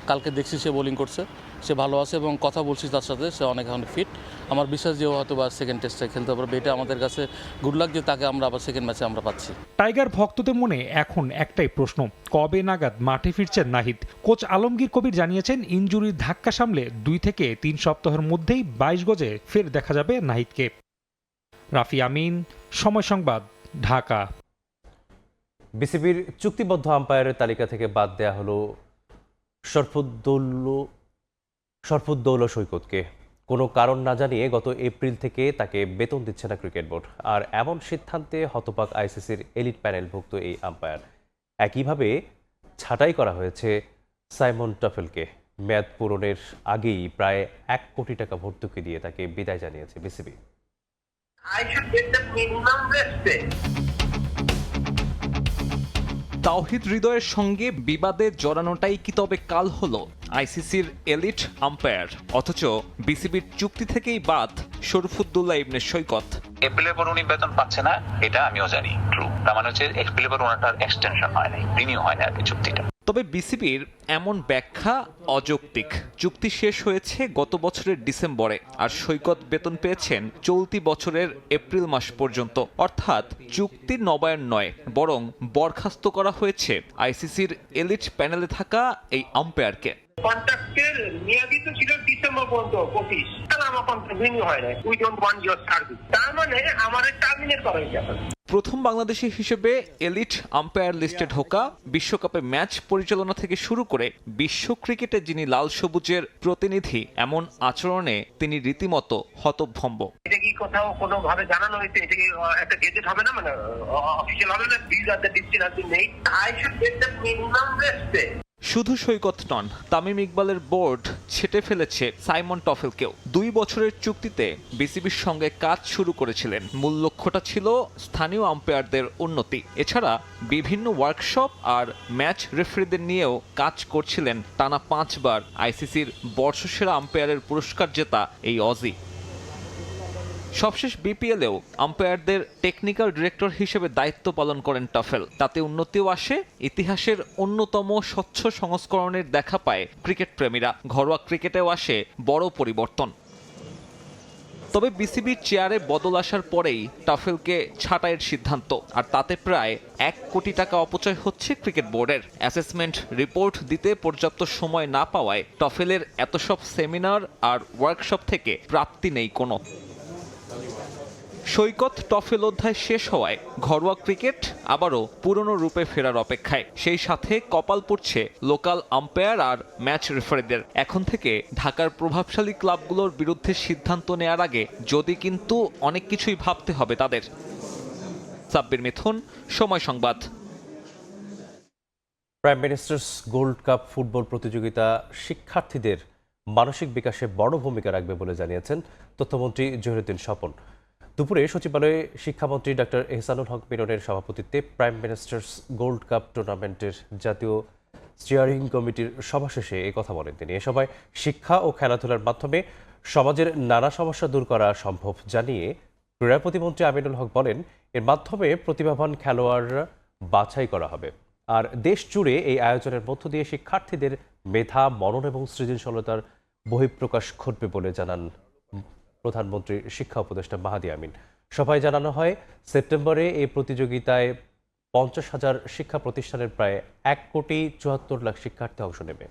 কালকে দেখছি সে বোলিং করছে, সে ভালো আছে এবং কথা বলছি তার সাথে, সে অনেক এখন ফিট। আমার বিশ্বাস যে ও হয়তো বা সেকেন্ড টেস্টে খেলতে পারবে। এটা আমাদের কাছে গুড লাক যে তাকে আমরা আবার সেকেন্ড ম্যাচে আমরা পাচ্ছি। টাইগার ভক্তদের মনে এখন একটাই প্রশ্ন, কবে নাগাদ মাঠে ফিরছেন নাহিদ? কোচ আলমগীর কবির জানিয়েছেন ইনজুরির ধাক্কা সামলে 2 থেকে 3 সপ্তাহের মধ্যেই 22 গজে ফের দেখা যাবে নাহিদকে। রাফি আমিন, সময় সংবাদ, ঢাকা। বিসিবির চুক্তিবদ্ধ আম্পায়ারের তালিকা থেকে বাদ দেয়া হলো শরফুদ্দৌলা সৈকতকে। কোনো কারণ না জানিয়ে গত এপ্রিল থেকে তাকে বেতন দিচ্ছে না ক্রিকেট বোর্ড। আর এমন সিদ্ধান্তে হতবাক ICCর এলিট প্যানেলভুক্ত এই আম্পায়ার। একইভাবে ছাঁটাই করা হয়েছে সাইমন টাফেলকে। মেয়াদ পূরণের আগেই প্রায় 1 কোটি টাকা ভর্তুকি দিয়ে তাকে বিদায় জানিয়েছে বিসিবি। তাওহিদ হৃদয়ের সঙ্গে বিবাদে জড়ানোটাই কি তবে কাল হলো ICCর এলিট আম্পায়ার? অথচ বিসিবির চুক্তি থেকেই বাদ শরফুদ্দৌলা ইবনে সৈকত। এপ্রিলের পর উনি বেতন পাচ্ছে না, এটা আমিও জানি, ট্রু। তার মানে হচ্ছে এপ্রিলের পর ওনার এক্সটেনশন হয় নাই, রিনিউ হয় না আর কি চুক্তিটা। তবে বিসিবির এমন ব্যাখ্যা অযৌক্তিক। চুক্তি শেষ হয়েছে গত বছরের ডিসেম্বরে, আর সৈকত বেতন পেয়েছেন চলতি বছরের এপ্রিল মাস পর্যন্ত। অর্থাৎ চুক্তির নবায়ন নয়, বরং বরখাস্ত করা হয়েছে ICCর এলিট প্যানেলে থাকা এই আম্পায়ারকে। কন্ট্রাক্টের মেয়াদি তো ছিল ডিসেম্বর পর্যন্ত 25, তাহলে আমার কন্ট্রাক্ট রিনিউ হয় না। We don't want your service, তার মানে আমার টার্মিনেট করা হয়েছে। প্রথম বাংলাদেশি হিসেবে এলিট আম্পায়ার লিস্টে ঢোকা, বিশ্বকাপে ম্যাচ পরিচালনা থেকে শুরু করে বিশ্ব ক্রিকেটে যিনি লাল সবুজের প্রতিনিধি, এমন আচরণে তিনি রীতিমতো হতভম্ব। এটা কি কোথাও কোনো ভাবে জানানো হয়েছে? এটা কি একটা গেজেট হবে না, মানে অফিশিয়াল হবে না? This are the decision has been made, I should get the minimum respect. শুধু সৈকত নন, তামিম ইকবালের বোর্ড ছেটে ফেলেছে সাইমন টফেলকেও। 2 বছরের চুক্তিতে বিসিবির সঙ্গে কাজ শুরু করেছিলেন। মূল লক্ষ্যটা ছিল স্থানীয় আম্পায়ারদের উন্নতি। এছাড়া বিভিন্ন ওয়ার্কশপ আর ম্যাচ রেফারিদের নিয়েও কাজ করছিলেন। টানা 5 বার আইসিসির বর্ষসেরা আম্পায়ারের পুরস্কার জেতা এই অজি। সবশেষ বিপিএলেও আম্পায়ারদের টেকনিক্যাল ডিরেক্টর হিসেবে দায়িত্ব পালন করেন টফেল। তাতে উন্নতিও আসে। ইতিহাসের অন্যতম স্বচ্ছ সংস্করণের দেখা পায় ক্রিকেট প্রেমীরা। ঘরোয়া ক্রিকেটেও আসে বড় পরিবর্তন। তবে বিসিবির চেয়ারে বদল আসার পরেই টফেলকে ছাঁটাইয়ের সিদ্ধান্ত, আর তাতে প্রায় 1 কোটি টাকা অপচয় হচ্ছে ক্রিকেট বোর্ডের। অ্যাসেসমেন্ট রিপোর্ট দিতে পর্যাপ্ত সময় না পাওয়ায় টফেলের এত সব সেমিনার আর ওয়ার্কশপ থেকে প্রাপ্তি নেই কোনো। সৈকত টফেল অধ্যায় শেষ হওয়ায় ঘরোয়া ক্রিকেট আবারও পুরনো রূপে ফেরার অপেক্ষায়। সেই সাথে কপাল পড়ছে লোকাল আম্পায়ার আর ম্যাচ রেফারিদের। এখন থেকে ঢাকার প্রভাবশালী ক্লাবগুলোর বিরুদ্ধে সিদ্ধান্ত নেয়ার আগে যদি কিন্তু অনেক কিছুই ভাবতে হবে তাদের। সাব্বির মিথুন, সময় সংবাদ। Prime ministers gold cup football প্রতিযোগিতা শিক্ষার্থীদের মানসিক বিকাশে বড় ভূমিকা রাখবে বলে জানিয়েছেন তথ্যমন্ত্রী জহিরুদ্দিন স্বপন। দুপুরে সচিবালয়ে শিক্ষামন্ত্রী ডক্টর এহসানুল হক মিলনের সভাপতিত্বে প্রাইম মিনিস্টার্স গোল্ড কাপ টুর্নামেন্টের জাতীয় স্টিয়ারিং কমিটির সভা শেষে এই কথা বলেন তিনি। এ সভায় শিক্ষা ও খেলাধুলার মাধ্যমে সমাজের নানা সমস্যা দূর করা সম্ভব জানিয়ে ক্রীড়া প্রতিমন্ত্রী আমিনুল হক বলেন, এর মাধ্যমে প্রতিভাবান খেলোয়াড়রা বাছাই করা হবে। আর দেশ জুড়ে এই আয়োজনের মধ্য দিয়ে শিক্ষার্থীদের মেধা, মনন এবং সৃজনশীলতার বহিঃপ্রকাশ ঘটবে বলে জানান প্রধানমন্ত্রীর শিক্ষা উপদেষ্টা মাহাদি আমিন। সভায় জানানো হয়, সেপ্টেম্বরে এই প্রতিযোগিতায় 50,000 শিক্ষা প্রতিষ্ঠানের প্রায় 1,74,00,000 শিক্ষার্থী অংশ নেবে।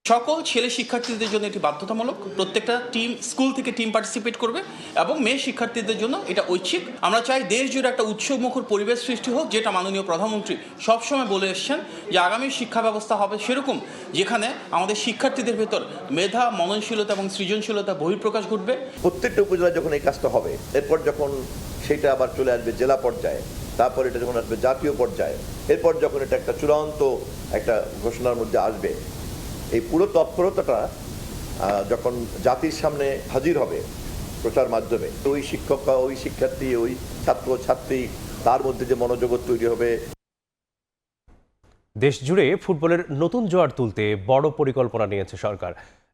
সকল ছেলে শিক্ষার্থীদের জন্য এটি বাধ্যতামূলক। প্রত্যেকটা টিম, স্কুল থেকে টিম পার্টিসিপেট করবে এবং মেয়ে শিক্ষার্থীদের জন্য এটা ঐচ্ছিক। আমরা চাই দেশ জুড়ে একটা উৎসবমুখর পরিবেশ সৃষ্টি হোক, যেটা মাননীয় প্রধানমন্ত্রী সবসময় বলে এসছেন যে আগামী শিক্ষা ব্যবস্থা হবে সেরকম, যেখানে আমাদের শিক্ষার্থীদের ভেতর মেধা, মননশীলতা এবং সৃজনশীলতা বহিঃপ্রকাশ ঘটবে। প্রত্যেকটা উপজেলায় যখন এই কাজটা হবে, এরপর যখন সেটা আবার চলে আসবে জেলা পর্যায়ে, তারপর এটা যখন আসবে জাতীয় পর্যায়ে, এরপর যখন এটা একটা চূড়ান্ত একটা ঘোষণার মধ্যে আসবে, এই পুরো তৎপরতাটা যখন জাতির সামনে হাজির হবে প্রচার মাধ্যমে, ওই শিক্ষক, ওই শিক্ষার্থী, ওই ছাত্র ছাত্রী, তার মধ্যে যে মনোযোগ তৈরি হবে। দেশ জুড়ে ফুটবলের নতুন জোয়ার তুলতে বড় পরিকল্পনা নিয়েছে সরকার।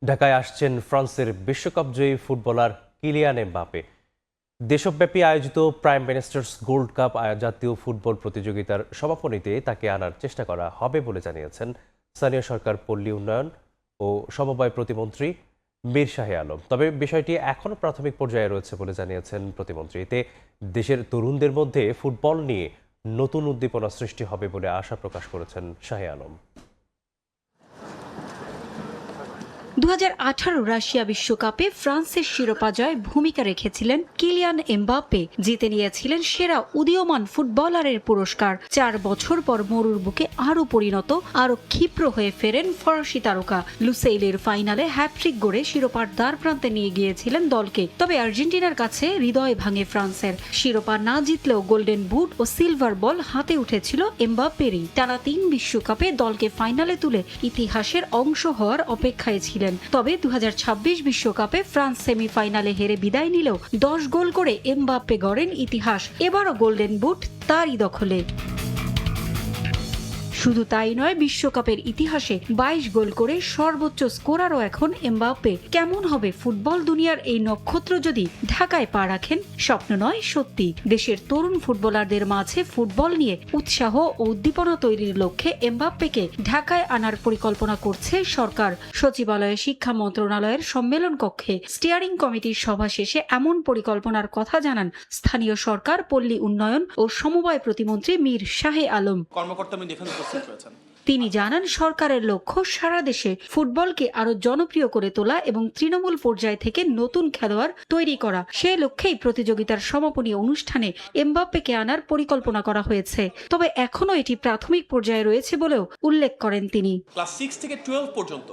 ঢাকায় আসছেন ফ্রান্সের বিশ্বকাপ জয়ী ফুটবলার কিলিয়ান এমবাপে। দেশব্যাপী আয়োজিত প্রাইম মিনিস্টার্স গোল্ড কাপ জাতীয় ফুটবল প্রতিযোগিতার সমাপনীতে তাকে আনার চেষ্টা করা হবে বলে জানিয়েছেন স্থানীয় সরকার, পল্লী উন্নয়ন ও সমবায় প্রতিমন্ত্রী মীর শাহে আলম। তবে বিষয়টি এখনও প্রাথমিক পর্যায়ে রয়েছে বলে জানিয়েছেন প্রতিমন্ত্রী। এতে দেশের তরুণদের মধ্যে ফুটবল নিয়ে নতুন উদ্দীপনা সৃষ্টি হবে বলে আশা প্রকাশ করেছেন শাহে আলম। 2018 রাশিয়া বিশ্বকাপে ফ্রান্সের শিরোপা জয়ে ভূমিকা রেখেছিলেন কিলিয়ান এমবাপ্পে। জিতে নিয়েছিলেন সেরা উদীয়মান ফুটবলারের পুরস্কার। 4 বছর পর মরুর বুকে আরও পরিণত, আরও ক্ষিপ্র হয়ে ফেরেন ফরাসি তারকা। লুসেইলের ফাইনালে হ্যাট্রিক গড়ে শিরোপার দ্বার প্রান্তে নিয়ে গিয়েছিলেন দলকে। তবে আর্জেন্টিনার কাছে হৃদয় ভাঙে ফ্রান্সের। শিরোপা না জিতলেও গোল্ডেন বুট ও সিলভার বল হাতে উঠেছিল এমবাপ্পেরই। টানা 3 বিশ্বকাপে দলকে ফাইনালে তুলে ইতিহাসের অংশ হওয়ার অপেক্ষায় ছিলেন। তবে 2026 বিশ্বকাপে ফ্রান্স সেমিফাইনালে হেরে বিদায় নিলেও 10 গোল করে এমবাপ্পে গড়েন ইতিহাস। এবারও গোল্ডেন বুট তারই দখলে। শুধু তাই নয়, বিশ্বকাপের ইতিহাসে 22 গোল করে সর্বোচ্চ স্কোরারও এখন এমবাপ্পে। কেমন হবে ফুটবল দুনিয়ার এই নক্ষত্র যদি ঢাকায় পা রাখেন? স্বপ্ন নয়, সত্যি। দেশের তরুণ ফুটবলারদের মাঝে ফুটবল নিয়ে উৎসাহ ও উদ্দীপনা তৈরির লক্ষ্যে এমবাপ্পেকে ঢাকায় আনার পরিকল্পনা করছে সরকার। সচিবালয়ে শিক্ষা মন্ত্রণালয়ের সম্মেলন কক্ষে স্টিয়ারিং কমিটির সভা শেষে এমন পরিকল্পনার কথা জানান স্থানীয় সরকার, পল্লী উন্নয়ন ও সমবায় প্রতিমন্ত্রী মীর শাহে আলম। তিনি জানান, সরকারের লক্ষ্য সারা দেশে ফুটবলকে আরো জনপ্রিয় করে তোলা এবং তৃণমূল পর্যায় থেকে নতুন খেলোয়াড় তৈরি করা। সে লক্ষ্যেই প্রতিযোগিতার সমাপনী অনুষ্ঠানে এমবাপ্পেকে আনার পরিকল্পনা করা হয়েছে। তবে এখনো এটি প্রাথমিক পর্যায়ে রয়েছে বলেও উল্লেখ করেন তিনি। ক্লাস 6 থেকে 12 পর্যন্ত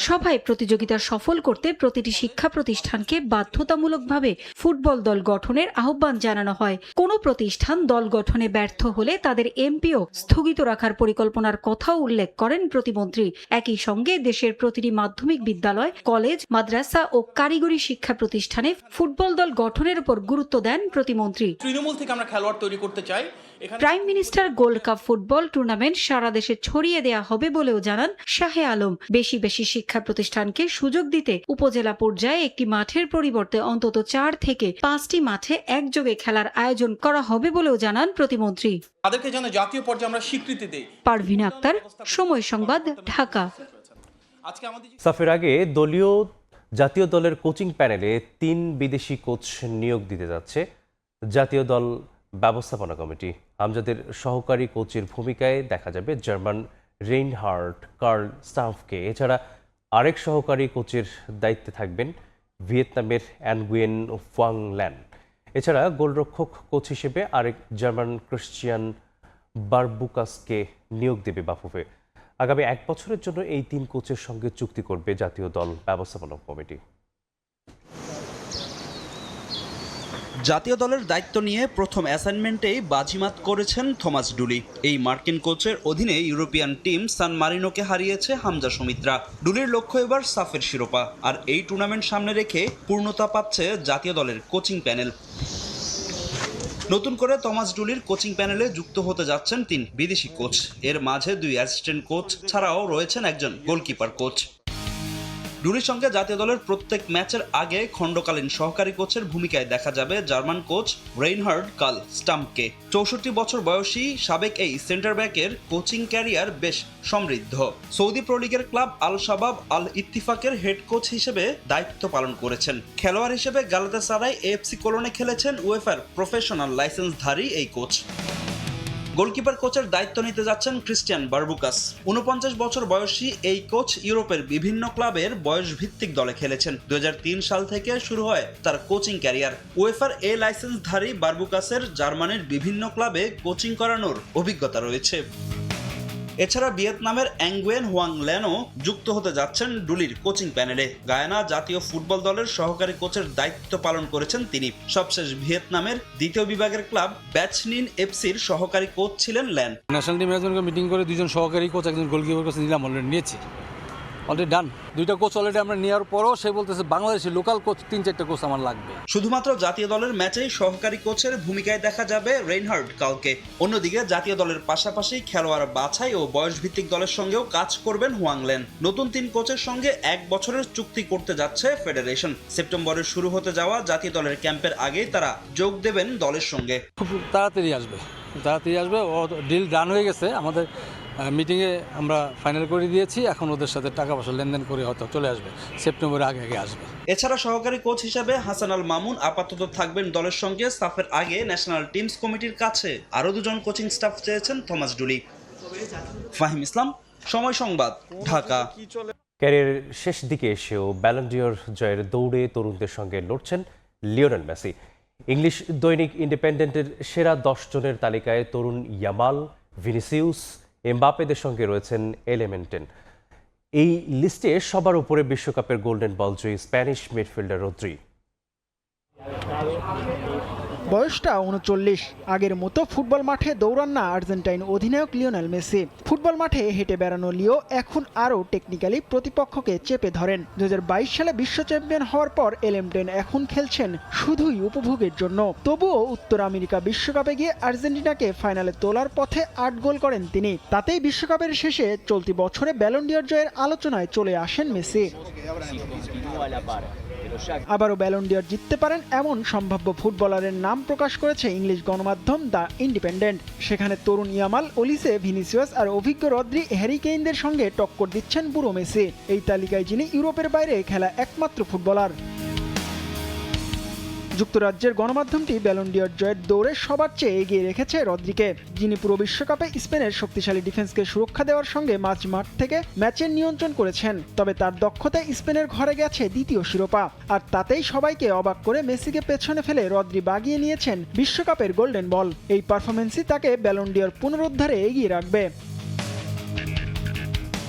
সভায় প্রতিযোগিতা সফল করতে প্রতিটি শিক্ষা প্রতিষ্ঠানকে বাধ্যতামূলকভাবে ফুটবল দল গঠনের আহ্বান জানানো হয়। কোনো প্রতিষ্ঠান দল গঠনে ব্যর্থ হলে তাদের এমপিও স্থগিত রাখার পরিকল্পনার কথাও উল্লেখ করেন প্রতিমন্ত্রী। একই সঙ্গে দেশের প্রতিটি মাধ্যমিক বিদ্যালয়, কলেজ, মাদ্রাসা ও কারিগরি শিক্ষা প্রতিষ্ঠানে ফুটবল দল গঠনের উপর গুরুত্ব দেন প্রতিমন্ত্রী। তৃণমূল থেকে আমরা খেলোয়াড় তৈরি করতে চাই। Prime minister gold cup football tournament সারা দেশে ছড়িয়ে দেয়া হবে বলেও জানান শাহে আলম। বেশি বেশি শিক্ষা প্রতিষ্ঠানকে সুযোগ দিতে উপজেলা পর্যায়ে একটি মাঠের পরিবর্তে অন্তত 4 থেকে 5টি মাঠে একযোগে খেলার আয়োজন করা হবে বলেও জানান প্রতিমন্ত্রী। তাদেরকে যেন জাতীয় পর্যায়ে আমরা স্বীকৃতি দেই। পারভিন আক্তার, সময় সংবাদ, ঢাকা। সাফের আগে জাতীয় দলের কোচিং প্যানেলে 3 বিদেশি কোচ নিয়োগ দিতে যাচ্ছে জাতীয় দল ব্যবস্থাপনা কমিটি। আমজাদের সহকারী কোচের ভূমিকায় দেখা যাবে জার্মান রেইনহার্ড কার্ল স্টাম্ফকে। এছাড়া আরেক সহকারী কোচের দায়িত্বে থাকবেন ভিয়েতনামের অ্যানগুয়েন ফুয়াং ল্যান। এছাড়া গোলরক্ষক কোচ হিসেবে আরেক জার্মান ক্রিশ্চিয়ান বারবুকাসকে নিয়োগ দেবে বাফুফে। আগামী 1 বছরের জন্য এই 3 কোচের সঙ্গে চুক্তি করবে জাতীয় দল ব্যবস্থাপনা কমিটি। জাতীয় দলের দায়িত্ব নিয়ে প্রথম অ্যাসাইনমেন্টেই বাজিমাত করেছেন থমাস ডুলি। এই মার্কিন কোচের অধীনে ইউরোপিয়ান টিম সান মারিনোকে হারিয়েছে হামজা সুমিত্রা। ডুলির লক্ষ্য এবার সাফের শিরোপা, আর এই টুর্নামেন্ট সামনে রেখে পূর্ণতা পাচ্ছে জাতীয় দলের কোচিং প্যানেল। নতুন করে থমাস ডুলির কোচিং প্যানেলে যুক্ত হতে যাচ্ছেন 3 বিদেশি কোচ। এর মাঝে 2 অ্যাসিস্ট্যান্ট কোচ ছাড়াও রয়েছেন একজন গোলকিপার কোচ। ডুলির সঙ্গে জাতীয় দলের প্রত্যেক ম্যাচের আগে খণ্ডকালীন সহকারী কোচের ভূমিকায় দেখা যাবে জার্মান কোচ রেইনহার্ড কার্ল স্টাম্পকে। 64 বছর বয়সী সাবেক এই সেন্টার ব্যাকের কোচিং ক্যারিয়ার বেশ সমৃদ্ধ। সৌদি প্রো লিগের ক্লাব আল শাবাব আল ইত্তিফাকের হেড কোচ হিসেবে দায়িত্ব পালন করেছেন। খেলোয়াড় হিসেবে গালাতাসারাই এএফসি কোলনে খেলেছেন উয়েফার প্রফেশনাল লাইসেন্সধারী এই কোচ। গোলকিপার কোচের দায়িত্ব নিতে যাচ্ছেন ক্রিশ্চিয়ান বারবুকাস। 49 বছর বয়সী এই কোচ ইউরোপের বিভিন্ন ক্লাবের বয়সভিত্তিক দলে খেলেছেন। 2003 সাল থেকে শুরু হয় তার কোচিং ক্যারিয়ার। উয়েফার এ লাইসেন্সধারী বারবুকাসের জার্মানির বিভিন্ন ক্লাবে কোচিং করানোর অভিজ্ঞতা রয়েছে। এছাড়া ভিয়েতনামের অ্যাঙ্গুয়েন হুয়াং ল্যানও যুক্ত হতে যাচ্ছেন ডুলির কোচিং প্যানেলে। গায়ানা জাতীয় ফুটবল দলের সহকারী কোচের দায়িত্ব পালন করেছেন তিনি। সবশেষ ভিয়েতনামের 2য় বিভাগের ক্লাব ব্যাচনিন এফসির সহকারী কোচ ছিলেন ল্যান। ন্যাশনাল টিম ম্যানেজমেন্টকে মিটিং করে 2জন সহকারী কোচ, একজন গোলকিপার কোচ নিলাম, অলরেডি নিয়েছি, অলরেডি ডান। 2টা কোচ অলরেডি আমরা নেওয়ার পরও সে বলতেছে বাংলাদেশি লোকাল কোচ 3-4টা কোচ আমার লাগবে। শুধুমাত্র জাতীয় দলের ম্যাচেই সহকারী কোচের ভূমিকায় দেখা যাবে রেইনহার্ড কার্লকে। অন্যদিকে জাতীয় দলের পাশাপাশি খেলোয়াড় বাছাই ও বয়সভিত্তিক দলের সঙ্গেও কাজ করবেন হুয়াং ল্যান। নতুন 3 কোচের সঙ্গে 1 বছরের চুক্তি করতে যাচ্ছে ফেডারেশন। সেপ্টেম্বরে শুরু হতে যাওয়া জাতীয় দলের ক্যাম্পের আগেই তারা যোগ দেবেন দলের সঙ্গে। খুব তাড়াতাড়ি আসবে, ও ডিল ডান হয়ে গেছে। আমাদের মিটিংয়ে আমরা ফাইনাল করে দিয়েছি। এখন ওদের সাথে টাকা পয়সা লেনদেন করে হয়তো চলে আসবে, সেপ্টেম্বরের আগে আসবে। এছাড়া সহকারী কোচ হিসাবে হাসান আল মামুন আপাতত থাকবেন দলের সঙ্গে। সাফের আগে ন্যাশনাল টিমস কমিটির কাছে আরও 2জন কোচিং স্টাফ চেয়েছেন থমাস ডুলি। ফাহিম ইসলাম, সময় সংবাদ, ঢাকা। ক্যারিয়ারের শেষ দিকে এসেও ব্যালন ডিওর জয়ের দৌড়ে তরুণদের সঙ্গে লড়ছেন লিওনেল মেসি। ইংলিশ দৈনিক ইন্ডিপেন্ডেন্টের সেরা 10 জনের তালিকায় তরুণ ইয়ামাল, ভিনিসিউস, এমবাপ্পেদের সঙ্গে রয়েছেন এলিমেন্টেন। এই লিস্টে সবার উপরে বিশ্বকাপের গোল্ডেন বল জয়ী স্প্যানিশ মিডফিল্ডার রদ্রি। বয়সটা ৩৯। আগের মতো ফুটবল মাঠে দৌড়ান না আর্জেন্টাইন অধিনায়ক লিওনেল মেসি। ফুটবল মাঠে হেঁটে বেড়ানো লিও এখন আরও টেকনিক্যালি প্রতিপক্ষকে চেপে ধরেন। ২০২২ সালে বিশ্ব চ্যাম্পিয়ন হওয়ার পর এলএম10 এখন খেলছেন শুধুই উপভোগের জন্য। তবুও উত্তর আমেরিকা বিশ্বকাপে গিয়ে আর্জেন্টিনাকে ফাইনালে তোলার পথে ৮ গোল করেন তিনি। তাতেই বিশ্বকাপের শেষে চলতি বছরে ব্যালন ডি'অর জয়ের আলোচনায় চলে আসেন মেসি। আবারও ব্যালন ডি'অর জিততে পারেন এমন সম্ভাব্য ফুটবলারের নাম প্রকাশ করেছে ইংলিশ গণমাধ্যম দ্য ইন্ডিপেন্ডেন্ট। সেখানে তরুণ ইয়ামাল, ওলিসে, ভিনিসিয়াস আর অভিজ্ঞ রদ্রি, হ্যারি কেইনদের সঙ্গে টক্কর দিচ্ছেন বুড়ো মেসি। এই তালিকায় যিনি ইউরোপের বাইরে খেলা একমাত্র ফুটবলার। যুক্তরাজ্যের গণমাধ্যমটি ব্যালন ডি'অর জয়ের দৌড়ে সবার চেয়ে এগিয়ে রেখেছে রদ্রিকে, যিনি পুরো বিশ্বকাপে স্পেনের শক্তিশালী ডিফেন্সকে সুরক্ষা দেওয়ার সঙ্গে মাঠ থেকে ম্যাচের নিয়ন্ত্রণ করেছেন। তবে তার দক্ষতায় স্পেনের ঘরে গেছে দ্বিতীয় শিরোপা। আর তাতেই সবাইকে অবাক করে মেসিকে পেছনে ফেলে রদ্রি বাগিয়ে নিয়েছেন বিশ্বকাপের গোল্ডেন বল। এই পারফরমেন্সই তাকে ব্যালন ডি'অর পুনরুদ্ধারে এগিয়ে রাখবে।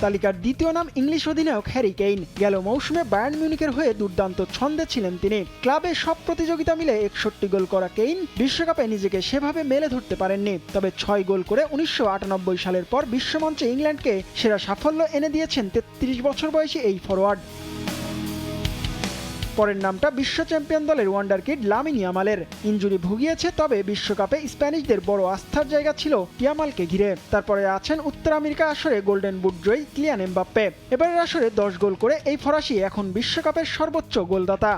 তালিকার দ্বিতীয় নাম ইংলিশ অধিনায়ক হ্যারি কেইন। গেল মৌসুমে বায়ার্ন মিউনিখের হয়ে দুর্দান্ত ছন্দে ছিলেন তিনি। ক্লাবে সব প্রতিযোগিতা মিলে ৬১ গোল করা কেইন বিশ্বকাপে নিজেকে সেভাবে মেলে ধরতে পারেননি। তবে ৬ গোল করে ১৯৯৮ সালের পর বিশ্বমঞ্চে ইংল্যান্ডকে সেরা সাফল্য এনে দিয়েছেন ৩৩ বছর বয়সী এই ফরোয়ার্ড। পরের নামটা বিশ্ব চ্যাম্পিয়ন দলের ওয়ান্ডার কিড লামিন ইয়ামালের। ইনজুরি ভুগিয়েছে, তবে বিশ্বকাপে স্প্যানিশদের বড় আস্থার জায়গা ছিল ইয়ামালকে ঘিরে। তারপরে আছেন উত্তর আমেরিকা আসরে গোল্ডেন বুট জয়ী কিলিয়ান এমবাপ্পে। এবারের আসরে ১০ গোল করে এই ফরাসি এখন বিশ্বকাপের সর্বোচ্চ গোলদাতা।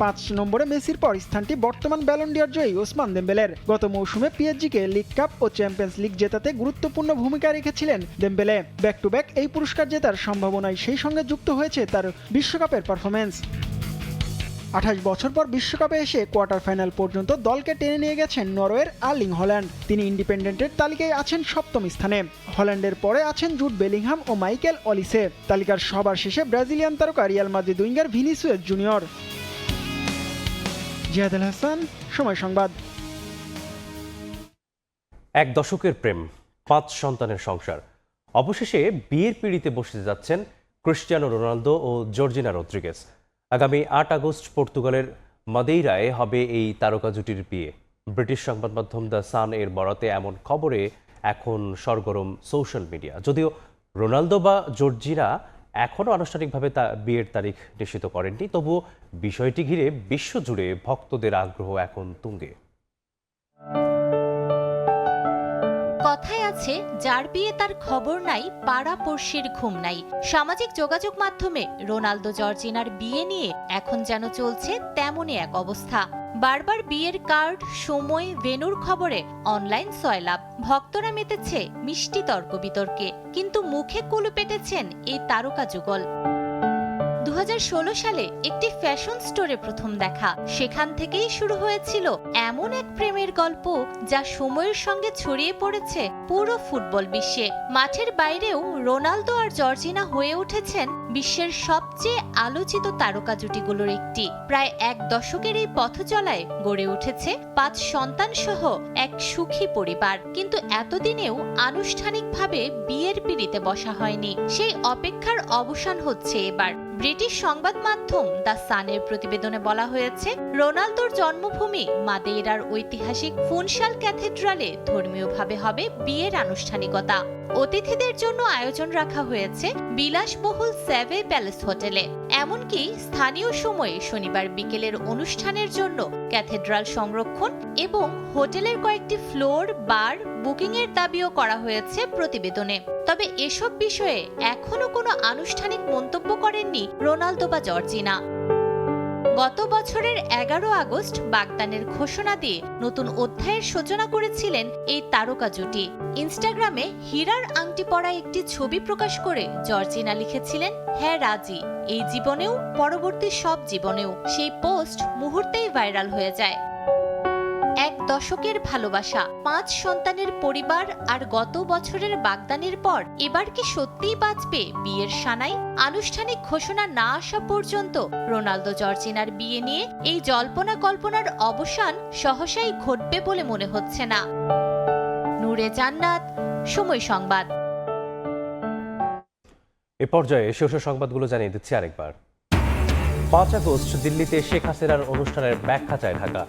৫ নম্বরে মেসির পর স্থানটি বর্তমান ব্যালন ডি'অর জয়ী ওসমান দেম্বেলের। গত মৌসুমে পিএসজিকে লিগ কাপ ও চ্যাম্পিয়ন্স লিগ জেতাতে গুরুত্বপূর্ণ ভূমিকা রেখেছিলেন দেম্বেলে। ব্যাক টু ব্যাক এই পুরস্কার জেতার সম্ভাবনায় সেই সঙ্গে যুক্ত হয়েছে তার বিশ্বকাপের পারফরমেন্স। ২৮ বছর পর বিশ্বকাপে এসে কোয়ার্টার ফাইনাল পর্যন্ত দলকে টেনে নিয়ে গেছেন নরওয়ের আর্লিং হল্যান্ড। তিনি ইন্ডিপেন্ডেন্টের তালিকায় আছেন ৭ম স্থানে। হল্যান্ডের পরে আছেন জুড বেলিংহাম ও মাইকেল অলিসে। তালিকার সবার শেষে ব্রাজিলিয়ান তারকা Real Madrid winger Vinicius junior. জিহাদ আল হাসান, সময় সংবাদ। এক দশকের প্রেম, ৫ সন্তানের সংসার, অবশেষে বিয়ের পিঁড়িতে বসতে যাচ্ছেন ক্রিস্টিয়ানো রোনালদো ও জর্জিনা রদ্রিগেজ। আগামী ৮ আগস্ট পর্তুগালের মাদেইরায় হবে এই তারকা জুটির বিয়ে। ব্রিটিশ সংবাদ মাধ্যম দ্য সান এর বরাতে এমন খবরে এখন সরগরম সোশ্যাল মিডিয়া। যদিও রোনালদো বা জর্জিনা এখনও আনুষ্ঠানিকভাবে বিয়ের তারিখ নিশ্চিত করেননি, তবুও বিষয়টি ঘিরে বিশ্বজুড়ে ভক্তদের আগ্রহ এখন তুঙ্গে। কথায় আছে, যার বিয়ে তার খবর নাই, পাড়া পড়শির ঘুম নাই। সামাজিক যোগাযোগ মাধ্যমে রোনালদো জর্জিনার বিয়ে নিয়ে এখন যেন চলছে তেমনই এক অবস্থা। বারবার বিয়ের কার্ড, সময়, ভেন্যুর খবরে অনলাইন সয়লাভ। ভক্তরা মেতেছে মিষ্টি তর্ক বিতর্কে, কিন্তু মুখে কুলু পেটেছেন এই তারকা যুগল। ২০১৬ সালে একটি ফ্যাশন স্টোরে প্রথম দেখা। সেখান থেকেই শুরু হয়েছিল এমন এক প্রেমের গল্প যা সময়ের সঙ্গে ছড়িয়ে পড়েছে পুরো ফুটবল বিশ্বে। মাঠের বাইরেও রোনালদো আর জর্জিনা হয়ে উঠেছেন বিশ্বের সবচেয়ে আলোচিত তারকা জুটিগুলোর একটি। প্রায় এক দশকের এই পথ চলায় গড়ে উঠেছে ৫ সন্তান সহ এক সুখী পরিবার। কিন্তু এতদিনেও আনুষ্ঠানিকভাবে বিয়ের পিঁড়িতে বসা হয়নি। সেই অপেক্ষার অবসান হচ্ছে এবার। ব্রিটিশ সংবাদ মাধ্যম দ্য সানের প্রতিবেদনে বলা হয়েছে, রোনালদোর জন্মভূমি মাদেইরার ঐতিহাসিক ফুনশাল ক্যাথেড্রালে ধর্মীয়ভাবে হবে বিয়ের আনুষ্ঠানিকতা। অতিথিদের জন্য আয়োজন রাখা হয়েছে বিলাসবহুল সেভে প্যালেস হোটেলে। এমনকি স্থানীয় সময়ে শনিবার বিকেলের অনুষ্ঠানের জন্য ক্যাথেড্রাল সংরক্ষণ এবং হোটেলের কয়েকটি ফ্লোর, বার বুকিংয়ের দাবিও করা হয়েছে প্রতিবেদনে। তবে এসব বিষয়ে এখনো কোনো আনুষ্ঠানিক মন্তব্য করেননি রোনালদো বা জর্জিনা। গত বছরের ১১ আগস্ট বাগদানের ঘোষণা দিয়ে নতুন অধ্যায়ের সূচনা করেছিলেন এই তারকা জুটি। ইনস্টাগ্রামে হীরার আংটি পরা একটি ছবি প্রকাশ করে জর্জিনা লিখেছিলেন, হ্যাঁ রাজি, এই জীবনেও, পরবর্তী সব জীবনেও। সেই পোস্ট মুহূর্তেই ভাইরাল হয়ে যায়। এক দশকের ভালোবাসা, ৫ সন্তানের পরিবার আর গত বছরের বাগদানের পর এবার কি সত্যিই বাঁচবে বিয়ের সানাই? আনুষ্ঠানিক ঘোষণা না আসা পর্যন্ত রোনালদো জর্জিনার বিয়ে নিয়ে এই জল্পনা কল্পনার অবসান সহসাই ঘটবে বলে মনে হচ্ছে না। নূরে জান্নাত, সময় সংবাদ। এ পর্যায়ে শীর্ষ সংবাদগুলো জানিয়ে দিচ্ছি আরেকবার। 5 আগস্ট দিল্লিতে শেখ হাসিনার অনুষ্ঠানের ব্যাখ্যা চায় ঢাকা।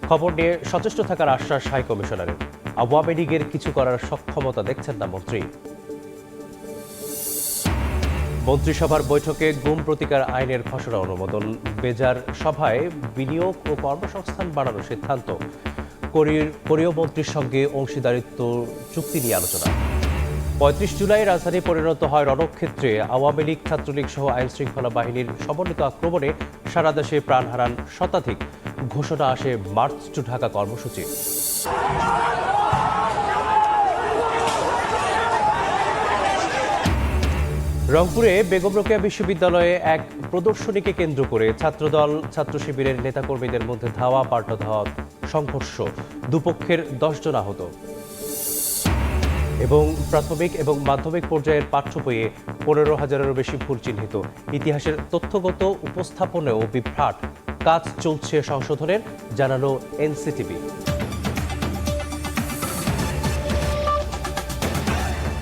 খবর নিয়ে সচেষ্ট থাকার আশ্বাস হাই কমিশনারের। আওয়ামী লীগের কিছু করার সক্ষমতা দেখছেন না মন্ত্রী। মন্ত্রিসভার বৈঠকে গুম প্রতিকার আইনের খসড়া অনুমোদন। বেজার সভায় বিনিয়োগ ও কর্মসংস্থান বাড়ানোর সিদ্ধান্ত। কোরীয় মন্ত্রীর সঙ্গে অংশীদারিত্ব চুক্তি নিয়ে আলোচনা। 35 জুলাই রাজধানী পরিণত হয় রণক্ষেত্রে। আওয়ামী লীগ, ছাত্রলীগ সহ আইন শৃঙ্খলা বাহিনীর সমন্বিত আক্রমণে সারা দেশে প্রাণ হারান শতাধিক। ঘোষণা আসে মার্চ টু ঢাকা কর্মসূচি। রংপুরে বেগম রোকেয়া বিশ্ববিদ্যালয়ে এক প্রদর্শনীকে কেন্দ্র করে ছাত্রদল, ছাত্র শিবিরের নেতাকর্মীদের মধ্যে ধাওয়া পাল্টা ধাওয়া সংঘর্ষ। দুপক্ষের 10 জন আহত। এবং প্রাথমিক এবং মাধ্যমিক পর্যায়ের পাঠ্য বইয়ে 15,000-এরও বেশি ভুল চিহ্নিত। ইতিহাসের তথ্যগত উপস্থাপনেও বিভ্রাট। কাজ চলছে সংশোধনের, জানালো এনসিটিভি।